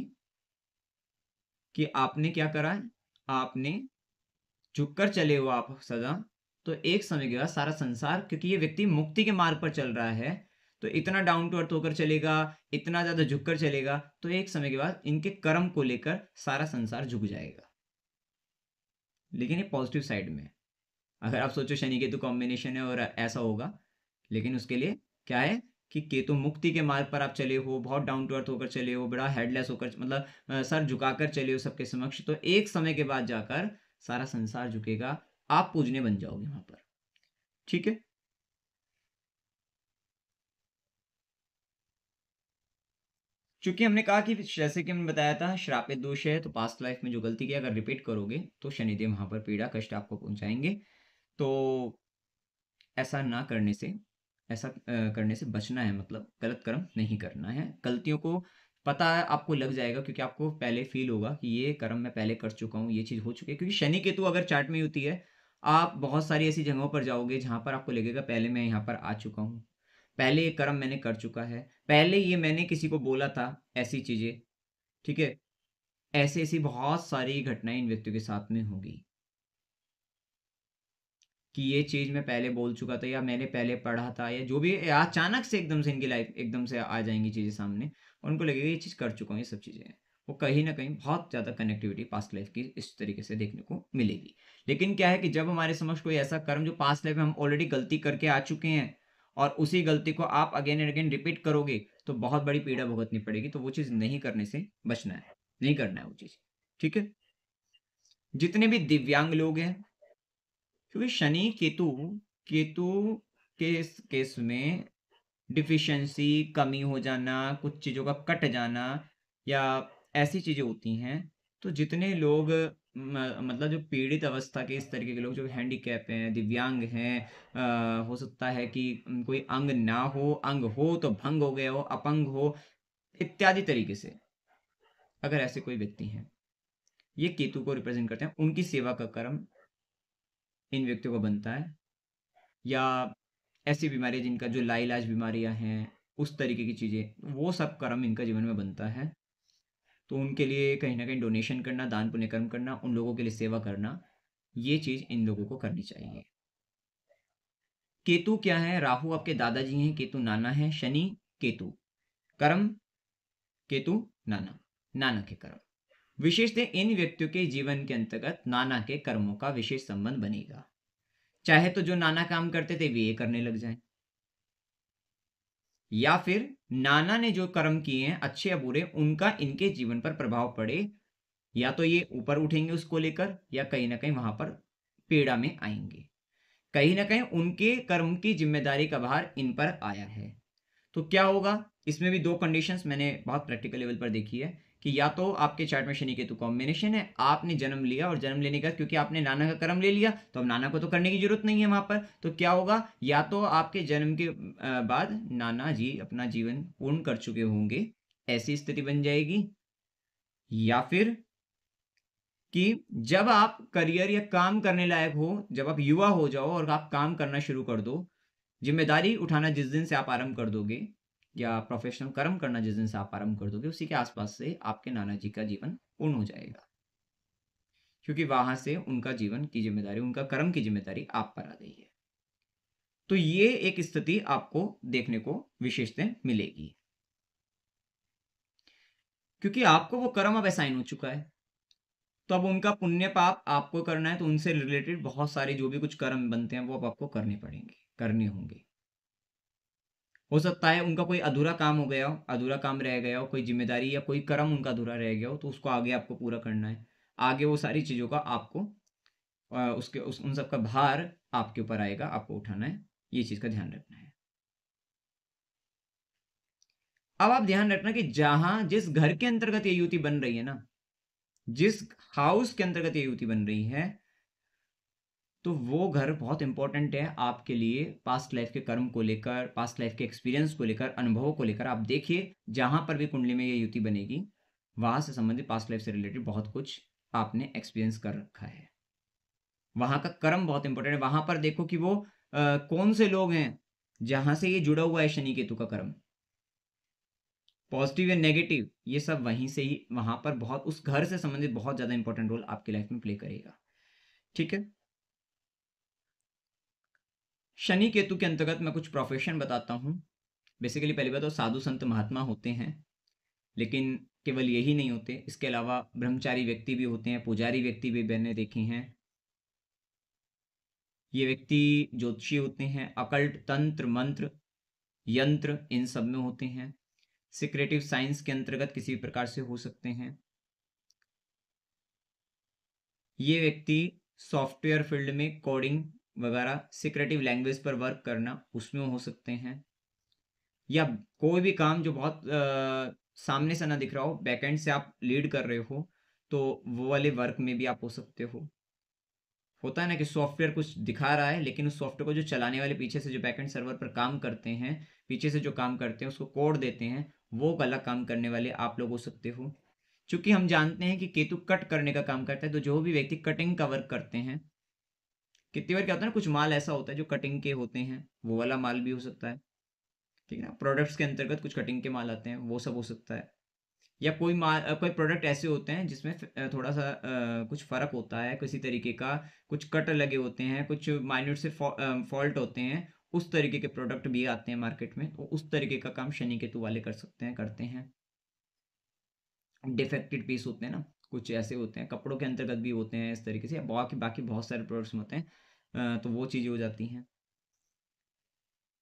कि आपने क्या करा है, आपने झुककर चले हो आप सदा। तो एक समय के बाद सारा संसार, क्योंकि ये व्यक्ति मुक्ति के मार्ग पर चल रहा है, तो इतना डाउन टू अर्थ होकर चलेगा, इतना ज्यादा झुककर चलेगा, तो एक समय के बाद इनके कर्म को लेकर सारा संसार झुक जाएगा। लेकिन ये पॉजिटिव साइड में, अगर आप सोचो शनि केतु कॉम्बिनेशन है और ऐसा होगा, लेकिन उसके लिए क्या है कि केतु मुक्ति के मार्ग पर आप चले हो, बहुत डाउन टू अर्थ होकर चले हो, बड़ा हेडलेस होकर, मतलब सर झुकाकर चले हो सबके समक्ष, तो एक समय के बाद जाकर सारा संसार झुकेगा, आप पूजने बन जाओगे वहां पर। ठीक है। चूंकि हमने कहा कि जैसे कि हमने बताया था श्रापित दोष है, तो पास्ट लाइफ में जो गलती की अगर रिपीट करोगे तो शनिदेव वहां पर पीड़ा कष्ट आपको पहुंचाएंगे। तो ऐसा ना करने से, ऐसा करने से बचना है, मतलब गलत कर्म नहीं करना है। गलतियों को पता है आपको लग जाएगा, क्योंकि आपको पहले फील होगा कि ये कर्म मैं पहले कर चुका हूँ, ये चीज़ हो चुकी है। क्योंकि शनि केतु अगर चार्ट में होती है, आप बहुत सारी ऐसी जगहों पर जाओगे जहां पर आपको लगेगा पहले मैं यहाँ पर आ चुका हूँ, पहले ये कर्म मैंने कर चुका है, पहले ये मैंने किसी को बोला था, ऐसी चीजें। ठीक है। ऐसी ऐसी बहुत सारी घटनाएं इन व्यक्तियों के साथ में होगी कि ये चीज मैं पहले बोल चुका था, या मैंने पहले पढ़ा था, या जो भी, या अचानक से एकदम से इनकी लाइफ एकदम से आ जाएंगी चीजें सामने, और उनको लगेगा ये चीज कर चुका हूँ, ये सब चीजें हैं। वो कहीं ना कहीं बहुत ज्यादा कनेक्टिविटी पास्ट लाइफ की इस तरीके से देखने को मिलेगी। लेकिन क्या है कि जब हमारे समक्ष कोई ऐसा कर्म जो पास्ट लाइफ में हम ऑलरेडी गलती करके आ चुके हैं, और उसी गलती को आप अगेन एंड अगेन रिपीट करोगे, तो बहुत बड़ी पीड़ा भुगतनी पड़ेगी। तो वो चीज नहीं करने से बचना है, नहीं करना है वो चीज। ठीक है। जितने भी दिव्यांग लोग हैं, क्योंकि शनि केतु, केतु के इस केस में डिफिशियंसी, कमी हो जाना, कुछ चीज़ों का कट जाना, या ऐसी चीज़ें होती हैं। तो जितने लोग मतलब जो पीड़ित अवस्था के इस तरीके के लोग जो हैंडीकैप हैं, दिव्यांग हैं, हो सकता है कि कोई अंग ना हो, अंग हो तो भंग हो गया हो, अपंग हो, इत्यादि तरीके से अगर ऐसे कोई व्यक्ति हैं, ये केतु को रिप्रेजेंट करते हैं, उनकी सेवा का कर्म इन व्यक्तियों को बनता है। या ऐसी बीमारी जिनका जो लाइलाज बीमारियां हैं, उस तरीके की चीज़ें, वो सब कर्म इनका जीवन में बनता है। तो उनके लिए कहीं ना कहीं डोनेशन करना, दान पुण्य कर्म करना, उन लोगों के लिए सेवा करना, ये चीज़ इन लोगों को करनी चाहिए। केतु क्या है, राहु आपके दादाजी हैं, केतु नाना है, शनि केतु कर्म, केतु नाना। नाना के कर्म। विशेषतः इन व्यक्तियों के जीवन के अंतर्गत नाना के कर्मों का विशेष संबंध बनेगा। चाहे तो जो नाना काम करते थे वे ये करने लग जाएं, या फिर नाना ने जो कर्म किए हैं अच्छे या बुरे उनका इनके जीवन पर प्रभाव पड़े, या तो ये ऊपर उठेंगे उसको लेकर, या कहीं ना कहीं वहां पर पीड़ा में आएंगे। कहीं ना कहीं उनके कर्म की जिम्मेदारी का भार इन पर आया है। तो क्या होगा, इसमें भी दो कंडीशंस मैंने बहुत प्रैक्टिकल लेवल पर देखी है कि या तो आपके चार्ट में शनि केतु कॉम्बिनेशन है, आपने जन्म लिया और जन्म लेने का क्योंकि आपने नाना का कर्म ले लिया तो अब नाना को तो करने की जरूरत नहीं है वहां पर, तो क्या होगा, या तो आपके जन्म के बाद नाना जी अपना जीवन पूर्ण कर चुके होंगे, ऐसी स्थिति बन जाएगी, या फिर कि जब आप करियर या काम करने लायक हो, जब आप युवा हो जाओ और आप काम करना शुरू कर दो, जिम्मेदारी उठाना जिस दिन से आप आरंभ कर दोगे या प्रोफेशनल कर्म करना जिस दिन से आप आरंभ कर दोगे, उसी के आसपास से आपके नाना जी का जीवन पूर्ण हो जाएगा, क्योंकि वहां से उनका जीवन की जिम्मेदारी, उनका कर्म की जिम्मेदारी आप पर आ गई है। तो ये एक स्थिति आपको देखने को विशेषतः मिलेगी, क्योंकि आपको वो कर्म अब असाइन हो चुका है। तो अब उनका पुण्य पाप आपको करना है, तो उनसे रिलेटेड बहुत सारे जो भी कुछ कर्म बनते हैं वो अब आपको करने पड़ेंगे, करने होंगे। हो सकता है उनका कोई अधूरा काम हो गया हो, अधूरा काम रह गया हो, कोई जिम्मेदारी या कोई कर्म उनका अधूरा रह गया हो, तो उसको आगे आपको पूरा करना है। आगे वो सारी चीज़ों का आपको उन सब का भार आपके ऊपर आएगा, आपको उठाना है, ये चीज़ का ध्यान रखना है। अब आप ध्यान रखना कि जहां जिस घर के अंतर्गत ये युति बन रही है ना, जिस हाउस के अंतर्गत ये युति बन रही है, तो वो घर बहुत इंपॉर्टेंट है आपके लिए, पास्ट लाइफ के कर्म को लेकर, पास्ट लाइफ के एक्सपीरियंस को लेकर, अनुभवों को लेकर। आप देखिए जहां पर भी कुंडली में ये युति बनेगी, वहां से संबंधित पास्ट लाइफ से रिलेटेड बहुत कुछ आपने एक्सपीरियंस कर रखा है। वहां का कर्म बहुत इंपॉर्टेंट है। वहां पर देखो कि वो कौन से लोग हैं जहां से ये जुड़ा हुआ है शनि केतु का कर्म, पॉजिटिव या नेगेटिव, ये सब वहीं से ही, वहां पर बहुत उस घर से संबंधित बहुत ज्यादा इंपॉर्टेंट रोल आपकी लाइफ में प्ले करेगा। ठीक है, शनि केतु के अंतर्गत मैं कुछ प्रोफेशन बताता हूँ। बेसिकली पहली बात तो साधु संत महात्मा होते हैं, लेकिन केवल यही नहीं होते, इसके अलावा ब्रह्मचारी व्यक्ति भी होते हैं, पुजारी व्यक्ति भी मैंने देखे हैं। ये व्यक्ति ज्योतिषी होते हैं, अकल्ट, तंत्र, मंत्र, यंत्र, इन सब में होते हैं। सीक्रेटिव साइंस के अंतर्गत किसी प्रकार से हो सकते हैं। ये व्यक्ति सॉफ्टवेयर फील्ड में कोडिंग वगैरह, सीक्रेटिव लैंग्वेज पर वर्क करना, उसमें हो सकते हैं। या कोई भी काम जो बहुत सामने से ना दिख रहा हो, बैकएंड से आप लीड कर रहे हो, तो वो वाले वर्क में भी आप हो सकते हो। होता है ना कि सॉफ्टवेयर कुछ दिखा रहा है, लेकिन उस सॉफ्टवेयर को जो चलाने वाले पीछे से जो बैकएंड सर्वर पर काम करते हैं, पीछे से जो काम करते हैं, उसको कोड देते हैं, वो गलत काम करने वाले आप लोग हो सकते हो। क्योंकि हम जानते हैं कि केतु कट करने का काम करता है, तो जो भी व्यक्ति कटिंग का वर्क करते हैं, कितनी बार क्या होता है ना, कुछ माल ऐसा होता है जो कटिंग के होते हैं, वो वाला माल भी हो सकता है। ठीक है ना, प्रोडक्ट्स के अंतर्गत कुछ कटिंग के माल आते हैं, वो सब हो सकता है। या कोई माल, कोई प्रोडक्ट ऐसे होते हैं जिसमें थोड़ा सा कुछ फ़र्क होता है, किसी तरीके का कुछ कट लगे होते हैं, कुछ माइन्यूट से फॉल्ट होते हैं, उस तरीके के प्रोडक्ट भी आते हैं मार्केट में, तो उस तरीके का काम शनि केतु वाले कर सकते हैं, करते हैं। डिफेक्टेड पीस होते हैं ना, कुछ ऐसे होते हैं, कपड़ों के अंतर्गत भी होते हैं इस तरीके से, बाकी बाकी बहुत सारे प्रोडक्ट्स होते हैं, तो वो चीज़ें हो जाती हैं।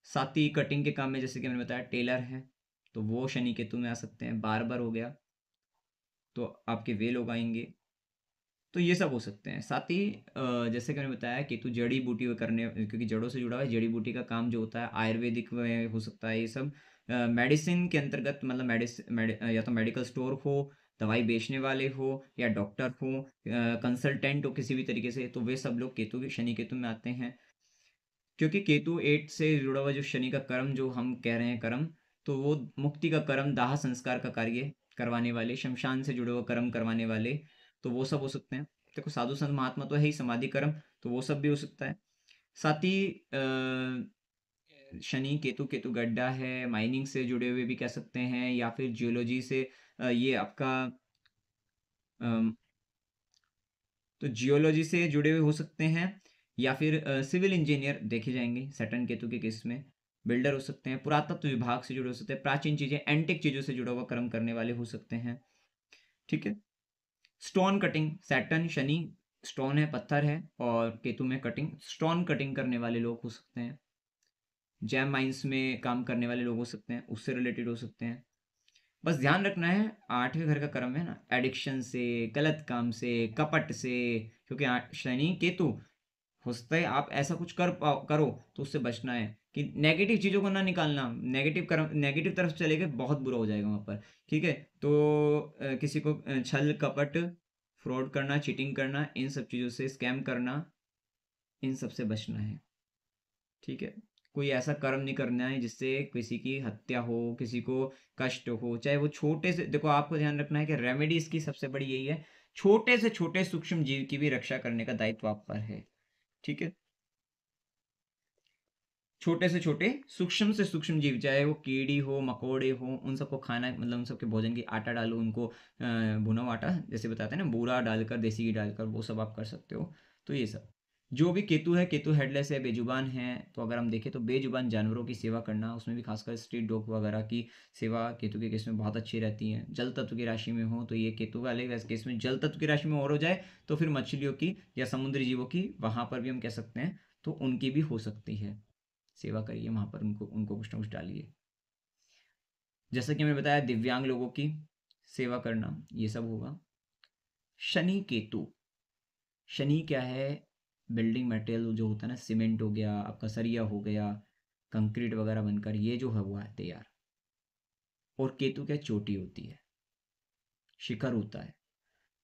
साथ ही कटिंग के काम में जैसे कि मैंने बताया टेलर है, तो वो शनि केतु में आ सकते हैं। बार्बर हो गया, तो आपके वे लोग आएंगे, तो ये सब हो सकते हैं। साथ ही जैसे कि मैंने बताया केतु जड़ी बूटी करने, क्योंकि जड़ों से जुड़ा हुआ है, जड़ी बूटी का काम जो होता है आयुर्वेदिक में हो सकता है। ये सब मेडिसिन के अंतर्गत, मतलब या तो मेडिकल स्टोर हो, दवाई बेचने वाले हो, या डॉक्टर हो, कंसल्टेंट हो किसी भी तरीके से, तो वे सब लोग केतु के शनि केतु में आते हैं। क्योंकि केतु 8 से जुड़ा हुआ जो शनि का कर्म जो हम कह रहे हैं कर्म, तो वो मुक्ति का कर्म, दाह संस्कार का कार्य करवाने वाले, शमशान से जुड़े हुआ कर्म करवाने वाले, तो वो सब हो सकते हैं। देखो साधु संत महात्मा तो है ही, समाधि कर्म, तो वो सब भी हो सकता है। साथ ही शनि केतु, केतु गड्ढा है, माइनिंग से जुड़े हुए भी कह सकते हैं, या फिर जियोलॉजी से ये आपका अम, तो जियोलॉजी से जुड़े हुए हो सकते हैं, या फिर सिविल इंजीनियर देखे जाएंगे सैटर्न केतु के केस में। बिल्डर हो सकते हैं, पुरातत्व विभाग से जुड़े हो सकते हैं, प्राचीन चीज़ें, एंटिक चीज़ों से जुड़ा हुआ कर्म करने वाले हो सकते हैं। ठीक है। Stone cutting, Saturn Shani stone है, पत्थर है, और केतु में कटिंग, स्टोन कटिंग करने वाले लोग हो सकते हैं, जैम माइंस में काम करने वाले लोग हो सकते हैं, उससे रिलेटेड हो सकते हैं। बस ध्यान रखना है 8वें घर का कर्म है ना, एडिक्शन से, गलत काम से, कपट से, क्योंकि शनि केतु हो सकता है आप ऐसा कुछ करो तो उससे बचना है कि नेगेटिव चीज़ों को ना निकालना, नेगेटिव कर्म नेगेटिव तरफ चले गए बहुत बुरा हो जाएगा वहाँ पर। ठीक है, तो किसी को छल कपट, फ्रॉड करना, चीटिंग करना, इन सब चीज़ों से, स्कैम करना, इन सब से बचना है। ठीक है, कोई ऐसा कर्म नहीं करना है जिससे किसी की हत्या हो, किसी को कष्ट हो, चाहे वो छोटे से, देखो आपको ध्यान रखना है कि रेमेडी इसकी सबसे बड़ी यही है, छोटे से छोटे सूक्ष्म जीव की भी रक्षा करने का दायित्व आप पर है। ठीक है, छोटे से छोटे सूक्ष्म से सूक्ष्म जीव, चाहे वो कीड़ी हो, मकोड़े हो, उन सबको खाना, मतलब उन सबके भोजन की आटा डालो, उनको भुना हुआ आटा जैसे बताते हैं ना, बूरा डालकर, देसी घी डालकर, वो सब आप कर सकते हो। तो ये सब जो भी केतु है, केतु हेडलेस है, बेजुबान है, तो अगर हम देखें तो बेजुबान जानवरों की सेवा करना, उसमें भी खासकर स्ट्रीट डॉग वगैरह की सेवा केतु के केस में बहुत अच्छी रहती है। जल तत्व की राशि में हो तो ये केतु वाले वैसे केस में, जल तत्व की राशि में और हो जाए तो फिर मछलियों की या समुद्री जीवों की, वहाँ पर भी हम कह सकते हैं, तो उनकी भी हो सकती है सेवा, करिए वहाँ पर, उनको उनको कुछ ना कुछ डालिए। जैसा कि मैंने बताया दिव्यांग लोगों की सेवा करना, ये सब होगा। शनि केतु, शनि क्या है, बिल्डिंग मटेरियल जो होता है ना, सीमेंट हो गया, आपका सरिया हो गया, कंक्रीट वगैरह बनकर ये जो है हुआ है तैयार। और केतु क्या, चोटी होती है, शिखर होता है।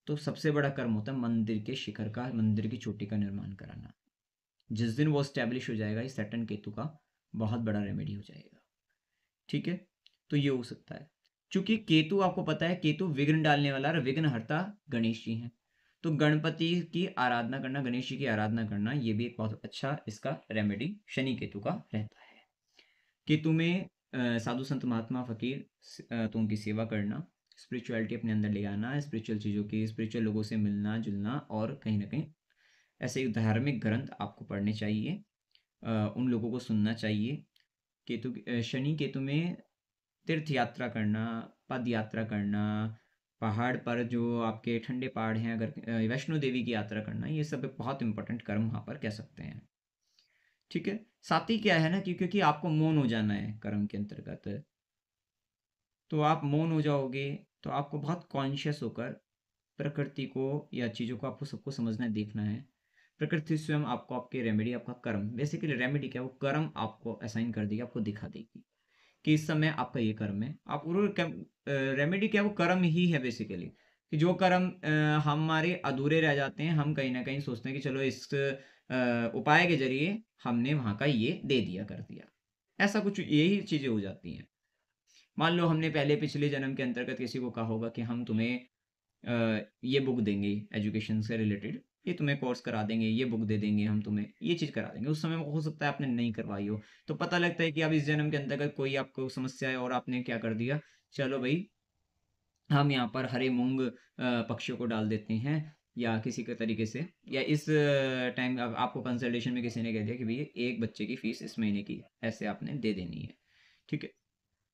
तो सबसे बड़ा कर्म होता है मंदिर के शिखर का, मंदिर की चोटी का निर्माण कराना। जिस दिन वो स्टैब्लिश हो जाएगा, इस सैटर्न केतु का बहुत बड़ा रेमेडी हो जाएगा। ठीक है, तो ये हो सकता है। चूंकि केतु आपको पता है, केतु विघ्न डालने वाला और विघ्नहर्ता गणेश जी हैं, तो गणपति की आराधना करना, गणेश जी की आराधना करना, ये भी एक बहुत अच्छा इसका रेमेडी शनि केतु का रहता है। केतु में साधु संत महात्मा फकीर, तो उनकी सेवा करना, स्पिरिचुअलिटी अपने अंदर ले आना, स्पिरिचुअल चीज़ों की, स्पिरिचुअल लोगों से मिलना जुलना, और कहीं ना कहीं ऐसे धार्मिक ग्रंथ आपको पढ़ने चाहिए, उन लोगों को सुनना चाहिए। शनि केतु में तीर्थ यात्रा करना, पद यात्रा करना, पहाड़ पर जो आपके ठंडे पहाड़ हैं, अगर वैष्णो देवी की यात्रा करना, ये सब बहुत इंपॉर्टेंट कर्म वहाँ पर कह सकते हैं। ठीक है, साथ ही क्या है ना कि क्योंकि आपको मौन हो जाना है कर्म के अंतर्गत, तो आप मौन हो जाओगे, तो आपको बहुत कॉन्शियस होकर प्रकृति को या चीज़ों को आपको सबको समझना है, देखना है। प्रकृति स्वयं आपको आपके रेमेडी, आपका कर्म, बेसिकली रेमेडी क्या, वो कर्म आपको असाइन कर देगी, आपको दिखा देगी कि इस समय आपका ये कर्म है। आप रेमेडी क्या, वो कर्म ही है बेसिकली, कि जो कर्म हमारे अधूरे रह जाते हैं, हम कहीं ना कहीं सोचते हैं कि चलो इस उपाय के जरिए हमने वहाँ का ये दे दिया, कर दिया, ऐसा कुछ यही चीज़ें हो जाती हैं। मान लो हमने पहले पिछले जन्म के अंतर्गत किसी को कहा होगा कि हम तुम्हें ये बुक देंगे एजुकेशन से रिलेटेड, ये तुम्हें कोर्स करा देंगे, ये बुक दे देंगे, हम तुम्हें ये चीज़ करा देंगे, उस समय हो सकता है आपने नहीं करवाई हो, तो पता लगता है कि अब इस जन्म के अंतर्गत कोई आपको समस्या है और आपने क्या कर दिया, चलो भाई हम यहाँ पर हरे मूंग पक्षियों को डाल देते हैं, या किसी के तरीके से, या इस टाइम आपको कंसल्टेशन में किसी ने कह दिया कि भैया एक बच्चे की फीस इस महीने की ऐसे आपने दे देनी है। ठीक है,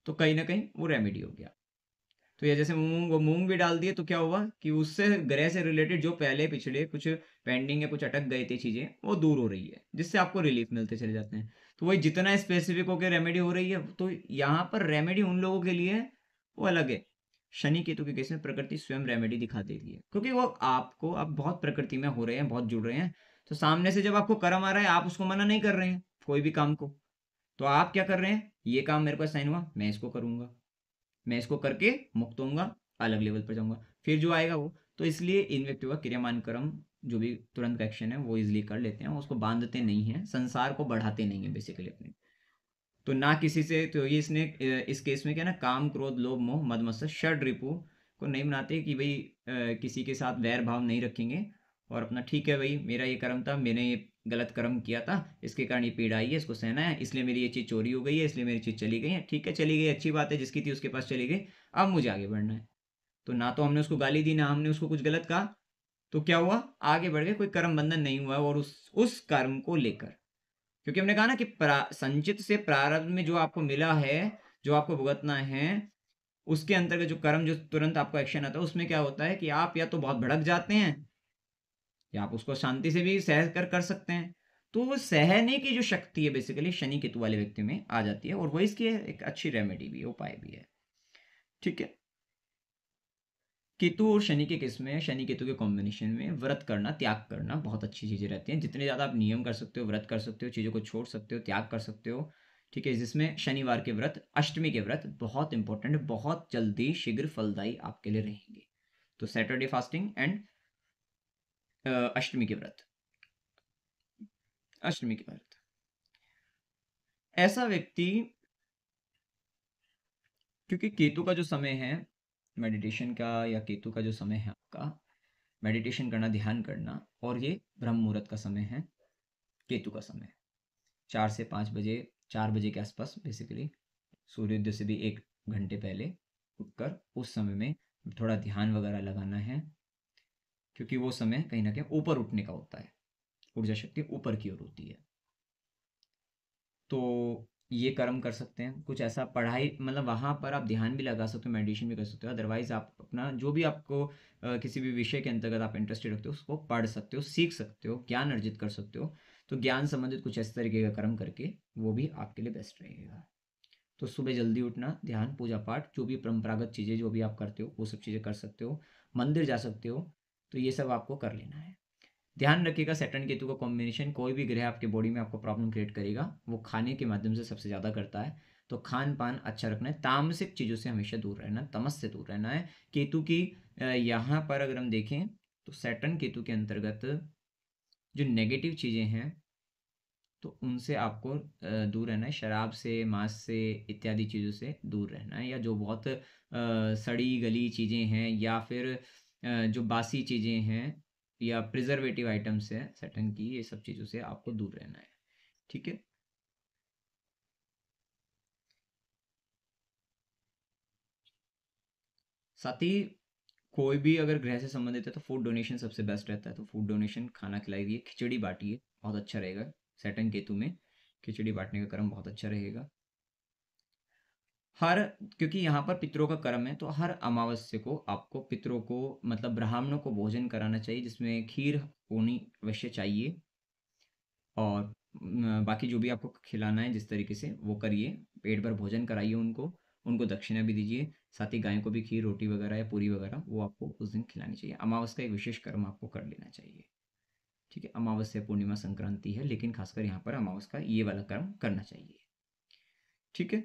तो कहीं ना कहीं वो रेमेडी हो गया। तो ये जैसे वो मूंग भी डाल दिए, तो क्या हुआ कि उससे ग्रह से रिलेटेड जो पहले पिछले कुछ पेंडिंग या कुछ अटक गई थी चीजें, वो दूर हो रही है, जिससे आपको रिलीफ मिलते चले जाते हैं। तो वही जितना स्पेसिफिक होकर रेमेडी हो रही है, तो यहाँ पर रेमेडी उन लोगों के लिए है, वो अलग है। शनि केतु के केस में प्रकृति स्वयं रेमेडी दिखा देती है, क्योंकि वो आपको, आप बहुत प्रकृति में हो रहे हैं, बहुत जुड़ रहे हैं, तो सामने से जब आपको कर्म आ रहा है, आप उसको मना नहीं कर रहे हैं कोई भी काम को, तो आप क्या कर रहे हैं, ये काम मेरे को साइन हुआ, मैं इसको करूंगा, मैं इसको करके मुक्त होऊंगा, अलग लेवल पर जाऊंगा, फिर जो आएगा वो। तो इसलिए इन व्यक्तियों का क्रियामान कर्म जो भी तुरंत का एक्शन है वो इजिली कर लेते हैं, उसको बांधते नहीं हैं, संसार को बढ़ाते नहीं है बेसिकली अपने। तो ना किसी से, तो ये इसने इस केस में क्या ना, काम क्रोध लोभ मोह मद मत्सर षड रिपु को नहीं बनाते कि भाई किसी के साथ वैर भाव नहीं रखेंगे, और अपना ठीक है भाई मेरा ये कर्म था, मैंने ये गलत कर्म किया था, इसके कारण ये पीड़ा आई है, इसको सहना है, इसलिए मेरी ये चीज़ चोरी हो गई है, इसलिए मेरी चीज़ चली गई है, ठीक है चली गई, अच्छी बात है, जिसकी थी उसके पास चली गई, अब मुझे आगे बढ़ना है। तो ना तो हमने उसको गाली दी, ना हमने उसको कुछ गलत कहा, तो क्या हुआ, आगे बढ़ गए, कोई कर्म बंधन नहीं हुआ, और उस कर्म को लेकर, क्योंकि हमने कहा ना कि संचित से प्रारब्ध में जो आपको मिला है, जो आपको भुगतना है, उसके अंतर्गत जो कर्म जो तुरंत आपको एक्शन आता है उसमें क्या होता है कि आप या तो बहुत भड़क जाते हैं या आप उसको शांति से भी सह कर सकते हैं। तो वो सहने की जो शक्ति है बेसिकली शनि केतु वाले व्यक्ति में आ जाती है और वो इसकी एक अच्छी रेमेडी भी है, उपाय भी है। ठीक है। केतु और शनि के केस में, शनि केतु के कॉम्बिनेशन में व्रत करना, त्याग करना बहुत अच्छी चीज़ें रहती हैं। जितने ज़्यादा आप नियम कर सकते हो, व्रत कर सकते हो, चीज़ों को छोड़ सकते हो, त्याग कर सकते हो। ठीक है। जिसमें शनिवार के व्रत, अष्टमी के व्रत बहुत इंपॉर्टेंट है, बहुत जल्दी शीघ्र फलदायी आपके लिए रहेंगे। तो सैटरडे फास्टिंग एंड अष्टमी के व्रत, अष्टमी के व्रत। ऐसा व्यक्ति, क्योंकि केतु का जो समय है मेडिटेशन का, या केतु का जो समय है आपका मेडिटेशन करना, ध्यान करना, और ये ब्रह्म मुहूर्त का समय है, केतु का समय 4 से 5 बजे, 4 बजे के आसपास बेसिकली, सूर्योदय से भी 1 घंटे पहले उठकर उस समय में थोड़ा ध्यान वगैरह लगाना है, क्योंकि वो समय कहीं ना कहीं ऊपर उठने का होता है, ऊर्जा शक्ति ऊपर की ओर होती है। तो ये कर्म कर सकते हैं। कुछ ऐसा पढ़ाई, मतलब वहाँ पर आप ध्यान भी लगा सकते हो, मेडिटेशन भी कर सकते हो। अदरवाइज़ आप अपना जो भी आपको किसी भी विषय के अंतर्गत आप इंटरेस्टेड रखते हो उसको पढ़ सकते हो, सीख सकते हो, ज्ञान अर्जित कर सकते हो। तो ज्ञान संबंधित कुछ इस तरीके का कर्म करके वो भी आपके लिए बेस्ट रहेगा। तो सुबह जल्दी उठना, ध्यान, पूजा पाठ, जो भी परंपरागत चीज़ें जो भी आप करते हो वो सब चीज़ें कर सकते हो। मंदिर जा सकते हो। तो ये सब आपको कर लेना है। ध्यान रखिएगा, सैटर्न केतु का कॉम्बिनेशन कोई भी ग्रह आपके बॉडी में आपको प्रॉब्लम क्रिएट करेगा, वो खाने के माध्यम से सबसे ज़्यादा करता है। तो खान पान अच्छा रखना है, तामसिक चीज़ों से हमेशा दूर रहना, तमस से दूर रहना है। केतु की यहाँ पर अगर हम देखें तो सैटर्न केतु के अंतर्गत जो नेगेटिव चीज़ें हैं तो उनसे आपको दूर रहना है। शराब से, मांस से, इत्यादि चीज़ों से दूर रहना है। या जो बहुत सड़ी गली चीज़ें हैं, या फिर जो बासी चीज़ें हैं, या प्रिजर्वेटिव आइटम्स हैं सैटर्न की, ये सब चीज़ों से आपको दूर रहना है। ठीक है। साथ ही कोई भी अगर गृह से संबंधित है तो फूड डोनेशन सबसे बेस्ट रहता है। तो फूड डोनेशन, खाना खिलाइए, खिचड़ी बांटिए, बहुत अच्छा रहेगा। सैटर्न केतु में खिचड़ी बांटने का क्रम बहुत अच्छा रहेगा। हर, क्योंकि यहाँ पर पितरों का कर्म है, तो हर अमावस्या को आपको पितरों को, मतलब ब्राह्मणों को भोजन कराना चाहिए, जिसमें खीर होनी अवश्य चाहिए। और बाकी जो भी आपको खिलाना है जिस तरीके से वो करिए, पेट भर भोजन कराइए उनको, उनको दक्षिणा भी दीजिए। साथ ही गाय को भी खीर, रोटी वगैरह या पूरी वगैरह वो आपको उस दिन खिलानी चाहिए। अमावस्या का एक विशेष कर्म आपको कर लेना चाहिए। ठीक है। अमावस्या, पूर्णिमा, संक्रांति है, लेकिन खासकर यहाँ पर अमावस्या का ये वाला कर्म करना चाहिए। ठीक है।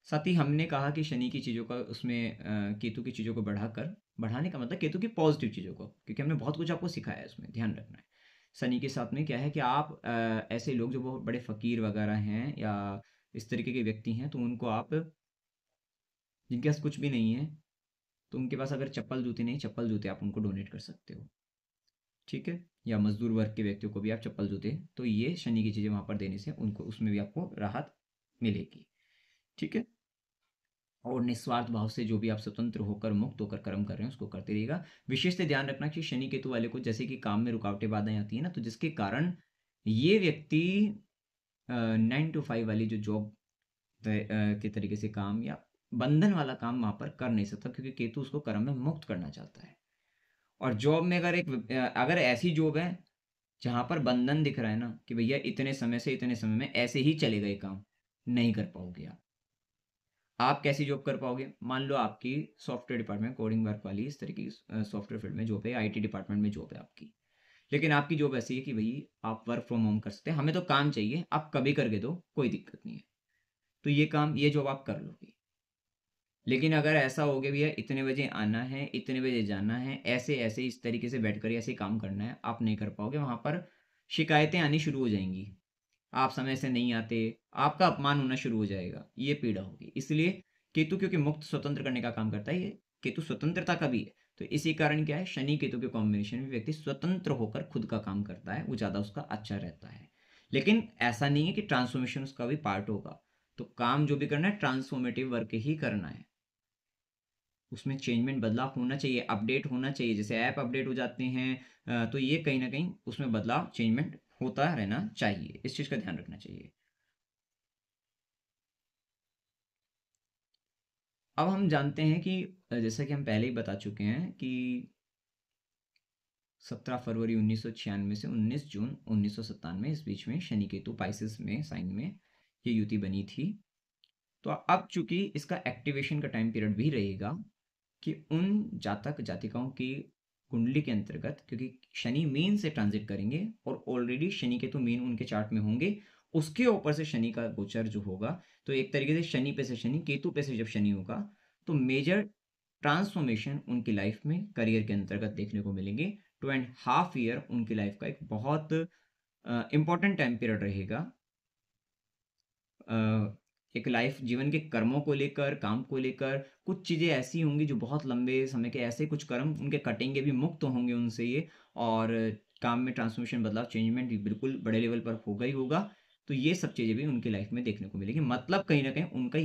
साथ ही हमने कहा कि शनि की चीज़ों का उसमें केतु की चीज़ों को बढ़ाने का मतलब केतु की पॉजिटिव चीज़ों को, क्योंकि हमने बहुत कुछ आपको सिखाया है, उसमें ध्यान रखना है। शनि के साथ में क्या है कि आप ऐसे लोग जो बहुत बड़े फ़कीर वगैरह हैं या इस तरीके के व्यक्ति हैं, तो उनको आप, जिनके पास कुछ भी नहीं है, तो उनके पास अगर चप्पल जूते नहीं, चप्पल जूते आप उनको डोनेट कर सकते हो। ठीक है। या मजदूर वर्ग के व्यक्तियों को भी आप चप्पल जूते, तो ये शनि की चीज़ें वहाँ पर देने से उनको उसमें भी आपको राहत मिलेगी। ठीक है। और निस्वार्थ भाव से जो भी आप स्वतंत्र होकर, मुक्त होकर कर्म कर रहे हैं उसको करते रहिएगा। विशेष से ध्यान रखना कि शनि केतु वाले को जैसे कि काम में रुकावटें बाधाएं आती है ना, तो जिसके कारण ये व्यक्ति 9 to 5 वाली जो जॉब के तरीके से काम या बंधन वाला काम वहां पर कर नहीं सकता, क्योंकि केतु उसको कर्म में मुक्त करना चाहता है। और जॉब में अगर अगर ऐसी जॉब है जहां पर बंधन दिख रहा है ना कि भैया इतने समय से इतने समय में ऐसे ही चलेगा ये काम, नहीं कर पाओगे आप कैसी जॉब कर पाओगे? मान लो आपकी सॉफ्टवेयर डिपार्टमेंट, कोडिंग वर्क वाली इस तरह की सॉफ्टवेयर फील्ड में जॉब है, आईटी डिपार्टमेंट में जॉब है आपकी। लेकिन आपकी जॉब ऐसी है कि भई आप वर्क फ्रॉम होम कर सकते हैं, हमें तो काम चाहिए, आप कभी करके दो, कोई दिक्कत नहीं है। तो ये काम, ये जॉब आप कर लोगे। लेकिन अगर ऐसा हो गया भैया इतने बजे आना है, इतने बजे जाना है, ऐसे-ऐसे इस तरीके से बैठकर ऐसे काम करना है, आप नहीं कर पाओगे, वहाँ पर शिकायतें आनी शुरू हो जाएँगी। आप समय से नहीं आते, आपका अपमान होना शुरू हो जाएगा, ये पीड़ा होगी। इसलिए केतु क्योंकि मुक्त स्वतंत्र करने का काम करता है, ये केतु स्वतंत्रता का भी है। तो इसी कारण क्या है, शनि केतु के कॉम्बिनेशन में व्यक्ति स्वतंत्र होकर खुद का काम करता है, वो ज़्यादा उसका अच्छा रहता है। लेकिन ऐसा नहीं है कि ट्रांसफॉर्मेशन उसका भी पार्ट होगा। तो काम जो भी करना है ट्रांसफॉर्मेटिव वर्क ही करना है। उसमें चेंजमेंट, बदलाव होना चाहिए, अपडेट होना चाहिए। जैसे ऐप अपडेट हो जाते हैं, तो ये कहीं न कहीं उसमें बदलाव, चेंजमेंट होता रहना चाहिए। इस चीज़ का ध्यान रखना चाहिए। अब हम जानते हैं कि जैसा कि हम पहले ही बता चुके हैं कि 17 फरवरी 1996 से 19 जून 1997 इस बीच में शनि केतु पाइसेस में साइन में ये युति बनी थी। तो अब चूंकि इसका एक्टिवेशन का टाइम पीरियड भी रहेगा कि उन जातक जातिकाओं की कुंडली के अंतर्गत, क्योंकि शनि मीन से ट्रांजिट करेंगे और ऑलरेडी शनि केतु मीन उनके चार्ट में होंगे, उसके ऊपर से शनि का गोचर जो होगा, तो एक तरीके से शनि पे से शनि, केतु पे से जब शनि होगा तो मेजर ट्रांसफॉर्मेशन उनकी लाइफ में करियर के अंतर्गत देखने को मिलेंगे। 2.5 ईयर उनकी लाइफ का एक बहुत इंपॉर्टेंट टाइम पीरियड रहेगा। एक लाइफ जीवन के कर्मों को लेकर, काम को लेकर कुछ चीज़ें ऐसी होंगी जो बहुत लंबे समय के ऐसे कुछ कर्म उनके कटेंगे भी, मुक्त होंगे उनसे ये, और काम में ट्रांसफॉर्मेशन, बदलाव, चेंजमेंट भी बिल्कुल बड़े लेवल पर होगा ही होगा। तो ये सब चीज़ें भी उनकी लाइफ में देखने को मिलेगी। मतलब कहीं ना कहीं उनका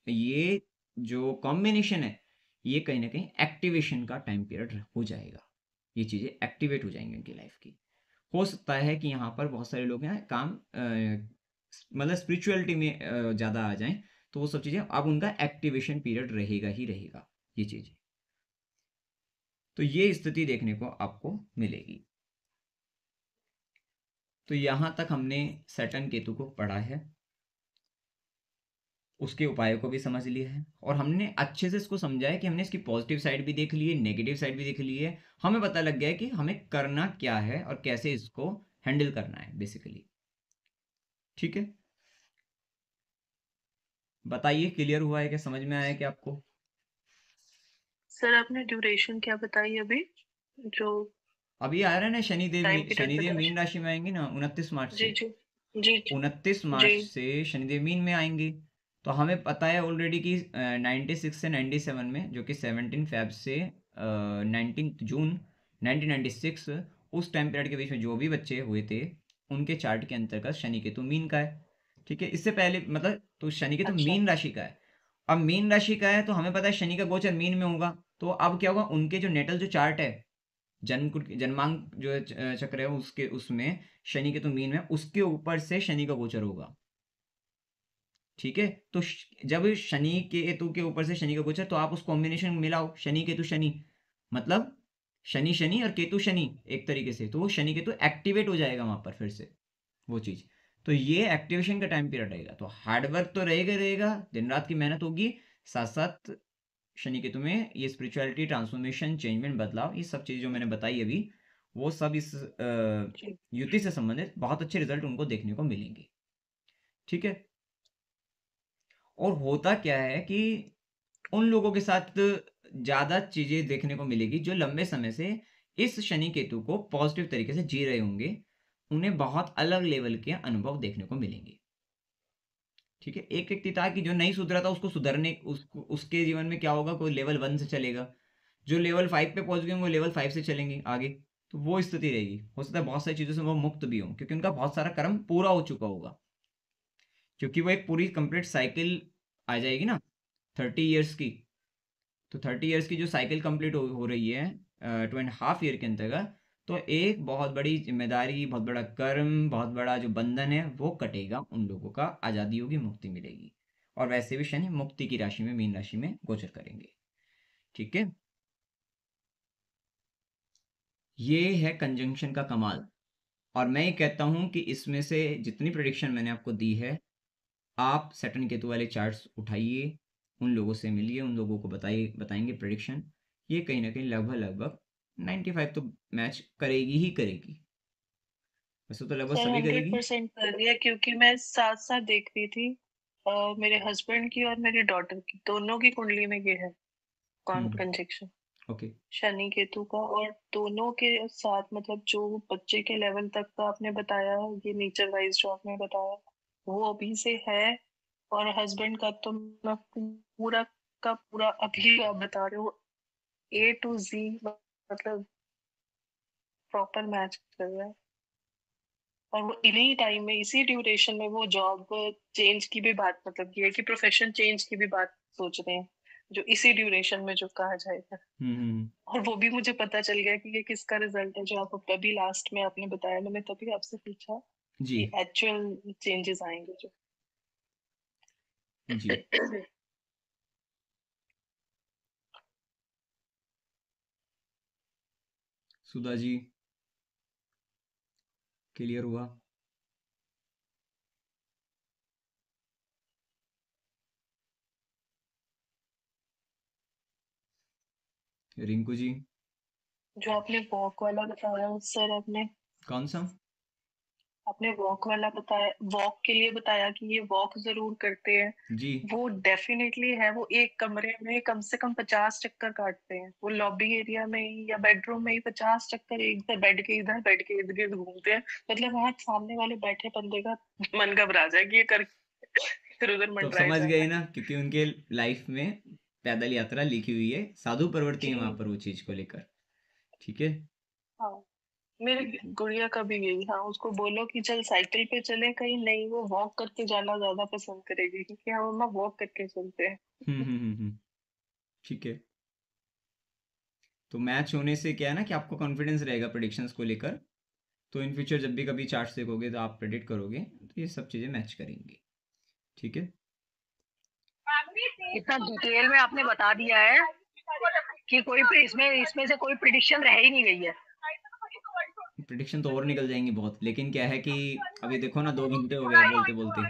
ये जो कॉम्बिनेशन है, ये कहीं ना कहीं एक्टिवेशन का टाइम पीरियड हो जाएगा। ये चीज़ें एक्टिवेट हो जाएंगी उनकी लाइफ की। हो सकता है कि यहाँ पर बहुत सारे लोग हैं काम मतलब स्पिरिचुअलिटी में ज़्यादा आ जाएं, तो वो सब चीज़ें अब उनका एक्टिवेशन पीरियड रहेगा ही रहेगा ये चीज़ें। तो ये स्थिति देखने को आपको मिलेगी। तो यहाँ तक हमने सैटर्न केतु को पढ़ा है, उसके उपायों को भी समझ लिया है, और हमने अच्छे से इसको समझा है कि हमने इसकी पॉजिटिव साइड भी देख ली है, नेगेटिव साइड भी देख ली है। हमें पता लग गया है कि हमें करना क्या है और कैसे इसको हैंडल करना है बेसिकली। ठीक है, बताइए, क्लियर हुआ है क्या, समझ में आया है क्या आपको? सर आपने ड्यूरेशन क्या बताई अभी, जो अभी आ रहा है ना टाइम पीरियड शनिदेव बता? मीन राशि में आएंगे ना 29 मार्च जी से। जी जी जी 29 जी। मार्च से शनिदेव मीन में आएंगे। तो हमें पता है ऑलरेडी कि 96 से 97 में, जो कि 17 फेब से 19 जून 1996, उस टाइम पीरियड के बीच में जो भी बच्चे हुए थे उनके चार्ट के अंतर्गत शनि केतु मीन का है। ठीक है, इससे पहले मतलब तो शनि केतु अच्छा। मीन राशि का है। अब मीन राशि का है तो हमें पता है शनि का गोचर मीन में होगा। तो अब क्या होगा, उनके जो नेटल जो चार्ट है, जन्मांक जो है चक्र है, उसके उसमें शनि के तो मीन में, उसके ऊपर से शनि का गोचर होगा। ठीक है, तो जब शनि केतु के ऊपर से शनि का गोचर, तो आप उस कॉम्बिनेशन में मिलाओ, शनि केतु शनि, मतलब शनि शनि और केतु शनि, एक तरीके से तो वो शनि केतु एक्टिवेट हो जाएगा वहां पर फिर से वो चीज। तो ये एक्टिवेशन का टाइम पीरियड रहेगा। तो हार्डवर्क तो रहेगा ही रहेगा, दिन रात की मेहनत होगी, साथ साथ शनि केतु में ये स्पिरिचुअलिटी, ट्रांसफॉर्मेशन, चेंजमेंट, बदलाव, ये सब चीज़ें जो मैंने बताई अभी, वो सब इस जी युति से संबंधित बहुत अच्छे रिजल्ट उनको देखने को मिलेंगे। ठीक है, और होता क्या है कि उन लोगों के साथ ज़्यादा चीज़ें देखने को मिलेगी जो लंबे समय से इस शनि केतु को पॉजिटिव तरीके से जी रहे होंगे। उन्हें बहुत अलग लेवल के अनुभव देखने को मिलेंगे। ठीक है, एक व्यक्ति था कि जो नहीं सुधरा था, उसको सुधरने उसके जीवन में क्या होगा, कोई लेवल 1 से चलेगा, जो लेवल 5 पे पहुंच गए वो लेवल 5 से चलेंगे आगे। तो वो स्थिति रहेगी। हो सकता है बहुत सारी चीज़ों से वो मुक्त भी हों, क्योंकि उनका बहुत सारा कर्म पूरा हो चुका होगा, क्योंकि वो एक पूरी कंप्लीट साइकिल आ जाएगी ना 30 ईयर्स की। तो 30 ईयर्स की जो साइकिल कंप्लीट हो रही है 2.5 ईयर के अंतर्गत, तो एक बहुत बड़ी जिम्मेदारी, बहुत बड़ा कर्म, बहुत बड़ा जो बंधन है वो कटेगा, उन लोगों का आज़ादी होगी, मुक्ति मिलेगी। और वैसे भी शनि मुक्ति की राशि में, मीन राशि में गोचर करेंगे। ठीक है, ये है कंजंक्शन का कमाल। और मैं ये कहता हूं कि इसमें से जितनी प्रेडिक्शन मैंने आपको दी है, आप सैटर्न केतु वाले चार्ट्स उठाइए, उन लोगों से मिलिए, उन लोगों को बताइए, बताएंगे प्रेडिक्शन। ये कहीं ना कहीं लगभग लगभग 95 तो मैच करेगी ही करेगी। वैसे तो लगभग सर सभी करेगी। 100% कर रही है, क्योंकि मैं साथ साथ देख रही थी मेरे हस्बैंड की और मेरी डॉटर की, दोनों की कुंडली में ये है हम्म। Conjunction okay. शनि केतु का। और दोनों के साथ मतलब जो बच्चे के लेवल तक का आपने बताया, ये नेचर वाइज जो आपने बताया वो अभी से है। और हस्बैंड का तो मैं पूरा का पूरा अभी आप बता रहे हो, A to Z, मतलब प्रॉपर मैच कर रहा है। और वो इन्हीं टाइम में, इसी ड्यूरेशन में वो जॉब चेंज की भी बात, मतलब ये है कि प्रोफेशन चेंज की भी बात सोच रहे हैं, जो इसी ड्यूरेशन में जो कहा जाएगा। हम्म। और वो भी मुझे पता चल गया कि ये किसका रिजल्ट है, जो आप अभी लास्ट में आपने बताया, मैंने तभी आपसे पूछा जी। कि एक्चुअल चेंजेस आएंगे जो। जी। सुधा जी क्लियर हुआ? रिंकू जी जो आपने वॉक वाला बताया सर, कौन सा? आपने वॉक वाला बताया, वॉक के लिए बताया कि ये वॉक जरूर करते हैं। जी वो डेफिनेटली है, वो एक कमरे में कम से कम 50 चक्कर काटते हैं। वो लॉबी एरिया में ही या बेडरूम में ही 50 चक्कर एक बेड के इधर बेड के इर्द गिर्द घूमते हैं। मतलब वहां सामने वाले बैठे बंदे का मन घबरा जाए कि ये कर इधर उधर तो मंडराए समझ जा रहा गए है। ना, क्योंकि उनके लाइफ में पैदल यात्रा लिखी हुई है, साधु प्रवृत्ति है वहां जी पर वो चीज को लेकर। ठीक है। हाँ, मेरी गुड़िया कभी गई, हाँ उसको बोलो कि चल साइकिल पे चले कहीं, नहीं वो वॉक करके जाना ज्यादा पसंद करेगी, क्योंकि हाँ मम्मा वॉक करके चलते हैं। ठीक है। तो मैच होने से क्या है ना कि आपको कॉन्फिडेंस रहेगा प्रेडिक्शंस को लेकर। तो इन फ्यूचर जब भी कभी चार्ट्स देखोगे तो आप प्रेडिक्ट करोगे तो ये सब चीज़ें मैच करेंगी। ठीक है। इतना डिटेल में आपने बता दिया है कि कोई इसमें इसमें से कोई प्रिडिक्शन रह ही नहीं गई है। प्रिडिक्शन तो और निकल जाएंगी बहुत, लेकिन क्या है कि अभी देखो ना 2 घंटे हो गए बोलते बोलते।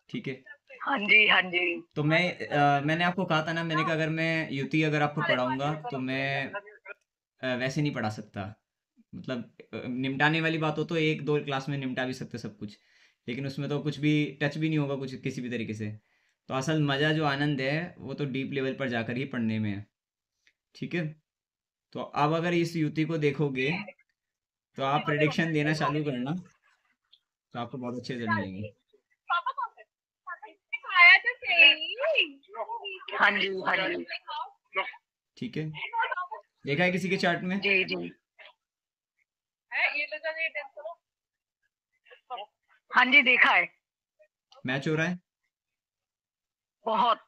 ठीक है। हाँ जी, हाँ जी। तो मैंने आपको कहा था ना, मैंने कहा अगर मैं युति अगर आपको पढ़ाऊंगा तो मैं वैसे नहीं पढ़ा सकता। मतलब निपटाने वाली बात हो तो 1-2 क्लास में निपटा भी सकते सब कुछ, लेकिन उसमें तो कुछ भी टच भी नहीं होगा कुछ किसी भी तरीके से। तो असल मज़ा जो आनंद है वो तो डीप लेवल पर जाकर ही पढ़ने में है। ठीक है। तो अब अगर इस युति को देखोगे तो आप प्रिडिक्शन देना चालू करना, तो आपको बहुत अच्छे रिजल्ट मिलेंगे। हाँ जी, हाँ जी। ठीक है। देखा है किसी के चार्ट में? जी जी। हाँ जी, देखा है। मैच हो रहा है। बहुत।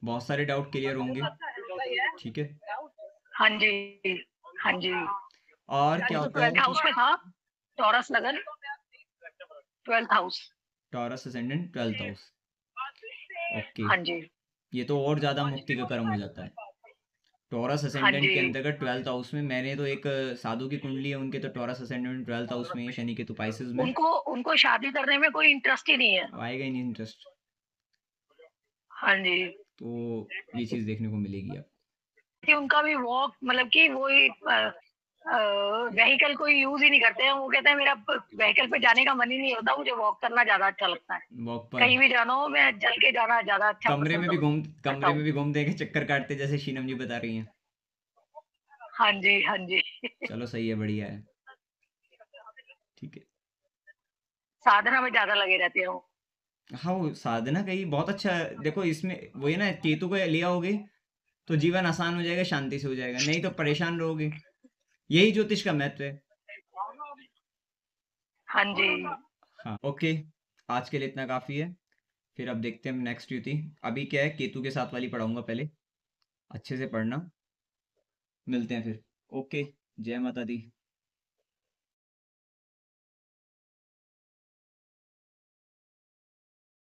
बहुत सारे डाउट क्लियर होंगे। ठीक है। हाँ जी, हाँ जी। और क्या वो तो होता 12th है कि हाउस में था, टॉरस लगन, 12th house. Taurus ascendant 12th house. Okay. हाँ जी, ये तो और ज़्यादा मुक्ति का कर्म हो जाता है। टॉरस हाँ असेंडेंट जी। के अंतर्गत 12th हाउस में, मैंने तो एक साधु की कुंडली है उनके, तो टॉरस असेंडेंट 12th हाउस में है, शनि केतु पाइसेस में। उनको उनको शादी करने में कोई इंटरेस्ट ही नहीं है। आएगा ही नहीं इंटरेस्ट। हाँ जी। तो ये चीज़ देखने को मिलेगी अब। कि उनका भी वॉक मतलब कि वही व्हीकल कोई यूज ही नहीं करते हैं। वो कहते हैं मेरा व्हीकल पे जाने का मन ही नहीं होता, मुझे वॉक करना ज्यादा अच्छा लगता है। वॉक पर कहीं भी जाना हो मैं चल के जाना ज्यादा अच्छा पसंद करता कमरे में हूँ। भी घूम देंगे चक्कर काटते, जैसे शीनम जी बता रही हैं। हाँ जी, हाँ जी। चलो सही है, बढ़िया है। ठीक है। साधना में ज्यादा लगे रहते हो। हाँ, वो साधना का ही बहुत अच्छा है। देखो इसमें वही ना, केतु को लिया होगे तो जीवन आसान हो जाएगा, शांति से हो जाएगा, नहीं तो परेशान रहोगे। यही ज्योतिष का महत्व है। हाँ जी। हाँ ओके। आज के लिए इतना काफ़ी है। फिर अब देखते हैं नेक्स्ट युति। अभी क्या है, केतु के साथ वाली पढ़ाऊंगा पहले, अच्छे से पढ़ना। मिलते हैं फिर। ओके। जय माता दी।